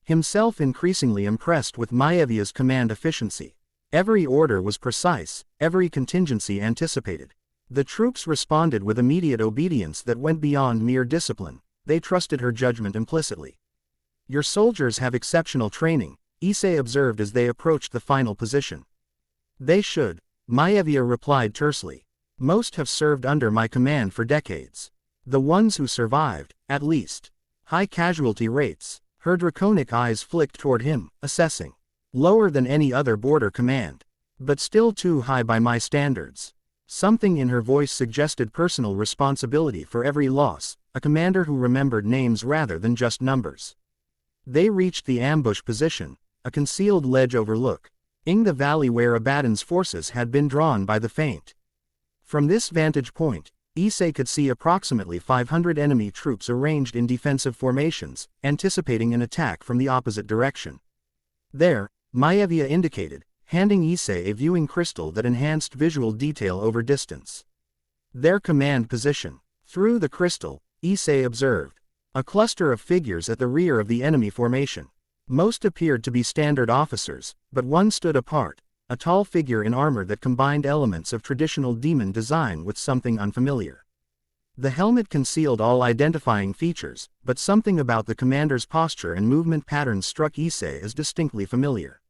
himself increasingly impressed with Maevia's command efficiency. Every order was precise, every contingency anticipated. The troops responded with immediate obedience that went beyond mere discipline. They trusted her judgment implicitly. Your soldiers have exceptional training, Issei observed as they approached the final position. They should, Maevia replied tersely. Most have served under my command for decades. The ones who survived, at least. High casualty rates. Her draconic eyes flicked toward him, assessing. Lower than any other border command. But still too high by my standards. Something in her voice suggested personal responsibility for every loss, a commander who remembered names rather than just numbers. They reached the ambush position, a concealed ledge overlooking the valley where Abaddon's forces had been drawn by the feint. From this vantage point, Issei could see approximately 500 enemy troops arranged in defensive formations, anticipating an attack from the opposite direction. There, Maevia indicated, handing Issei a viewing crystal that enhanced visual detail over distance. Their command position. Through the crystal, Issei observed a cluster of figures at the rear of the enemy formation. Most appeared to be standard officers, but one stood apart, a tall figure in armor that combined elements of traditional demon design with something unfamiliar. The helmet concealed all identifying features, but something about the commander's posture and movement patterns struck Issei as distinctly familiar.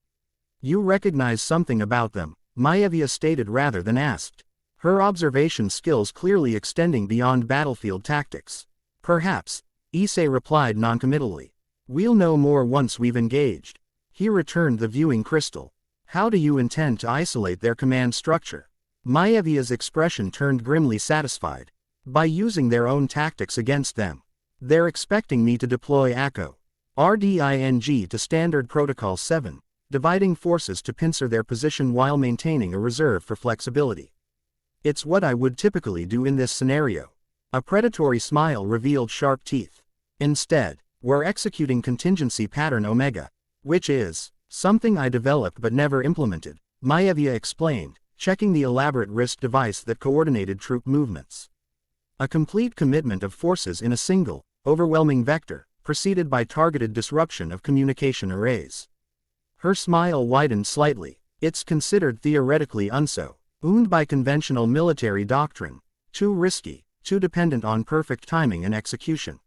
"You recognize something about them," Maevia stated rather than asked, her observation skills clearly extending beyond battlefield tactics. "Perhaps," Issei replied noncommittally. "We'll know more once we've engaged." He returned the viewing crystal. "How do you intend to isolate their command structure?" Maevia's expression turned grimly satisfied. "By using their own tactics against them. They're expecting me to deploy ACO RDING to Standard Protocol 7, dividing forces to pincer their position while maintaining a reserve for flexibility. It's what I would typically do in this scenario." A predatory smile revealed sharp teeth. "Instead, we're executing contingency pattern Omega, which is something I developed but never implemented," Maevia explained, checking the elaborate wrist device that coordinated troop movements. "A complete commitment of forces in a single, overwhelming vector, preceded by targeted disruption of communication arrays." Her smile widened slightly. "It's considered theoretically unsound by conventional military doctrine. Too risky, too dependent on perfect timing and execution."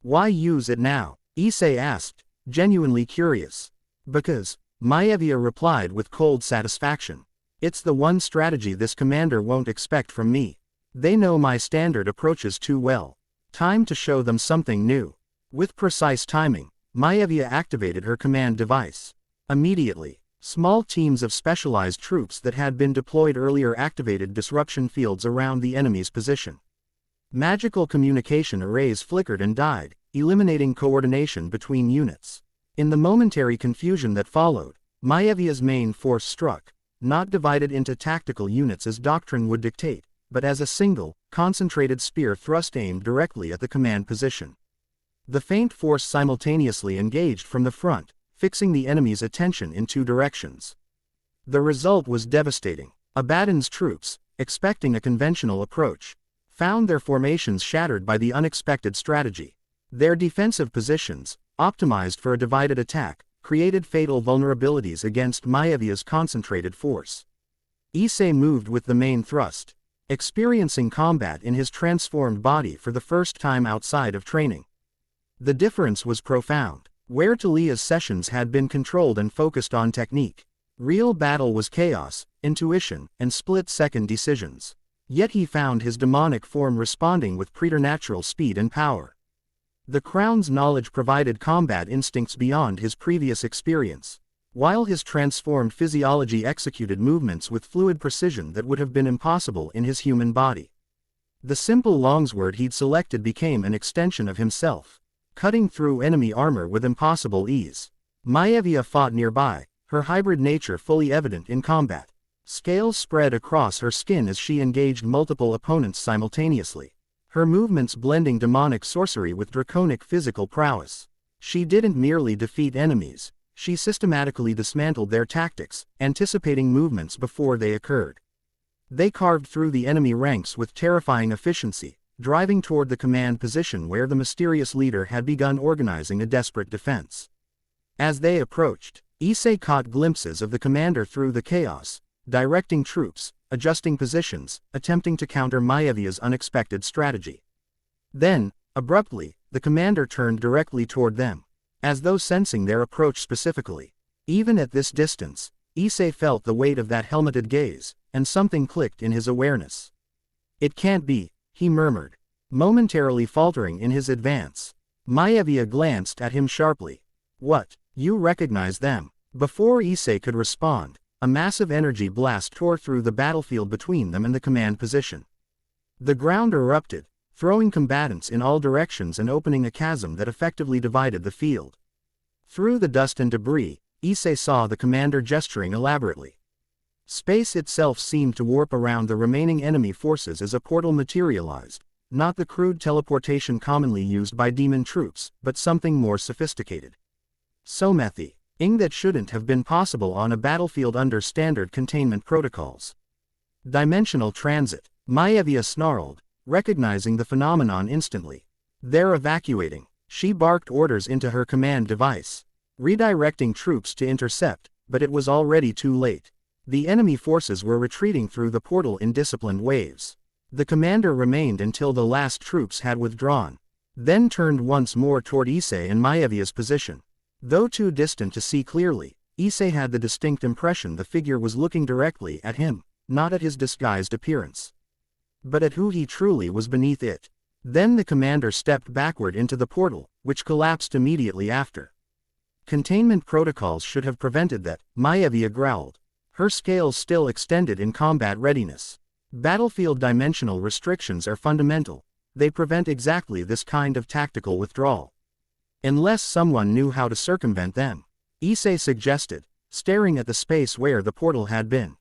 "Why use it now?" Issei asked, genuinely curious. "Because," Maevia replied with cold satisfaction. "It's the one strategy this commander won't expect from me. They know my standard approaches too well. Time to show them something new." With precise timing, Maevia activated her command device. Immediately, small teams of specialized troops that had been deployed earlier activated disruption fields around the enemy's position. Magical communication arrays flickered and died, eliminating coordination between units. In the momentary confusion that followed, Maevia's main force struck, not divided into tactical units as doctrine would dictate, but as a single, concentrated spear thrust aimed directly at the command position. The faint force simultaneously engaged from the front, fixing the enemy's attention in two directions. The result was devastating. Abaddon's troops, expecting a conventional approach, found their formations shattered by the unexpected strategy. Their defensive positions, optimized for a divided attack, created fatal vulnerabilities against Maevia's concentrated force. Issei moved with the main thrust, experiencing combat in his transformed body for the first time outside of training. The difference was profound. Where Talia's sessions had been controlled and focused on technique, real battle was chaos, intuition, and split-second decisions. Yet he found his demonic form responding with preternatural speed and power. The Crown's knowledge provided combat instincts beyond his previous experience, while his transformed physiology executed movements with fluid precision that would have been impossible in his human body. The simple longsword he'd selected became an extension of himself, cutting through enemy armor with impossible ease. Maevia fought nearby, her hybrid nature fully evident in combat. Scales spread across her skin as she engaged multiple opponents simultaneously, her movements blending demonic sorcery with draconic physical prowess. She didn't merely defeat enemies, she systematically dismantled their tactics, anticipating movements before they occurred. They carved through the enemy ranks with terrifying efficiency, driving toward the command position where the mysterious leader had begun organizing a desperate defense. As they approached, Issei caught glimpses of the commander through the chaos, directing troops, adjusting positions, attempting to counter Maevia's unexpected strategy. Then, abruptly, the commander turned directly toward them, as though sensing their approach specifically. Even at this distance, Issei felt the weight of that helmeted gaze, and something clicked in his awareness. "It can't be," he murmured, momentarily faltering in his advance. Maevia glanced at him sharply. "What, you recognize them?" Before Issei could respond, a massive energy blast tore through the battlefield between them and the command position. The ground erupted, throwing combatants in all directions and opening a chasm that effectively divided the field. Through the dust and debris, Issei saw the commander gesturing elaborately. Space itself seemed to warp around the remaining enemy forces as a portal materialized, not the crude teleportation commonly used by demon troops, but something more sophisticated. Something that shouldn't have been possible on a battlefield under standard containment protocols. Dimensional transit, Maevia snarled, recognizing the phenomenon instantly. "They're evacuating." She barked orders into her command device, redirecting troops to intercept, but it was already too late. The enemy forces were retreating through the portal in disciplined waves. The commander remained until the last troops had withdrawn, then turned once more toward Issei and Maevia's position. Though too distant to see clearly, Issei had the distinct impression the figure was looking directly at him, not at his disguised appearance, but at who he truly was beneath it. Then the commander stepped backward into the portal, which collapsed immediately after. Containment protocols should have prevented that, Maevia growled. Her scales still extended in combat readiness. Battlefield dimensional restrictions are fundamental. They prevent exactly this kind of tactical withdrawal. Unless someone knew how to circumvent them, Issei suggested, staring at the space where the portal had been.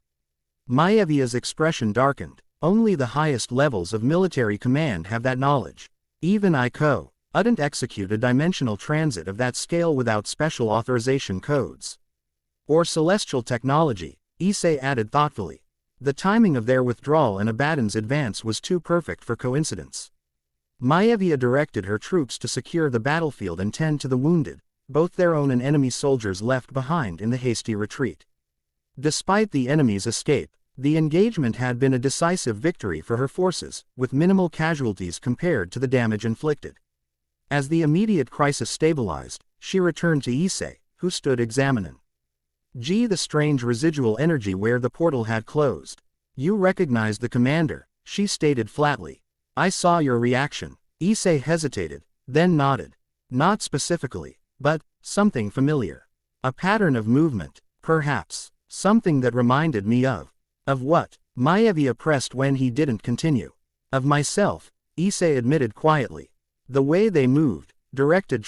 Maevia's expression darkened. Only the highest levels of military command have that knowledge. Even Iko couldn't execute a dimensional transit of that scale without special authorization codes. Or celestial technology, Issei added thoughtfully. The timing of their withdrawal and Abaddon's advance was too perfect for coincidence. Maevia directed her troops to secure the battlefield and tend to the wounded, both their own and enemy soldiers left behind in the hasty retreat. Despite the enemy's escape, the engagement had been a decisive victory for her forces, with minimal casualties compared to the damage inflicted. As the immediate crisis stabilized, she returned to Issei, who stood examining the strange residual energy where the portal had closed. You recognized the commander, she stated flatly. I saw your reaction. Issei hesitated, then nodded. Not specifically, but something familiar. A pattern of movement, perhaps. Something that reminded me of. Of what? Maevia pressed when he didn't continue. Of myself, Issei admitted quietly. The way they moved, directed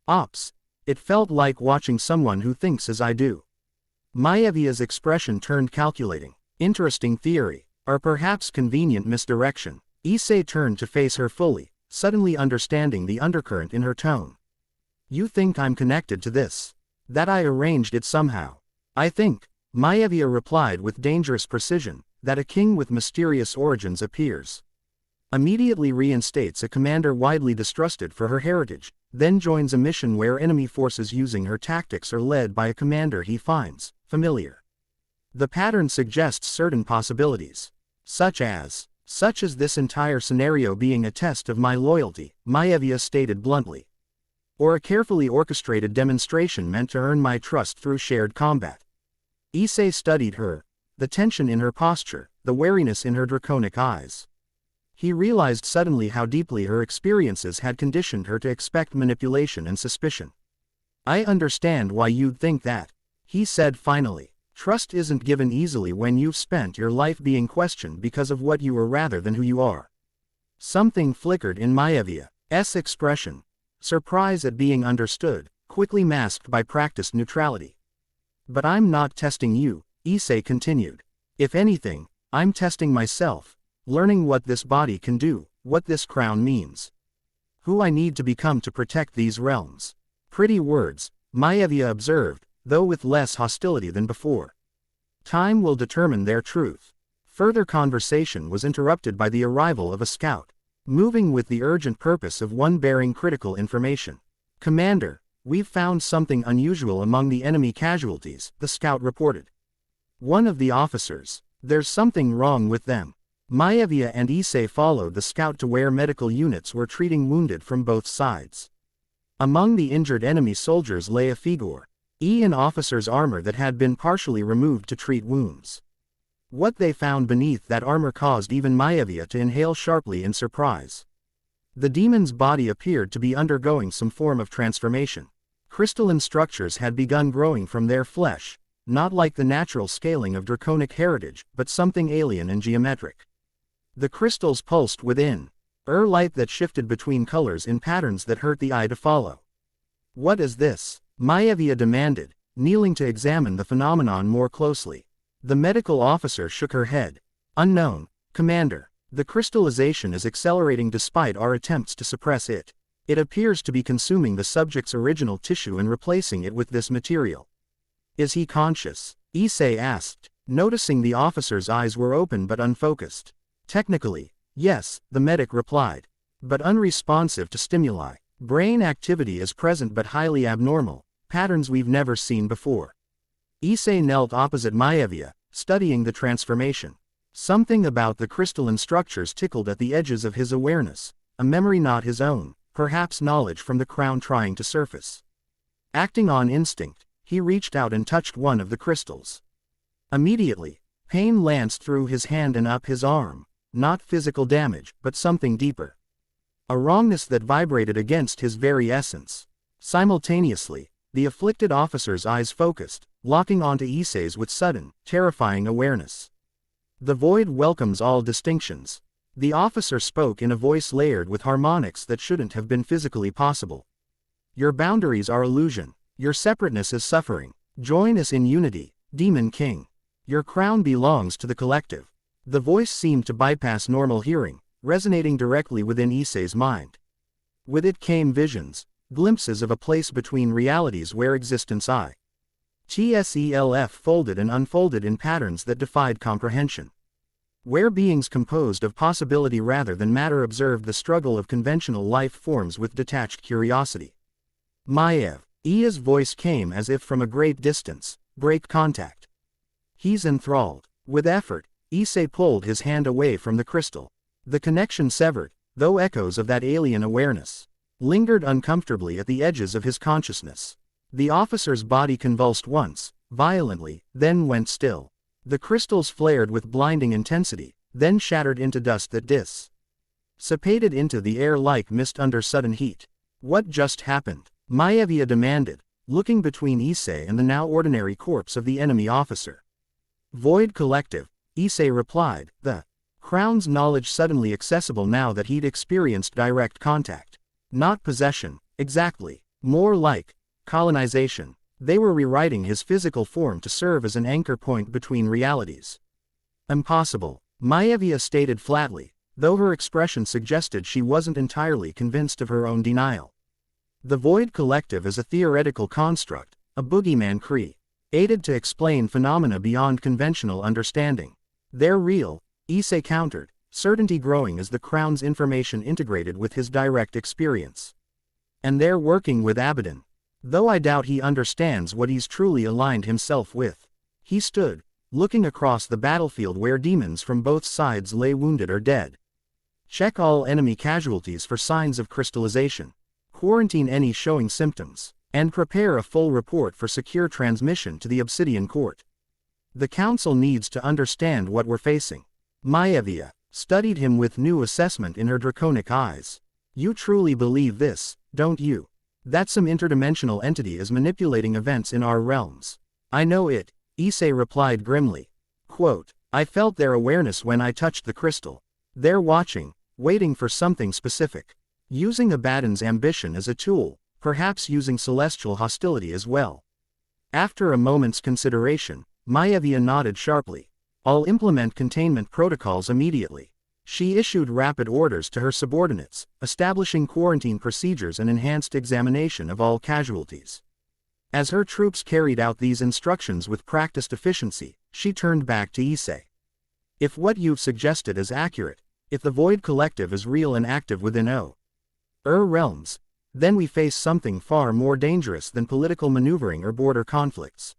Ops. It felt like watching someone who thinks as I do. Maevia's expression turned calculating. Interesting theory, or perhaps convenient misdirection. Issei turned to face her fully, suddenly understanding the undercurrent in her tone. You think I'm connected to this? That I arranged it somehow? I think, Maevia replied with dangerous precision, that a king with mysterious origins appears. Immediately reinstates a commander widely distrusted for her heritage, then joins a mission where enemy forces using her tactics are led by a commander he finds familiar. The pattern suggests certain possibilities. Such as this entire scenario being a test of my loyalty, Maevia stated bluntly. Or a carefully orchestrated demonstration meant to earn my trust through shared combat. Issei studied her, the tension in her posture, the wariness in her draconic eyes. He realized suddenly how deeply her experiences had conditioned her to expect manipulation and suspicion. I understand why you'd think that, he said finally. Trust isn't given easily when you've spent your life being questioned because of what you are rather than who you are. Something flickered in Maevia's expression. Surprise at being understood, quickly masked by practiced neutrality. But I'm not testing you, Issei continued. If anything, I'm testing myself, learning what this body can do, what this crown means. Who I need to become to protect these realms. Pretty words, Maevia observed, though with less hostility than before. Time will determine their truth. Further conversation was interrupted by the arrival of a scout, moving with the urgent purpose of one bearing critical information. Commander, we've found something unusual among the enemy casualties, the scout reported. One of the officers, there's something wrong with them. Maevia and Issei followed the scout to where medical units were treating wounded from both sides. Among the injured enemy soldiers lay a figure, an officer's armor that had been partially removed to treat wounds. What they found beneath that armor caused even Maevia to inhale sharply in surprise. The demon's body appeared to be undergoing some form of transformation. Crystalline structures had begun growing from their flesh, not like the natural scaling of draconic heritage, but something alien and geometric. The crystals pulsed within, light that shifted between colors in patterns that hurt the eye to follow. What is this? Maevia demanded, kneeling to examine the phenomenon more closely. The medical officer shook her head. Unknown, Commander. The crystallization is accelerating despite our attempts to suppress it. It appears to be consuming the subject's original tissue and replacing it with this material. Is he conscious? Issei asked, noticing the officer's eyes were open but unfocused. Technically, yes, the medic replied. But unresponsive to stimuli. Brain activity is present but highly abnormal, patterns we've never seen before. Issei knelt opposite Maevia, studying the transformation. Something about the crystalline structures tickled at the edges of his awareness, a memory not his own, perhaps knowledge from the crown trying to surface. Acting on instinct, he reached out and touched one of the crystals. Immediately, pain lanced through his hand and up his arm, not physical damage, but something deeper. A wrongness that vibrated against his very essence. Simultaneously, the afflicted officer's eyes focused, locking onto Issei's with sudden, terrifying awareness. The void welcomes all distinctions. The officer spoke in a voice layered with harmonics that shouldn't have been physically possible. Your boundaries are illusion. Your separateness is suffering. Join us in unity, Demon King. Your crown belongs to the collective. The voice seemed to bypass normal hearing, resonating directly within Issei's mind. With it came visions, glimpses of a place between realities where existence itself folded and unfolded in patterns that defied comprehension. Where beings composed of possibility rather than matter observed the struggle of conventional life forms with detached curiosity. Ia's voice came as if from a great distance. Break contact. He's enthralled. With effort, Issei pulled his hand away from the crystal. The connection severed, though echoes of that alien awareness lingered uncomfortably at the edges of his consciousness. The officer's body convulsed once, violently, then went still. The crystals flared with blinding intensity, then shattered into dust that dissipated into the air like mist under sudden heat. What just happened? Maevia demanded, looking between Issei and the now ordinary corpse of the enemy officer. Void Collective, Issei replied, the crown's knowledge suddenly accessible now that he'd experienced direct contact. Not possession, exactly. More like colonization. They were rewriting his physical form to serve as an anchor point between realities. Impossible, Maevia stated flatly, though her expression suggested she wasn't entirely convinced of her own denial. The Void Collective is a theoretical construct, a boogeyman created to explain phenomena beyond conventional understanding. They're real, Issei countered, certainty growing as the crown's information integrated with his direct experience. And they're working with Abaddon. Though I doubt he understands what he's truly aligned himself with. He stood, looking across the battlefield where demons from both sides lay wounded or dead. Check all enemy casualties for signs of crystallization. Quarantine any showing symptoms, and prepare a full report for secure transmission to the Obsidian Court. The Council needs to understand what we're facing. Maevia studied him with new assessment in her draconic eyes. You truly believe this, don't you? That some interdimensional entity is manipulating events in our realms. I know it, Issei replied grimly. Quote, I felt their awareness when I touched the crystal. They're watching, waiting for something specific. Using Abaddon's ambition as a tool, perhaps using celestial hostility as well. After a moment's consideration, Maevia nodded sharply. I'll implement containment protocols immediately. She issued rapid orders to her subordinates, establishing quarantine procedures and enhanced examination of all casualties. As her troops carried out these instructions with practiced efficiency, she turned back to Issei. If what you've suggested is accurate, if the Void Collective is real and active within realms, then we face something far more dangerous than political maneuvering or border conflicts.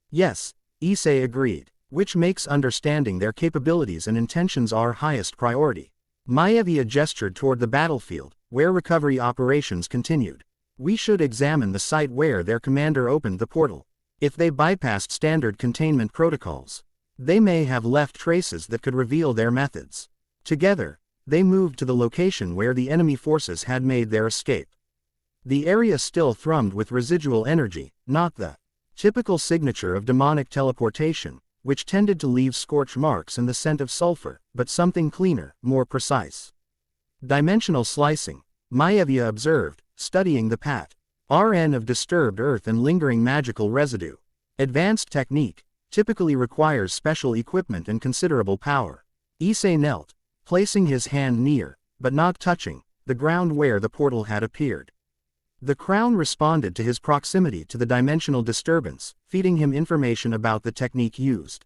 Yes, Issei agreed, which makes understanding their capabilities and intentions our highest priority. Maevia gestured toward the battlefield, where recovery operations continued. We should examine the site where their commander opened the portal. If they bypassed standard containment protocols, they may have left traces that could reveal their methods. Together, they moved to the location where the enemy forces had made their escape. The area still thrummed with residual energy, not the typical signature of demonic teleportation, which tended to leave scorch marks and the scent of sulfur, but something cleaner, more precise. Dimensional slicing, Maevia observed, studying the pattern of disturbed earth and lingering magical residue. Advanced technique, typically requires special equipment and considerable power. Issei knelt, placing his hand near, but not touching, the ground where the portal had appeared. The crown responded to his proximity to the dimensional disturbance, feeding him information about the technique used.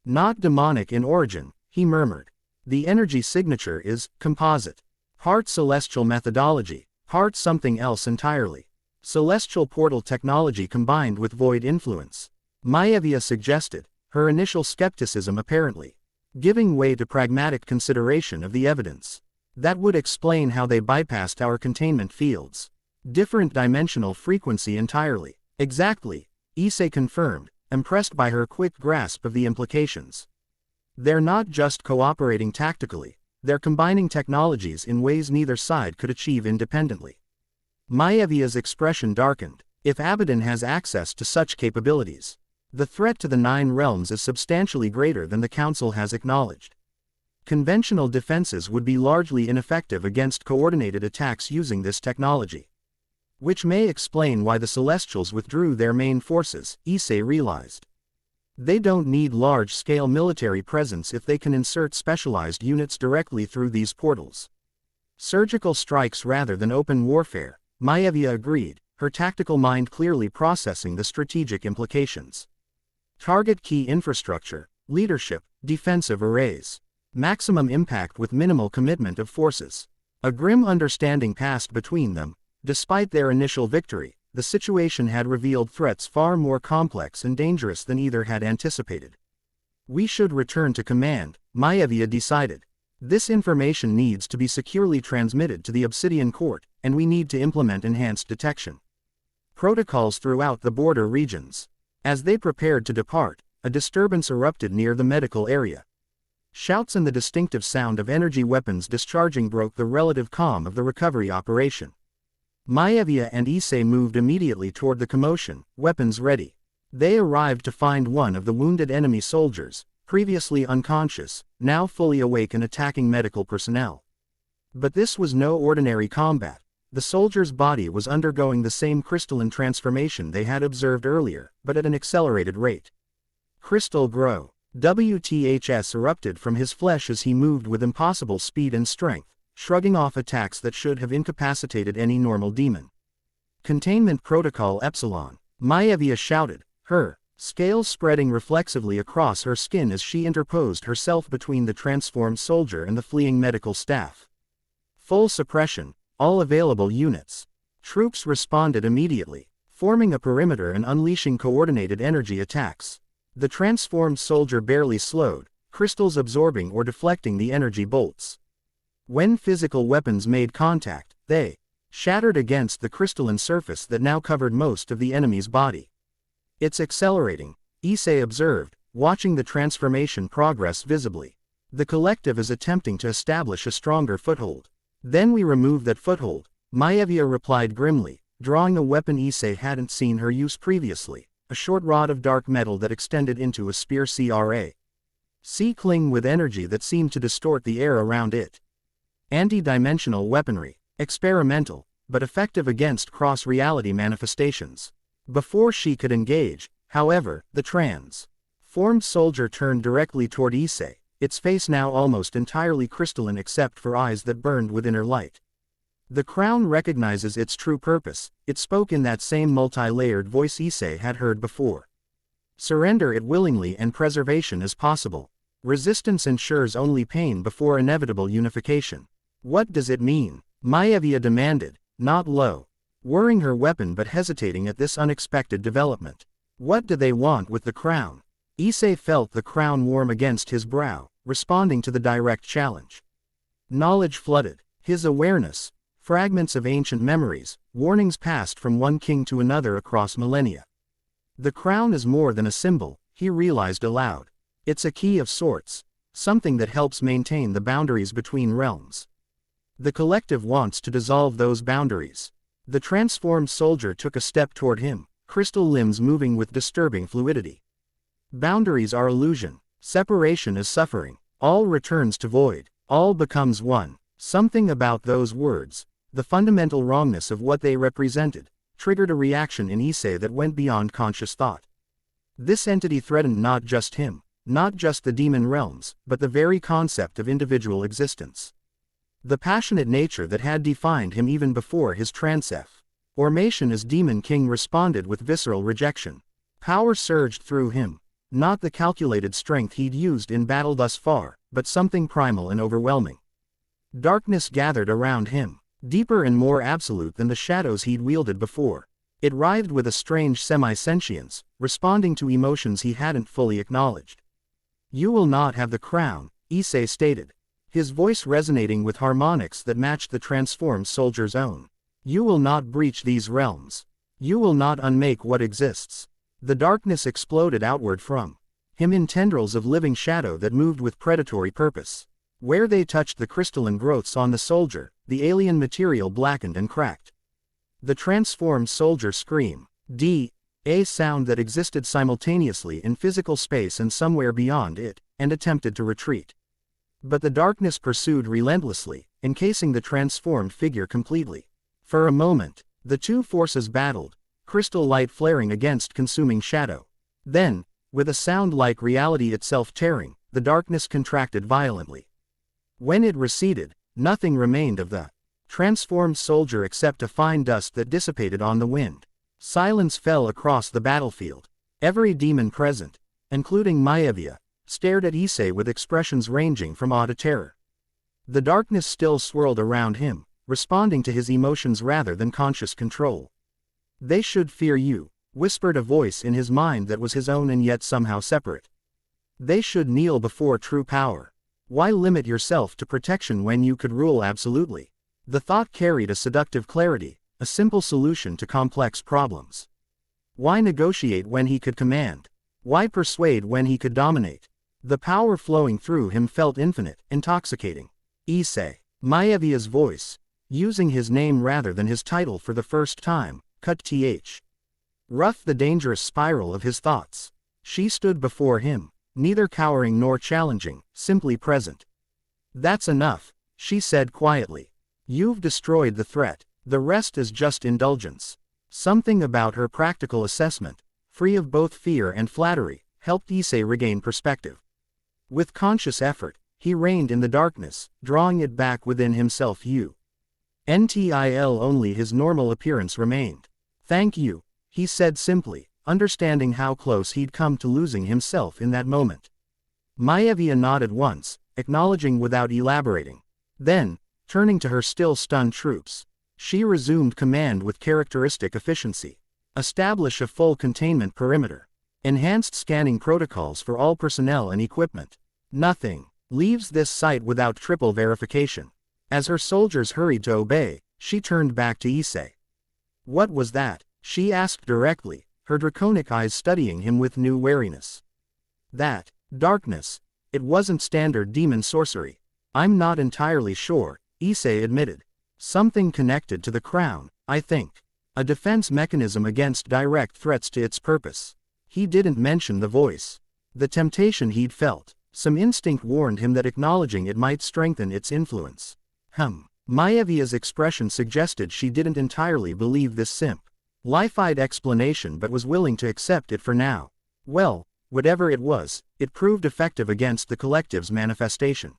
Not demonic in origin, he murmured. The energy signature is composite. Heart celestial methodology, heart something else entirely. Celestial portal technology combined with void influence. Maevia suggested, her initial skepticism apparently giving way to pragmatic consideration of the evidence. That would explain how they bypassed our containment fields. Different dimensional frequency entirely. Exactly, Issei confirmed, impressed by her quick grasp of the implications. They're not just cooperating tactically, they're combining technologies in ways neither side could achieve independently. Maevia's expression darkened. If Abaddon has access to such capabilities, the threat to the Nine Realms is substantially greater than the Council has acknowledged. Conventional defenses would be largely ineffective against coordinated attacks using this technology. Which may explain why the Celestials withdrew their main forces, Issei realized. They don't need large-scale military presence if they can insert specialized units directly through these portals. Surgical strikes rather than open warfare, Maevia agreed, her tactical mind clearly processing the strategic implications. Target key infrastructure, leadership, defensive arrays. Maximum impact with minimal commitment of forces. A grim understanding passed between them. Despite their initial victory, the situation had revealed threats far more complex and dangerous than either had anticipated. We should return to command, Maevia decided. This information needs to be securely transmitted to the Obsidian Court, and we need to implement enhanced detection protocols throughout the border regions. As they prepared to depart, a disturbance erupted near the medical area. Shouts and the distinctive sound of energy weapons discharging broke the relative calm of the recovery operation. Maevia and Issei moved immediately toward the commotion, weapons ready. They arrived to find one of the wounded enemy soldiers, previously unconscious, now fully awake and attacking medical personnel. But this was no ordinary combat. The soldier's body was undergoing the same crystalline transformation they had observed earlier, but at an accelerated rate. Crystal grow. WTHS erupted from his flesh as he moved with impossible speed and strength, shrugging off attacks that should have incapacitated any normal demon. Containment Protocol Epsilon, Maevia shouted, her scales spreading reflexively across her skin as she interposed herself between the transformed soldier and the fleeing medical staff. Full suppression, all available units. Troops responded immediately, forming a perimeter and unleashing coordinated energy attacks. The transformed soldier barely slowed, crystals absorbing or deflecting the energy bolts. When physical weapons made contact, they shattered against the crystalline surface that now covered most of the enemy's body. It's accelerating, Issei observed, watching the transformation progress visibly. The collective is attempting to establish a stronger foothold. Then we remove that foothold, Maevia replied grimly, drawing a weapon Issei hadn't seen her use previously, a short rod of dark metal that extended into a spear cling with energy that seemed to distort the air around it. Anti-dimensional weaponry, experimental, but effective against cross-reality manifestations. Before she could engage, however, the transformed soldier turned directly toward Issei, its face now almost entirely crystalline except for eyes that burned with inner light. The crown recognizes its true purpose, it spoke in that same multi-layered voice Issei had heard before. Surrender it willingly and preservation is possible. Resistance ensures only pain before inevitable unification. What does it mean? Maevia demanded, not low, whirring her weapon but hesitating at this unexpected development. What do they want with the crown? Issei felt the crown warm against his brow, responding to the direct challenge. Knowledge flooded his awareness, fragments of ancient memories, warnings passed from one king to another across millennia. The crown is more than a symbol, he realized aloud. It's a key of sorts, something that helps maintain the boundaries between realms. The collective wants to dissolve those boundaries. The transformed soldier took a step toward him, crystal limbs moving with disturbing fluidity. Boundaries are illusion, separation is suffering, all returns to void, all becomes one. Something about those words, the fundamental wrongness of what they represented, triggered a reaction in Issei that went beyond conscious thought. This entity threatened not just him, not just the demon realms, but the very concept of individual existence. The passionate nature that had defined him even before his transformation as Demon King responded with visceral rejection. Power surged through him, not the calculated strength he'd used in battle thus far, but something primal and overwhelming. Darkness gathered around him, deeper and more absolute than the shadows he'd wielded before. It writhed with a strange semi-sentience, responding to emotions he hadn't fully acknowledged. "You will not have the crown," Issei stated, his voice resonating with harmonics that matched the transformed soldier's own. "You will not breach these realms. You will not unmake what exists." The darkness exploded outward from him in tendrils of living shadow that moved with predatory purpose. Where they touched the crystalline growths on the soldier, the alien material blackened and cracked. The transformed soldier screamed, a sound that existed simultaneously in physical space and somewhere beyond it, and attempted to retreat. But the darkness pursued relentlessly, encasing the transformed figure completely. For a moment, the two forces battled, crystal light flaring against consuming shadow. Then, with a sound like reality itself tearing, the darkness contracted violently. When it receded, nothing remained of the transformed soldier except a fine dust that dissipated on the wind. Silence fell across the battlefield. Every demon present, including Maevia, stared at Issei with expressions ranging from awe to terror. The darkness still swirled around him, responding to his emotions rather than conscious control. "They should fear you," whispered a voice in his mind that was his own and yet somehow separate. "They should kneel before true power. Why limit yourself to protection when you could rule absolutely?" The thought carried a seductive clarity, a simple solution to complex problems. Why negotiate when he could command? Why persuade when he could dominate? The power flowing through him felt infinite, intoxicating. "Issei." Maevia's voice, using his name rather than his title for the first time, cut rough the dangerous spiral of his thoughts. She stood before him, neither cowering nor challenging, simply present. "That's enough," she said quietly. "You've destroyed the threat. The rest is just indulgence." Something about her practical assessment, free of both fear and flattery, helped Issei regain perspective. With conscious effort, he reined in the darkness, drawing it back within himself. Until only his normal appearance remained. "Thank you," he said simply, understanding how close he'd come to losing himself in that moment. Maevia nodded once, acknowledging without elaborating. Then, turning to her still stunned troops, she resumed command with characteristic efficiency. "Establish a full containment perimeter. Enhanced scanning protocols for all personnel and equipment. Nothing leaves this site without triple verification." As her soldiers hurried to obey, she turned back to Issei. "What was that?" she asked directly, her draconic eyes studying him with new wariness. "That darkness. It wasn't standard demon sorcery." "I'm not entirely sure," Issei admitted. "Something connected to the crown, I think. A defense mechanism against direct threats to its purpose." He didn't mention the voice. The temptation he'd felt, some instinct warned him that acknowledging it might strengthen its influence. Maevia's expression suggested she didn't entirely believe this simplified explanation but was willing to accept it for now. Well, whatever it was, it proved effective against the collective's manifestation.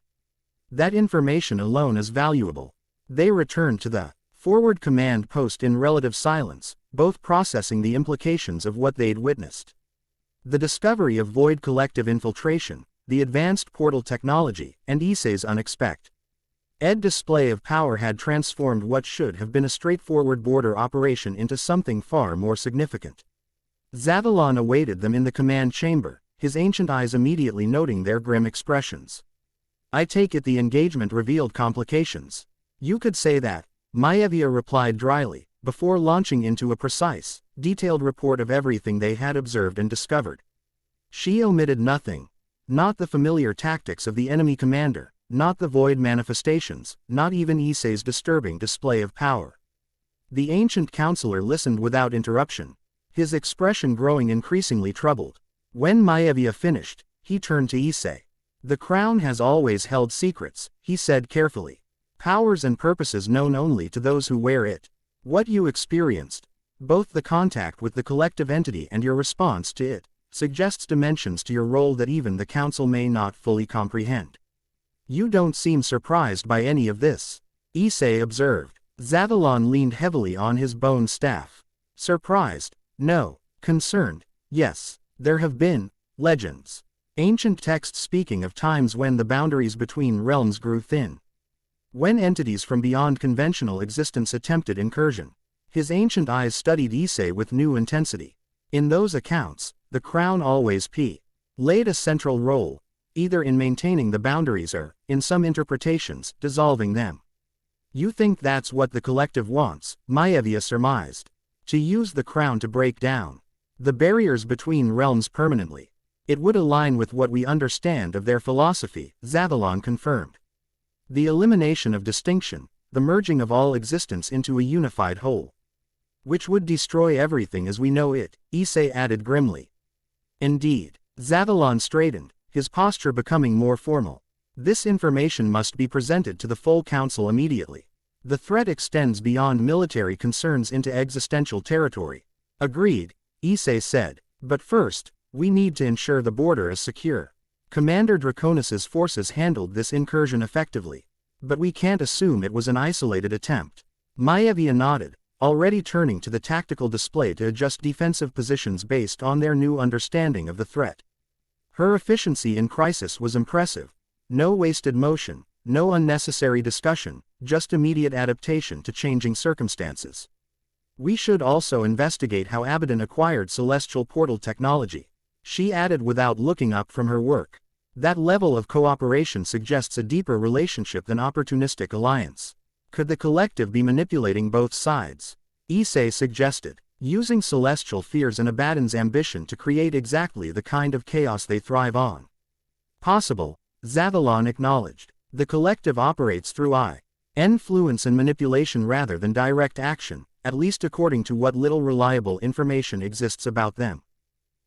That information alone is valuable. They returned to the forward command post in relative silence, both processing the implications of what they'd witnessed. The discovery of void collective infiltration, the advanced portal technology, and Issei's unexpected display of power had transformed what should have been a straightforward border operation into something far more significant. Zavalon awaited them in the command chamber, his ancient eyes immediately noting their grim expressions. "I take it the engagement revealed complications." "You could say that," Maevia replied dryly, before launching into a precise, detailed report of everything they had observed and discovered. She omitted nothing. Not the familiar tactics of the enemy commander, not the void manifestations, not even Issei's disturbing display of power. The ancient counselor listened without interruption, his expression growing increasingly troubled. When Maevia finished, he turned to Issei. "The crown has always held secrets," he said carefully. "Powers and purposes known only to those who wear it. What you experienced, both the contact with the collective entity and your response to it, suggests dimensions to your role that even the council may not fully comprehend. You don't seem surprised by any of this," Issei observed. Zavalon leaned heavily on his bone staff. "Surprised? No. Concerned? Yes. There have been legends. Ancient texts speaking of times when the boundaries between realms grew thin. When entities from beyond conventional existence attempted incursion. His ancient eyes studied Issei with new intensity. In those accounts, the crown always played a central role, either in maintaining the boundaries or, in some interpretations, dissolving them. You think that's what the collective wants, Maevia surmised. To use the crown to break down the barriers between realms permanently. It would align with what we understand of their philosophy, Zavalon confirmed. The elimination of distinction, the merging of all existence into a unified whole. Which would destroy everything as we know it, Issei added grimly. Indeed. Zavalon straightened, his posture becoming more formal. This information must be presented to the full council immediately. The threat extends beyond military concerns into existential territory. Agreed, Issei said, but first, we need to ensure the border is secure. Commander Draconis's forces handled this incursion effectively. But we can't assume it was an isolated attempt. Maevia nodded, already turning to the tactical display to adjust defensive positions based on their new understanding of the threat. Her efficiency in crisis was impressive. No wasted motion, no unnecessary discussion, just immediate adaptation to changing circumstances. We should also investigate how Abaddon acquired celestial portal technology. She added without looking up from her work. That level of cooperation suggests a deeper relationship than opportunistic alliance. Could the collective be manipulating both sides? Issei suggested, using celestial fears and Abaddon's ambition to create exactly the kind of chaos they thrive on. Possible, Zavalon acknowledged. The collective operates through influence and manipulation rather than direct action, at least according to what little reliable information exists about them.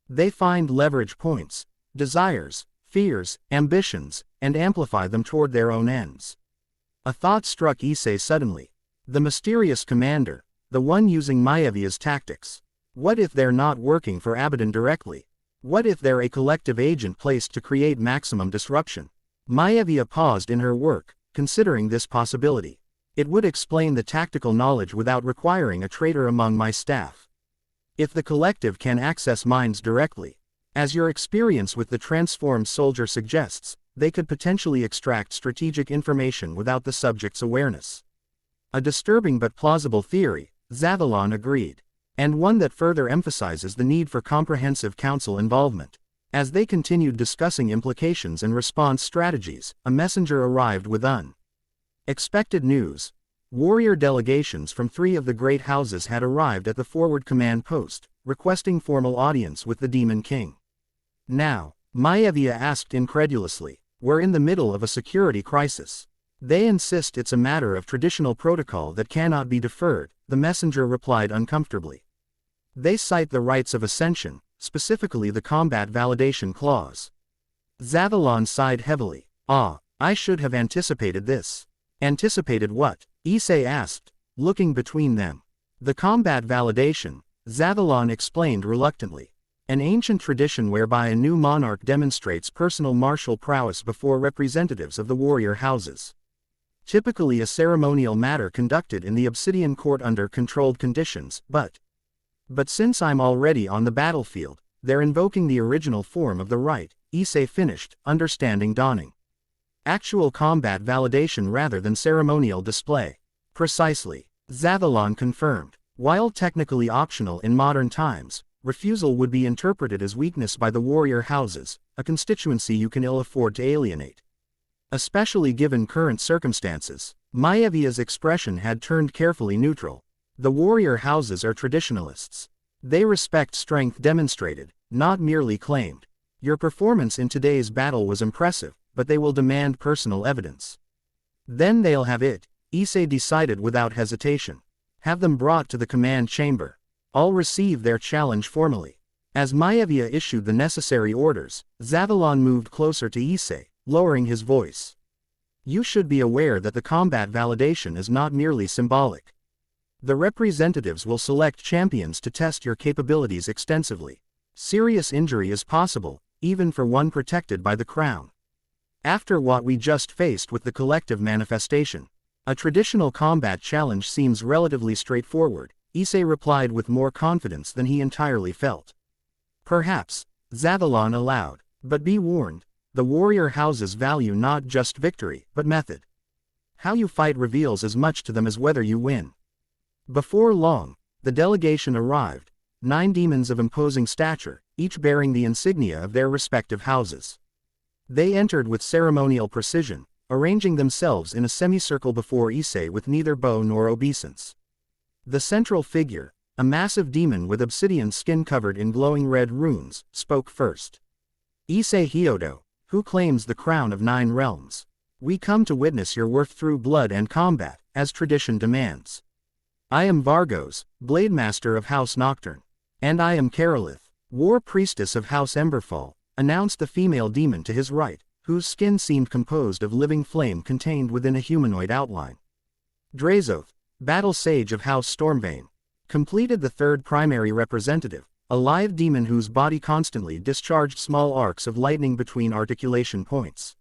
They find leverage points, desires, fears, ambitions, and amplify them toward their own ends. A thought struck Issei suddenly. The mysterious commander, the one using Maevia's tactics. What if they're not working for Abaddon directly? What if they're a collective agent placed to create maximum disruption? Maevia paused in her work, considering this possibility. It would explain the tactical knowledge without requiring a traitor among my staff. If the collective can access minds directly, as your experience with the transformed soldier suggests, they could potentially extract strategic information without the subject's awareness. A disturbing but plausible theory, Zavalon agreed, and one that further emphasizes the need for comprehensive council involvement. As they continued discussing implications and response strategies, a messenger arrived with unexpected news. Warrior delegations from 3 of the great houses had arrived at the forward command post, requesting formal audience with the Demon King. Now, Maevia asked incredulously, we're in the middle of a security crisis. They insist it's a matter of traditional protocol that cannot be deferred, the messenger replied uncomfortably. They cite the rights of ascension, specifically the combat validation clause. Zavalon sighed heavily. I should have anticipated this. Anticipated what? Issei asked, looking between them. The combat validation, Zavalon explained reluctantly. An ancient tradition whereby a new monarch demonstrates personal martial prowess before representatives of the warrior houses. Typically a ceremonial matter conducted in the Obsidian Court under controlled conditions, but since I'm already on the battlefield, they're invoking the original form of the rite, Issei finished, understanding dawning. Actual combat validation rather than ceremonial display. Precisely, Zavalon confirmed. While technically optional in modern times, refusal would be interpreted as weakness by the warrior houses, a constituency you can ill afford to alienate. Especially given current circumstances, Maevia's expression had turned carefully neutral. The warrior houses are traditionalists. They respect strength demonstrated, not merely claimed. Your performance in today's battle was impressive, but they will demand personal evidence. Then they'll have it, Issei decided without hesitation. Have them brought to the command chamber. I'll receive their challenge formally. As Maevia issued the necessary orders, Zavalon moved closer to Issei, lowering his voice. You should be aware that the combat validation is not merely symbolic. The representatives will select champions to test your capabilities extensively. Serious injury is possible, even for one protected by the crown. After what we just faced with the collective manifestation, a traditional combat challenge seems relatively straightforward, Issei replied with more confidence than he entirely felt. Perhaps, Zavalon allowed, but be warned, the warrior houses value not just victory, but method. How you fight reveals as much to them as whether you win. Before long, the delegation arrived, 9 demons of imposing stature, each bearing the insignia of their respective houses. They entered with ceremonial precision, arranging themselves in a semicircle before Issei with neither bow nor obeisance. The central figure, a massive demon with obsidian skin covered in glowing red runes, spoke first. Issei Hyodo, who claims the crown of 9 realms. We come to witness your worth through blood and combat, as tradition demands. I am Vargos, Blade Master of House Nocturne. And I am Karolith, War Priestess of House Emberfall, announced the female demon to his right, whose skin seemed composed of living flame contained within a humanoid outline. Drazoth, Battle Sage of House Stormbane, completed the third primary representative, a live demon whose body constantly discharged small arcs of lightning between articulation points.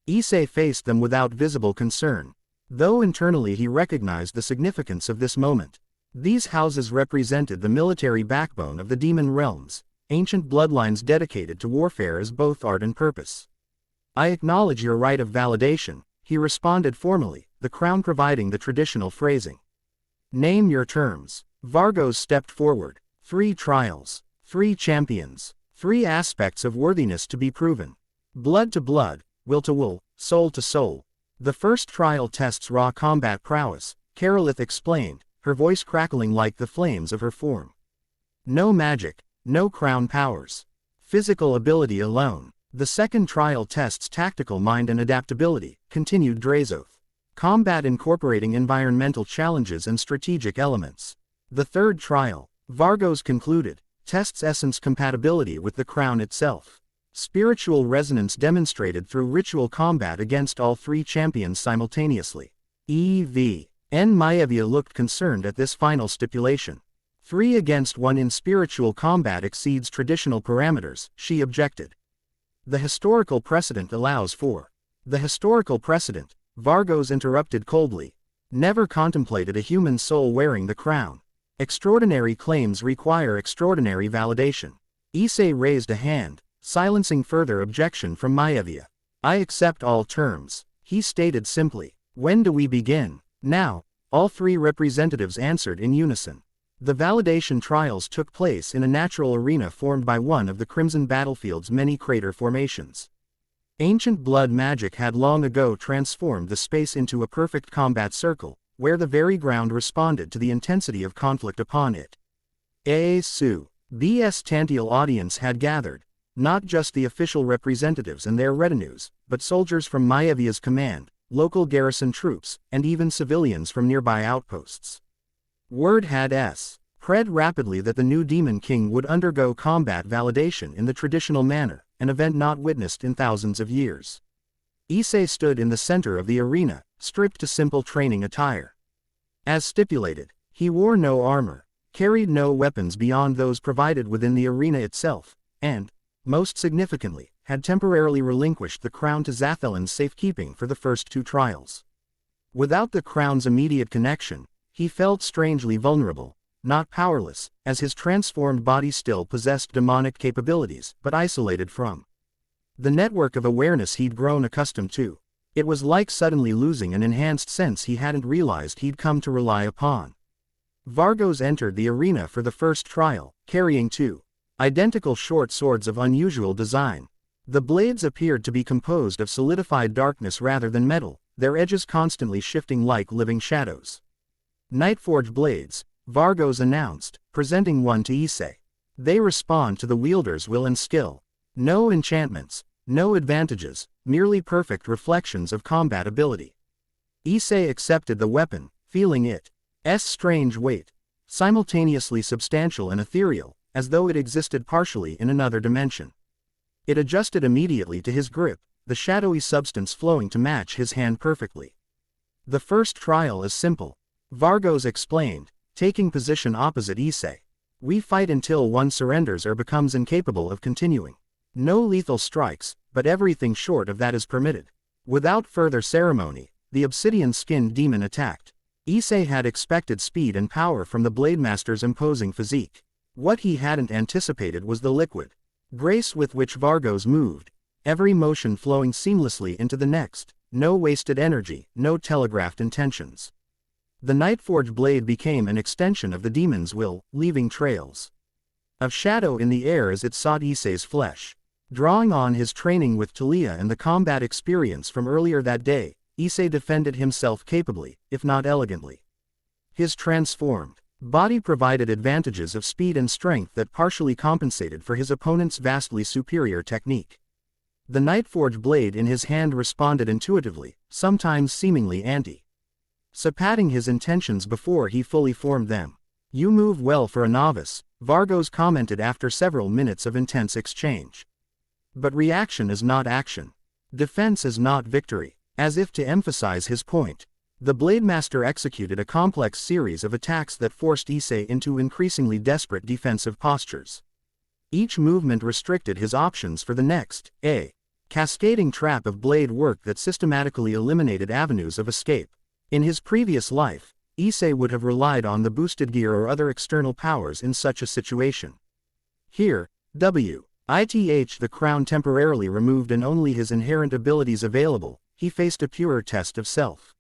Issei faced them without visible concern, though internally he recognized the significance of this moment. These houses represented the military backbone of the demon realms, ancient bloodlines dedicated to warfare as both art and purpose. I acknowledge your right of validation, he responded formally, the crown providing the traditional phrasing. Name your terms. Vargos stepped forward. 3 trials, 3 champions, 3 aspects of worthiness to be proven. Blood to blood, will to will, soul to soul. The first trial tests raw combat prowess, Karolith explained, her voice crackling like the flames of her form. No magic, no crown powers. Physical ability alone. The second trial tests tactical mind and adaptability, continued Drazoth. Combat incorporating environmental challenges and strategic elements. The third trial, Vargos concluded, tests essence compatibility with the crown itself. Spiritual resonance demonstrated through ritual combat against all 3 champions simultaneously. E.V. N. Maevia looked concerned at this final stipulation. 3 against 1 in spiritual combat exceeds traditional parameters, she objected. The historical precedent allows for. The historical precedent, Vargos interrupted coldly. Never contemplated a human soul wearing the crown. Extraordinary claims require extraordinary validation. Issei raised a hand, silencing further objection from Maevia. I accept all terms, he stated simply. When do we begin? Now, all 3 representatives answered in unison. The validation trials took place in a natural arena formed by one of the Crimson Battlefield's many crater formations. Ancient blood magic had long ago transformed the space into a perfect combat circle, where the very ground responded to the intensity of conflict upon it. Su. The Tantial audience had gathered, not just the official representatives and their retinues, but soldiers from Maevia's command, local garrison troops, and even civilians from nearby outposts. Word had spread rapidly that the new Demon King would undergo combat validation in the traditional manner, an event not witnessed in thousands of years. Issei stood in the center of the arena, stripped to simple training attire. As stipulated, he wore no armor, carried no weapons beyond those provided within the arena itself, and, most significantly, had temporarily relinquished the crown to Zathelin's safekeeping for the first 2 trials. Without the crown's immediate connection, he felt strangely vulnerable, not powerless, as his transformed body still possessed demonic capabilities, but isolated from the network of awareness he'd grown accustomed to. It was like suddenly losing an enhanced sense he hadn't realized he'd come to rely upon. Vargos entered the arena for the first trial, carrying 2 identical short swords of unusual design. The blades appeared to be composed of solidified darkness rather than metal, their edges constantly shifting like living shadows. Nightforge blades, Vargos announced, presenting one to Issei. They respond to the wielder's will and skill. No enchantments, no advantages, merely perfect reflections of combat ability. Issei accepted the weapon, feeling its strange weight, simultaneously substantial and ethereal, as though it existed partially in another dimension. It adjusted immediately to his grip, the shadowy substance flowing to match his hand perfectly. The first trial is simple, Vargos explained, taking position opposite Issei. We fight until one surrenders or becomes incapable of continuing. No lethal strikes, but everything short of that is permitted. Without further ceremony, the obsidian-skinned demon attacked. Issei had expected speed and power from the Blade Master's imposing physique. What he hadn't anticipated was the liquid grace with which Vargos moved, every motion flowing seamlessly into the next, no wasted energy, no telegraphed intentions. The Nightforge blade became an extension of the demon's will, leaving trails of shadow in the air as it sought Issei's flesh. Drawing on his training with Talia and the combat experience from earlier that day, Issei defended himself capably, if not elegantly. His transformed body provided advantages of speed and strength that partially compensated for his opponent's vastly superior technique. The Nightforge blade in his hand responded intuitively, sometimes seemingly anticipating his intentions before he fully formed them. "You move well for a novice," Vargos commented after several minutes of intense exchange. "But reaction is not action. Defense is not victory." As if to emphasize his point, the Blademaster executed a complex series of attacks that forced Issei into increasingly desperate defensive postures. Each movement restricted his options for the next, a cascading trap of blade work that systematically eliminated avenues of escape. In his previous life, Issei would have relied on the boosted gear or other external powers in such a situation. Here, the crown temporarily removed and only his inherent abilities available, he faced a purer test of self.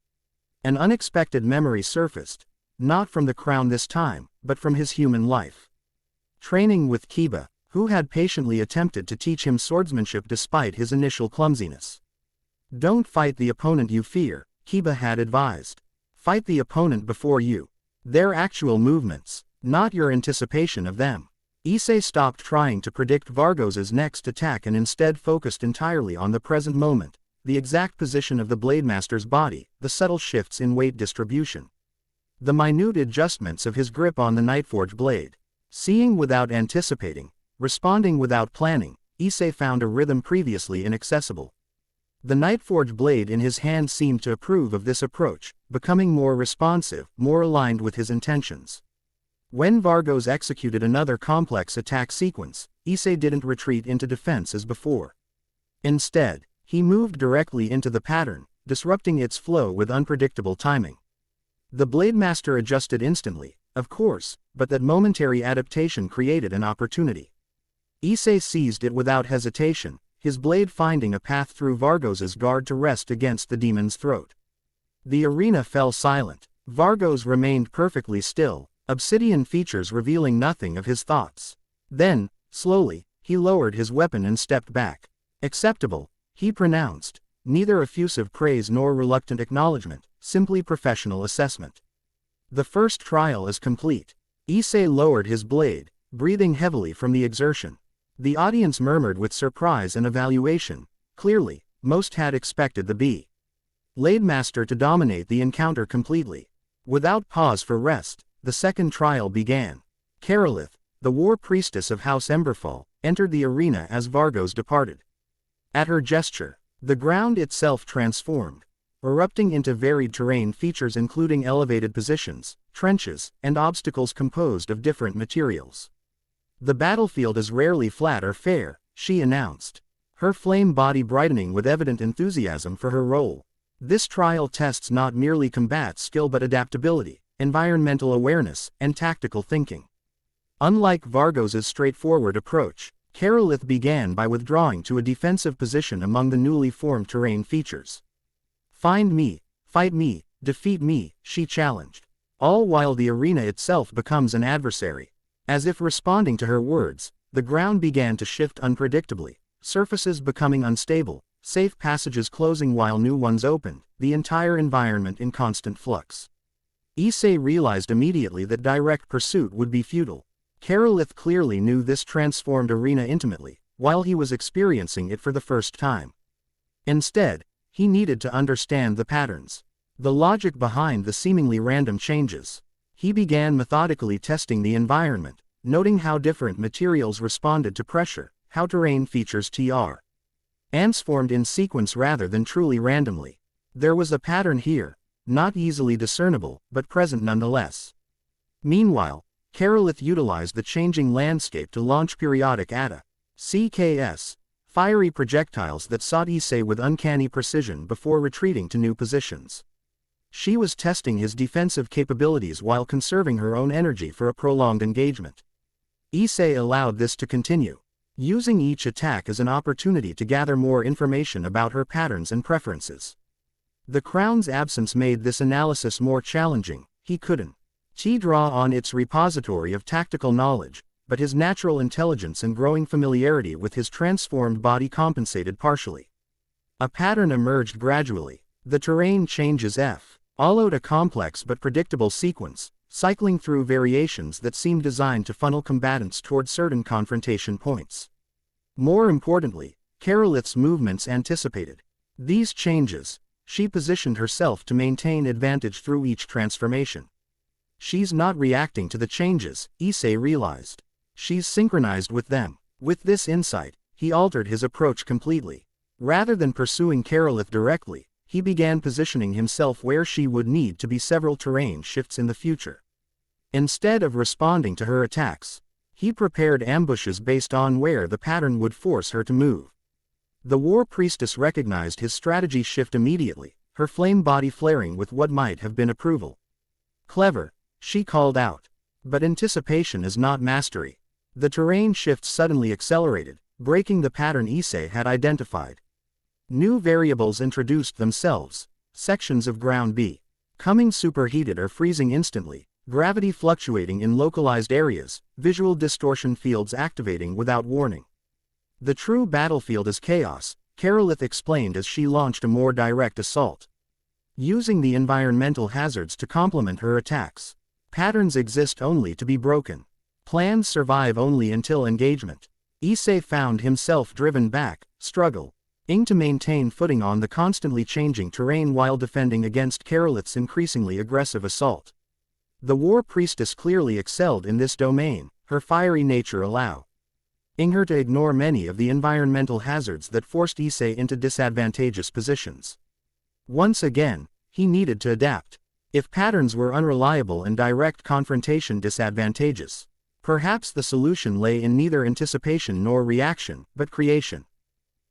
An unexpected memory surfaced, not from the crown this time, but from his human life. Training with Kiba, who had patiently attempted to teach him swordsmanship despite his initial clumsiness. "Don't fight the opponent you fear," Kiba had advised. "Fight the opponent before you. Their actual movements, not your anticipation of them." Issei stopped trying to predict Vargos's next attack and instead focused entirely on the present moment, the exact position of the Blademaster's body, the subtle shifts in weight distribution, the minute adjustments of his grip on the Nightforge blade. Seeing without anticipating, responding without planning, Issei found a rhythm previously inaccessible. The Nightforge blade in his hand seemed to approve of this approach, becoming more responsive, more aligned with his intentions. When Vargos executed another complex attack sequence, Issei didn't retreat into defense as before. Instead, he moved directly into the pattern, disrupting its flow with unpredictable timing. The Blademaster adjusted instantly, of course, but that momentary adaptation created an opportunity. Issei seized it without hesitation, his blade finding a path through Vargos's guard to rest against the demon's throat. The arena fell silent. Vargos remained perfectly still, obsidian features revealing nothing of his thoughts. Then, slowly, he lowered his weapon and stepped back. "Acceptable," he pronounced, neither effusive praise nor reluctant acknowledgement, simply professional assessment. "The first trial is complete." Issei lowered his blade, breathing heavily from the exertion. The audience murmured with surprise and evaluation. Clearly, most had expected the Blademaster to dominate the encounter completely. Without pause for rest, the second trial began. Karolith, the war priestess of House Emberfall, entered the arena as Vargos departed. At her gesture, the ground itself transformed, erupting into varied terrain features including elevated positions, trenches, and obstacles composed of different materials. "The battlefield is rarely flat or fair," she announced, her flame body brightening with evident enthusiasm for her role. "This trial tests not merely combat skill but adaptability, environmental awareness, and tactical thinking." Unlike Vargos's straightforward approach, Karolith began by withdrawing to a defensive position among the newly formed terrain features. "Find me, fight me, defeat me," she challenged, all while the arena itself becomes an adversary. As if responding to her words, the ground began to shift unpredictably, surfaces becoming unstable, safe passages closing while new ones opened, the entire environment in constant flux. Issei realized immediately that direct pursuit would be futile. Karolith clearly knew this transformed arena intimately, while he was experiencing it for the first time. Instead, he needed to understand the patterns, the logic behind the seemingly random changes. He began methodically testing the environment, noting how different materials responded to pressure, how terrain features transformed in sequence rather than truly randomly. There was a pattern here, not easily discernible, but present nonetheless. Meanwhile, Karolith utilized the changing landscape to launch periodic CKS, fiery projectiles that sought Issei with uncanny precision before retreating to new positions. She was testing his defensive capabilities while conserving her own energy for a prolonged engagement. Issei allowed this to continue, using each attack as an opportunity to gather more information about her patterns and preferences. The crown's absence made this analysis more challenging, he couldn't draw on its repository of tactical knowledge, but his natural intelligence and growing familiarity with his transformed body compensated partially. A pattern emerged gradually. The terrain changes followed a complex but predictable sequence, cycling through variations that seemed designed to funnel combatants toward certain confrontation points. More importantly, Karolith's movements anticipated these changes. She positioned herself to maintain advantage through each transformation. She's not reacting to the changes, Issei realized. She's synchronized with them. With this insight, he altered his approach completely. Rather than pursuing Karolith directly, he began positioning himself where she would need to be several terrain shifts in the future. Instead of responding to her attacks, he prepared ambushes based on where the pattern would force her to move. The War Priestess recognized his strategy shift immediately, her flame body flaring with what might have been approval. Clever, she called out. But anticipation is not mastery. The terrain shift suddenly accelerated, breaking the pattern Issei had identified. New variables introduced themselves. Sections of ground becoming superheated or freezing instantly, gravity fluctuating in localized areas, visual distortion fields activating without warning. The true battlefield is chaos, Karolith explained as she launched a more direct assault. Using the environmental hazards to complement her attacks. Patterns exist only to be broken. Plans survive only until engagement. Issei found himself driven back, struggling to maintain footing on the constantly changing terrain while defending against Karolith's increasingly aggressive assault. The War Priestess clearly excelled in this domain, her fiery nature allowing her to ignore many of the environmental hazards that forced Issei into disadvantageous positions. Once again, he needed to adapt. If patterns were unreliable and direct confrontation disadvantageous, perhaps the solution lay in neither anticipation nor reaction, but creation.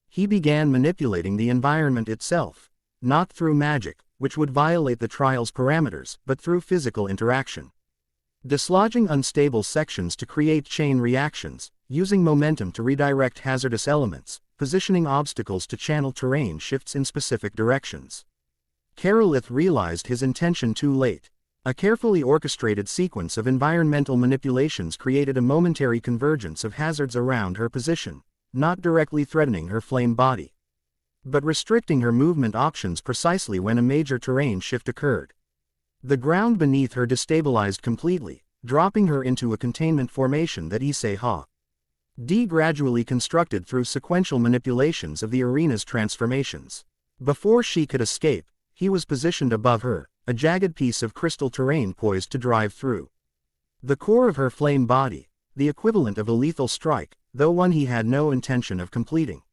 He began manipulating the environment itself, not through magic, which would violate the trial's parameters, but through physical interaction. Dislodging unstable sections to create chain reactions, using momentum to redirect hazardous elements, positioning obstacles to channel terrain shifts in specific directions. Karolith realized his intention too late. A carefully orchestrated sequence of environmental manipulations created a momentary convergence of hazards around her position, not directly threatening her flame body, but restricting her movement options precisely when a major terrain shift occurred. The ground beneath her destabilized completely, dropping her into a containment formation that Issei gradually constructed through sequential manipulations of the arena's transformations. Before she could escape, he was positioned above her, a jagged piece of crystal terrain poised to drive through the core of her flame body, the equivalent of a lethal strike, though one he had no intention of completing.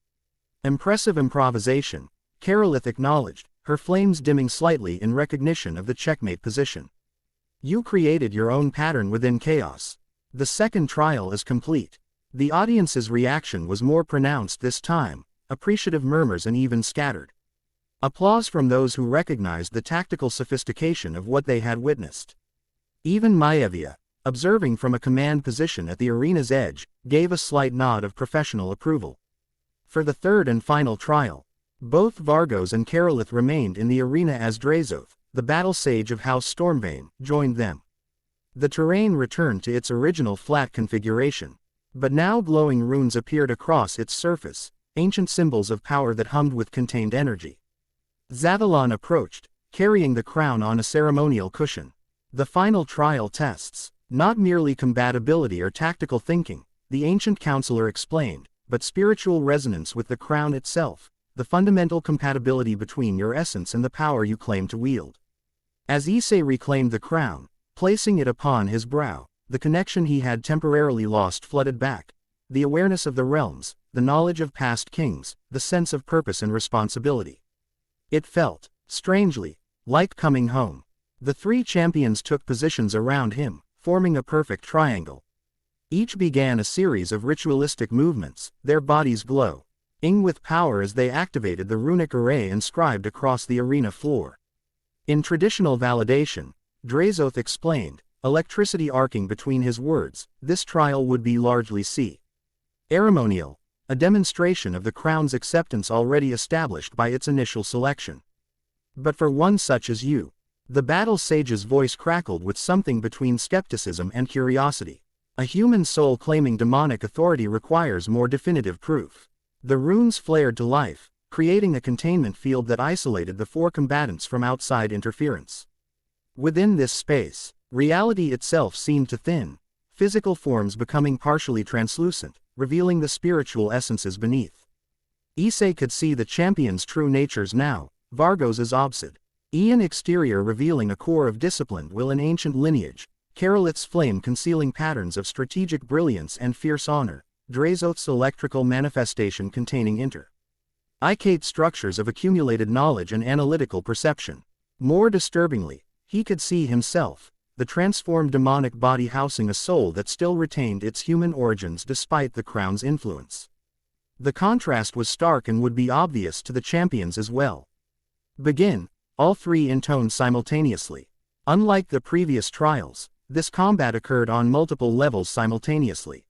Impressive improvisation, Karolith acknowledged, her flames dimming slightly in recognition of the checkmate position. You created your own pattern within chaos. The second trial is complete. The audience's reaction was more pronounced this time, appreciative murmurs and even scattered applause from those who recognized the tactical sophistication of what they had witnessed. Even Maevia, observing from a command position at the arena's edge, gave a slight nod of professional approval. For the third and final trial, both Vargos and Karolith remained in the arena as Drazoth, the battle sage of House Stormbane, joined them. The terrain returned to its original flat configuration, but now glowing runes appeared across its surface, ancient symbols of power that hummed with contained energy. Zavalon approached, carrying the crown on a ceremonial cushion. The final trial tests, not merely compatibility or tactical thinking, the ancient counselor explained, but spiritual resonance with the crown itself, the fundamental compatibility between your essence and the power you claim to wield. As Issei reclaimed the crown, placing it upon his brow, the connection he had temporarily lost flooded back. The awareness of the realms, the knowledge of past kings, the sense of purpose and responsibility. It felt, strangely, like coming home. The three champions took positions around him, forming a perfect triangle. Each began a series of ritualistic movements, their bodies glowing with power as they activated the runic array inscribed across the arena floor. In traditional validation, Drazoth explained, electricity arcing between his words, this trial would be largely ceremonial, a demonstration of the crown's acceptance already established by its initial selection. But for one such as you, The battle sage's voice crackled with something between skepticism and curiosity. A human soul claiming demonic authority requires more definitive proof. The runes flared to life, creating a containment field that isolated the four combatants from outside interference. Within this space, reality itself seemed to thin, physical forms becoming partially translucent, revealing the spiritual essences beneath. Issei could see the champion's true natures now, Vargo's opposite. Ian exterior revealing a core of disciplined will and ancient lineage, Karolith's flame concealing patterns of strategic brilliance and fierce honor, Drazoth's electrical manifestation containing intricate structures of accumulated knowledge and analytical perception. More disturbingly, he could see himself, the transformed demonic body housing a soul that still retained its human origins despite the crown's influence. The contrast was stark and would be obvious to the champions as well. Begin, all three intoned simultaneously. Unlike the previous trials, this combat occurred on multiple levels simultaneously.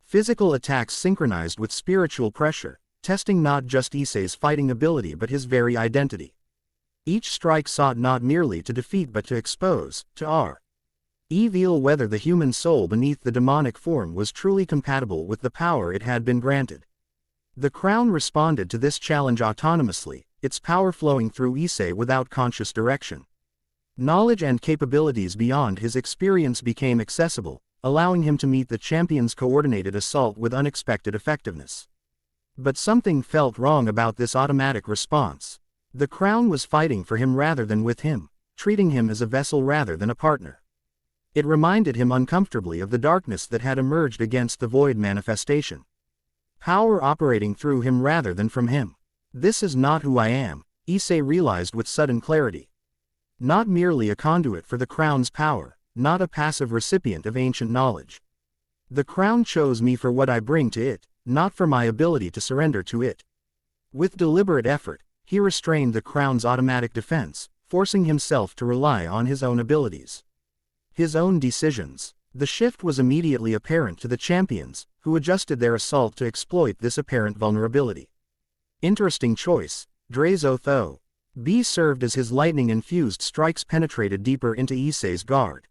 Physical attacks synchronized with spiritual pressure, testing not just Issei's fighting ability but his very identity. Each strike sought not merely to defeat but to expose, to reveal whether the human soul beneath the demonic form was truly compatible with the power it had been granted. The crown responded to this challenge autonomously, its power flowing through Issei without conscious direction. Knowledge and capabilities beyond his experience became accessible, allowing him to meet the champion's coordinated assault with unexpected effectiveness. But something felt wrong about this automatic response. The crown was fighting for him rather than with him, treating him as a vessel rather than a partner. It reminded him uncomfortably of the darkness that had emerged against the void manifestation. Power operating through him rather than from him. This is not who I am, Issei realized with sudden clarity. Not merely a conduit for the crown's power, not a passive recipient of ancient knowledge. The crown chose me for what I bring to it, not for my ability to surrender to it. With deliberate effort, he restrained the crown's automatic defense, forcing himself to rely on his own abilities. His own decisions. The shift was immediately apparent to the champions, who adjusted their assault to exploit this apparent vulnerability. Interesting choice, Drazoth O.B. served as his lightning-infused strikes penetrated deeper into Issei's guard.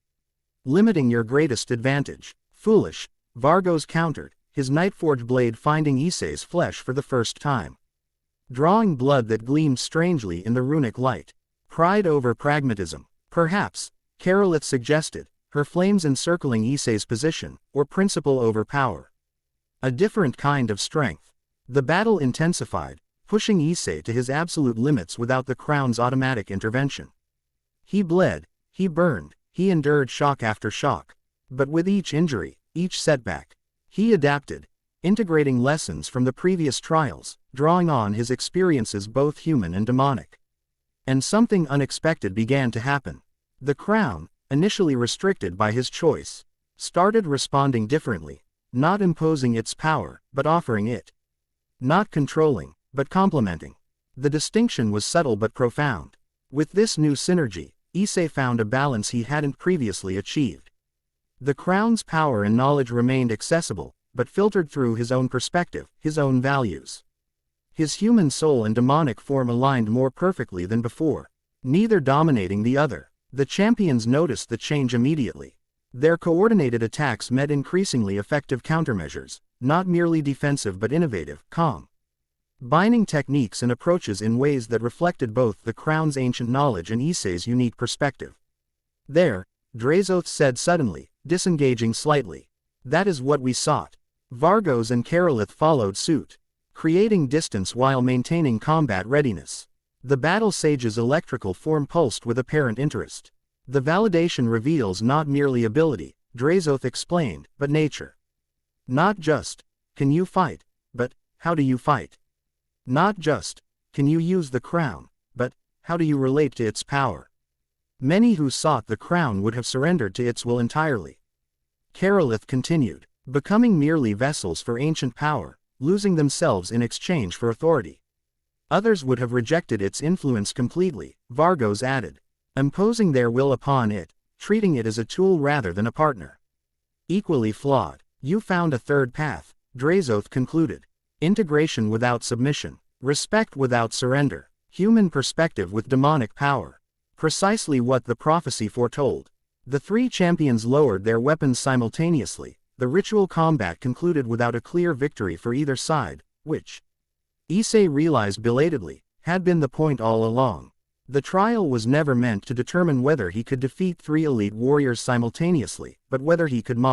Limiting your greatest advantage. Foolish, Vargo's countered, his Nightforge blade finding Issei's flesh for the first time. Drawing blood that gleamed strangely in the runic light. Pride over pragmatism. Perhaps, Karolith suggested, her flames encircling Issei's position, or principle over power. A different kind of strength. The battle intensified, pushing Issei to his absolute limits without the crown's automatic intervention. He bled, he burned, he endured shock after shock. But with each injury, each setback, he adapted, integrating lessons from the previous trials, drawing on his experiences both human and demonic. And something unexpected began to happen. The crown, initially restricted by his choice, started responding differently, not imposing its power, but offering it. Not controlling, but complementing. The distinction was subtle but profound. With this new synergy, Issei found a balance he hadn't previously achieved. The crown's power and knowledge remained accessible, but filtered through his own perspective, his own values. His human soul and demonic form aligned more perfectly than before, neither dominating the other. The champions noticed the change immediately. Their coordinated attacks met increasingly effective countermeasures, not merely defensive but innovative, combining techniques and approaches in ways that reflected both the crown's ancient knowledge and Issei's unique perspective. There, Drazoth said suddenly, disengaging slightly. That is what we sought. Vargo's and Karolith followed suit, creating distance while maintaining combat readiness. The battle sage's electrical form pulsed with apparent interest. The validation reveals not merely ability, Drazoth explained, but nature. Not just, can you fight, but, how do you fight? Not just, can you use the crown, but, how do you relate to its power? Many who sought the crown would have surrendered to its will entirely. Karolith continued, becoming merely vessels for ancient power, losing themselves in exchange for authority. Others would have rejected its influence completely, Vargo's added, imposing their will upon it, treating it as a tool rather than a partner. Equally flawed. You found a third path, Drazoth concluded. Integration without submission, respect without surrender, human perspective with demonic power. Precisely what the prophecy foretold. The three champions lowered their weapons simultaneously. The ritual combat concluded without a clear victory for either side, which, Issei realized belatedly, had been the point all along. The trial was never meant to determine whether he could defeat three elite warriors simultaneously, but whether he could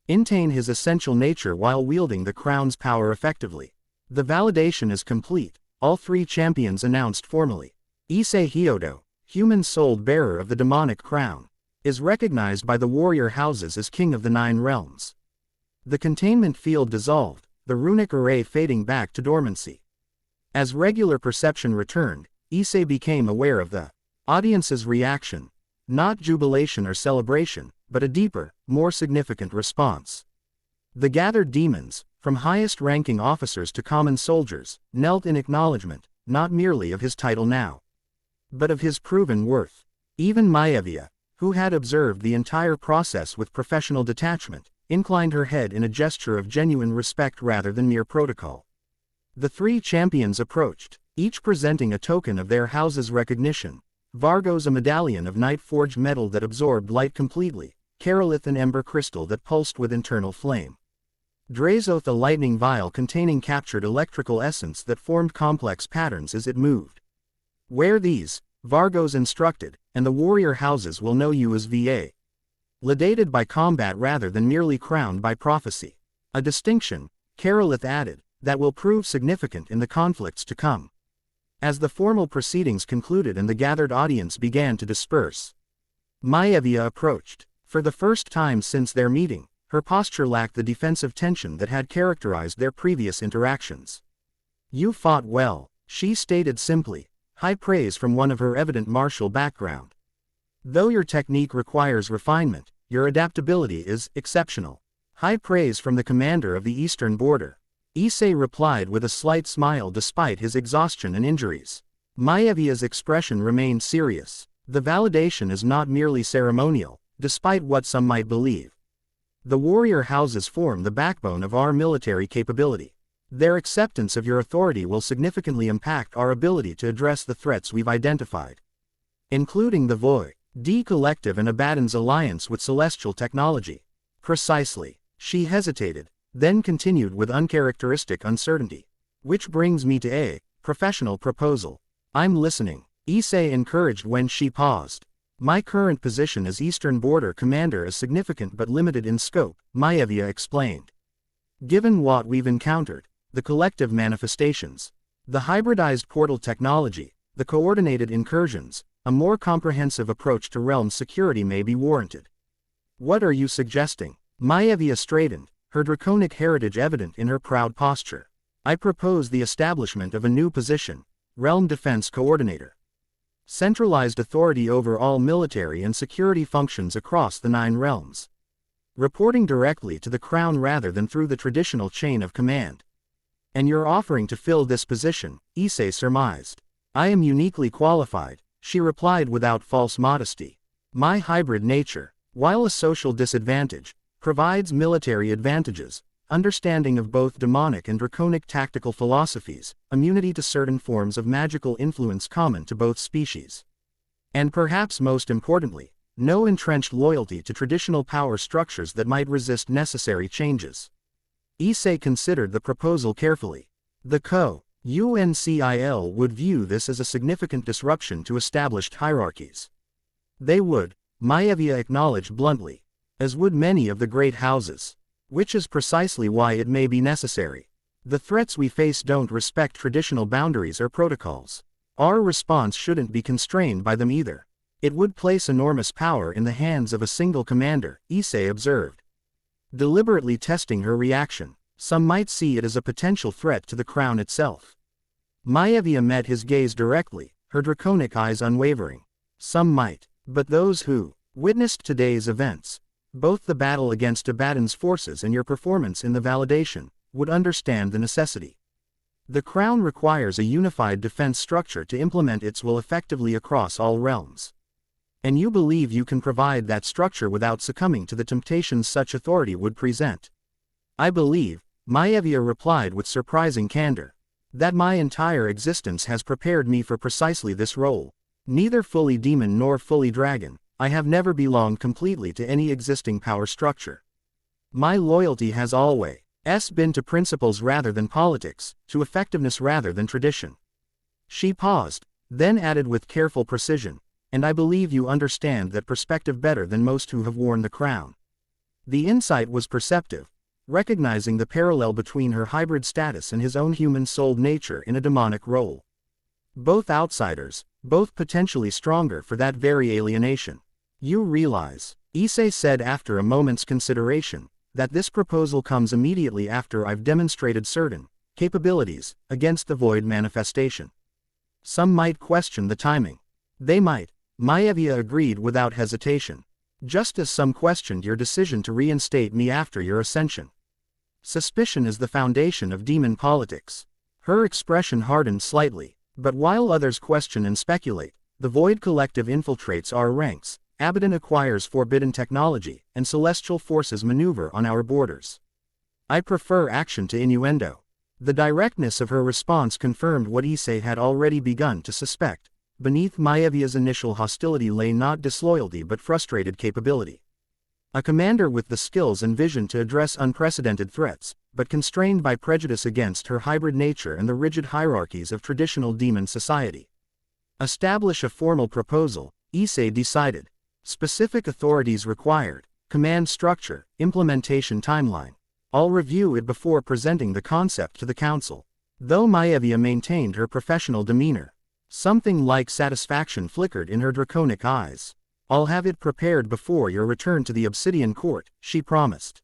maintain his essential nature while wielding the crown's power effectively. The validation is complete, all three champions announced formally. Issei Hyodo, human-souled bearer of the demonic crown, is recognized by the warrior houses as king of the 9 realms. The containment field dissolved, the runic array fading back to dormancy. As regular perception returned, Issei became aware of the audience's reaction, not jubilation or celebration, but a deeper, more significant response. The gathered demons, from highest-ranking officers to common soldiers, knelt in acknowledgement, not merely of his title now, but of his proven worth. Even Maevia, who had observed the entire process with professional detachment, inclined her head in a gesture of genuine respect rather than mere protocol. The three champions approached, each presenting a token of their house's recognition. Vargos a medallion of night-forged metal that absorbed light completely, Karolith an ember crystal that pulsed with internal flame. Drazoth a lightning vial containing captured electrical essence that formed complex patterns as it moved. Wear these, Vargos instructed, and the warrior houses will know you as VA. Laudated by combat rather than merely crowned by prophecy. A distinction, Karolith added, that will prove significant in the conflicts to come. As the formal proceedings concluded and the gathered audience began to disperse, Maevia approached. For the first time since their meeting, her posture lacked the defensive tension that had characterized their previous interactions. You fought well, she stated simply, high praise from one of her evident martial background. Though your technique requires refinement, your adaptability is exceptional. High praise from the commander of the eastern border. Issei replied with a slight smile despite his exhaustion and injuries. Maevia's expression remained serious. The validation is not merely ceremonial, despite what some might believe. The warrior houses form the backbone of our military capability. Their acceptance of your authority will significantly impact our ability to address the threats we've identified, including the Void D Collective and Abaddon's alliance with celestial technology. Precisely. She hesitated, then continued with uncharacteristic uncertainty. Which brings me to a professional proposal. I'm listening. Issei encouraged when she paused. My current position as Eastern Border Commander is significant but limited in scope, Maevia explained. Given what we've encountered, the collective manifestations, the hybridized portal technology, the coordinated incursions, a more comprehensive approach to realm security may be warranted. What are you suggesting? Maevia straightened, her draconic heritage evident in her proud posture. I propose the establishment of a new position, Realm Defense Coordinator. Centralized authority over all military and security functions across the 9 realms. Reporting directly to the Crown rather than through the traditional chain of command. And you're offering to fill this position, Issei surmised. I am uniquely qualified, she replied without false modesty. My hybrid nature, while a social disadvantage, provides military advantages, understanding of both demonic and draconic tactical philosophies, immunity to certain forms of magical influence common to both species. And perhaps most importantly, no entrenched loyalty to traditional power structures that might resist necessary changes. Issei considered the proposal carefully. The UNCIL would view this as a significant disruption to established hierarchies. They would, Maevia acknowledged bluntly, as would many of the great houses. Which is precisely why it may be necessary. The threats we face don't respect traditional boundaries or protocols. Our response shouldn't be constrained by them either. It would place enormous power in the hands of a single commander, Issei observed. Deliberately testing her reaction, some might see it as a potential threat to the Crown itself. Maevia met his gaze directly, her draconic eyes unwavering. Some might, but those who witnessed today's events, both the battle against Abaddon's forces and your performance in the validation, would understand the necessity. The Crown requires a unified defense structure to implement its will effectively across all realms. And you believe you can provide that structure without succumbing to the temptations such authority would present. I believe, Maevia replied with surprising candor, that my entire existence has prepared me for precisely this role. Neither fully demon nor fully dragon, I have never belonged completely to any existing power structure. My loyalty has always been to principles rather than politics, to effectiveness rather than tradition. She paused, then added with careful precision, and I believe you understand that perspective better than most who have worn the crown. The insight was perceptive, recognizing the parallel between her hybrid status and his own human-souled nature in a demonic role. Both outsiders, both potentially stronger for that very alienation. You realize, Issei said after a moment's consideration, that this proposal comes immediately after I've demonstrated certain capabilities against the void manifestation. Some might question the timing. They might. Maevia agreed without hesitation. Just as some questioned your decision to reinstate me after your ascension. Suspicion is the foundation of demon politics. Her expression hardened slightly, but while others question and speculate, the Void Collective infiltrates our ranks, Abaddon acquires forbidden technology, and celestial forces maneuver on our borders. I prefer action to innuendo. The directness of her response confirmed what Issei had already begun to suspect. Beneath Maevia's initial hostility lay not disloyalty but frustrated capability. A commander with the skills and vision to address unprecedented threats, but constrained by prejudice against her hybrid nature and the rigid hierarchies of traditional demon society. Establish a formal proposal, Issei decided. Specific authorities required, command structure, implementation timeline. I'll review it before presenting the concept to the council. Though Maevia maintained her professional demeanor, something like satisfaction flickered in her draconic eyes. I'll have it prepared before your return to the Obsidian Court, she promised.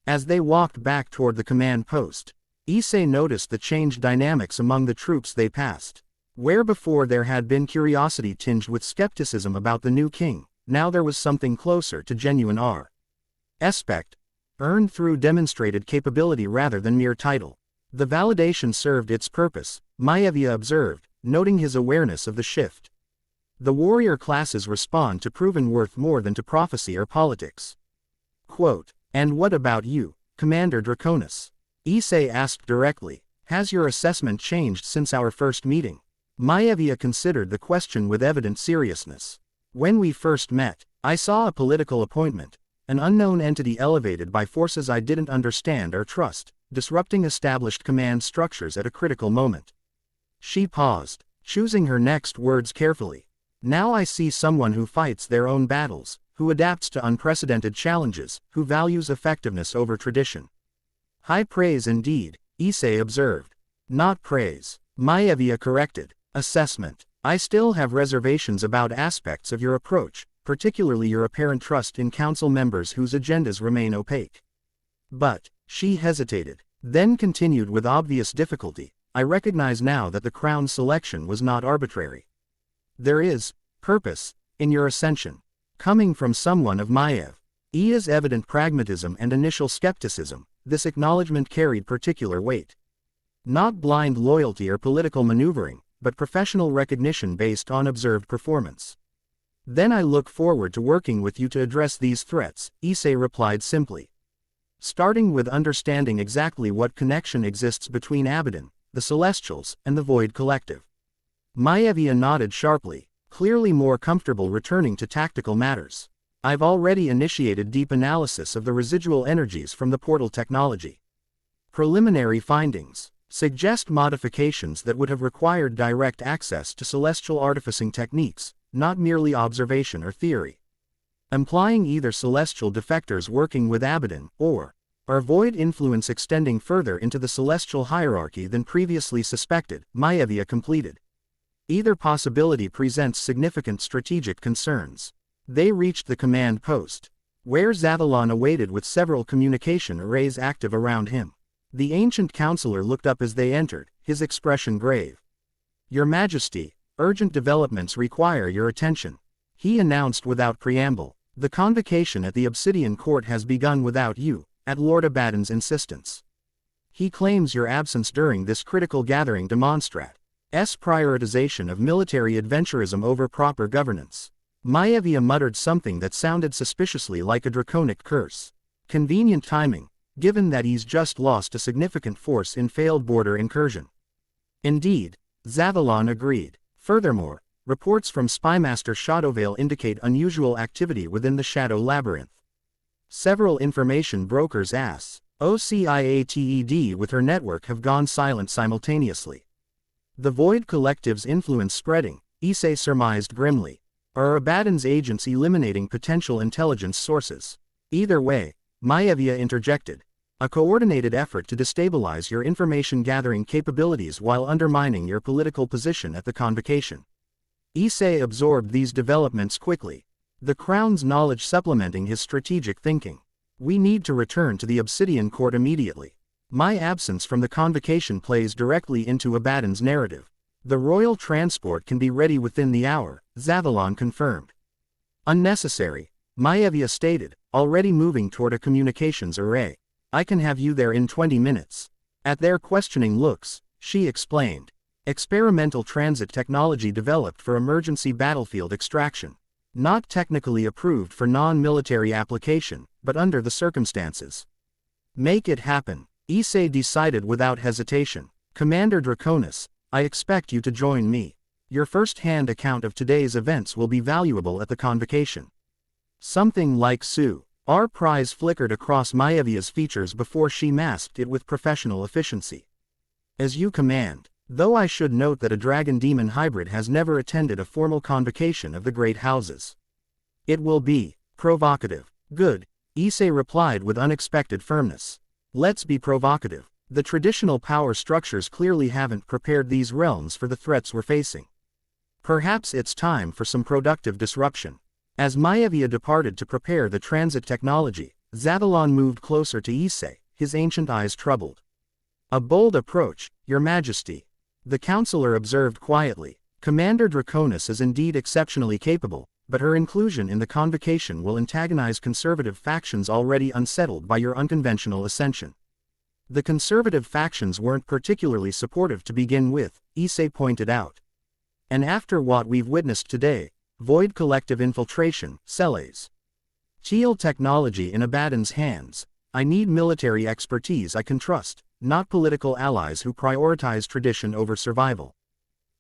As they walked back toward the command post, Issei noticed the changed dynamics among the troops they passed. Where before there had been curiosity tinged with skepticism about the new king, now there was something closer to genuine respect, earned through demonstrated capability rather than mere title. The validation served its purpose, Maevia observed, noting his awareness of the shift. The warrior classes respond to proven worth more than to prophecy or politics. Quote, and what about you, Commander Draconis? Issei asked directly. Has your assessment changed since our first meeting? Maevia considered the question with evident seriousness. When we first met, I saw a political appointment, an unknown entity elevated by forces I didn't understand or trust, disrupting established command structures at a critical moment. She paused, choosing her next words carefully. Now I see someone who fights their own battles, who adapts to unprecedented challenges, who values effectiveness over tradition. High praise indeed, Issei observed. Not praise, Maevia corrected. Assessment. I still have reservations about aspects of your approach, particularly your apparent trust in council members whose agendas remain opaque. But, she hesitated, then continued with obvious difficulty, I recognize now that the crown's selection was not arbitrary. There is purpose in your ascension, coming from someone of Maevia's evident pragmatism and initial skepticism. This acknowledgement carried particular weight. Not blind loyalty or political maneuvering, but professional recognition based on observed performance. Then I look forward to working with you to address these threats, Issei replied simply. Starting with understanding exactly what connection exists between Abaddon, the Celestials, and the Void Collective. Maevia nodded sharply, clearly more comfortable returning to tactical matters. I've already initiated deep analysis of the residual energies from the portal technology. Preliminary findings suggest modifications that would have required direct access to celestial artificing techniques, not merely observation or theory. Implying either celestial defectors working with Abaddon, or void influence extending further into the celestial hierarchy than previously suspected, Maevia completed. Either possibility presents significant strategic concerns. They reached the command post, where Zavalon awaited with several communication arrays active around him. The ancient counselor looked up as they entered, his expression grave. Your Majesty, urgent developments require your attention, he announced without preamble. The convocation at the Obsidian Court has begun without you, at Lord Abaddon's insistence. He claims your absence during this critical gathering demonstrates prioritization of military adventurism over proper governance. Maevia muttered something that sounded suspiciously like a draconic curse. Convenient timing, given that he's just lost a significant force in failed border incursion. Indeed, Zavalon agreed. Furthermore, reports from Spymaster Shadowvale indicate unusual activity within the Shadow Labyrinth. Several information brokers OCIATED with her network have gone silent simultaneously. The Void Collective's influence spreading, Issei surmised grimly. Are Abaddon's agents eliminating potential intelligence sources? Either way, Maevia interjected. A coordinated effort to destabilize your information-gathering capabilities while undermining your political position at the convocation. Issei absorbed these developments quickly. The Crown's knowledge supplementing his strategic thinking. We need to return to the Obsidian Court immediately. My absence from the convocation plays directly into Abaddon's narrative. The royal transport can be ready within the hour, Zavalon confirmed. Unnecessary, Maevia stated, already moving toward a communications array. I can have you there in 20 minutes. At their questioning looks, she explained. Experimental transit technology developed for emergency battlefield extraction. Not technically approved for non-military application, but under the circumstances. Make it happen, Issei decided without hesitation. Commander Draconis, I expect you to join me. Your first-hand account of today's events will be valuable at the convocation. Something like Sue. Our prize flickered across Maevia's features before she masked it with professional efficiency. As you command, though I should note that a dragon-demon hybrid has never attended a formal convocation of the great houses. It will be provocative. Good, Issei replied with unexpected firmness. Let's be provocative. The traditional power structures clearly haven't prepared these realms for the threats we're facing. Perhaps it's time for some productive disruption. As Maevia departed to prepare the transit technology, Zavalon moved closer to Issei, his ancient eyes troubled. A bold approach, Your Majesty. The counselor observed quietly. Commander Draconis is indeed exceptionally capable, but her inclusion in the convocation will antagonize conservative factions already unsettled by your unconventional ascension. The conservative factions weren't particularly supportive to begin with, Issei pointed out. And after what we've witnessed today, Void Collective infiltration, Celaes. Teal technology in Abaddon's hands. I need military expertise I can trust, not political allies who prioritize tradition over survival.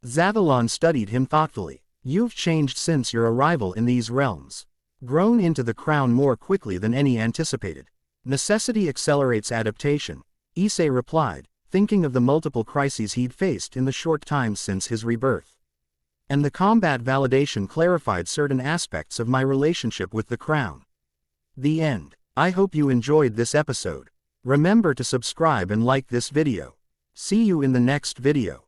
Zavalon studied him thoughtfully. You've changed since your arrival in these realms. Grown into the crown more quickly than any anticipated. Necessity accelerates adaptation, Issei replied, thinking of the multiple crises he'd faced in the short time since his rebirth. And the combat validation clarified certain aspects of my relationship with the crown. The end. I hope you enjoyed this episode. Remember to subscribe and like this video. See you in the next video.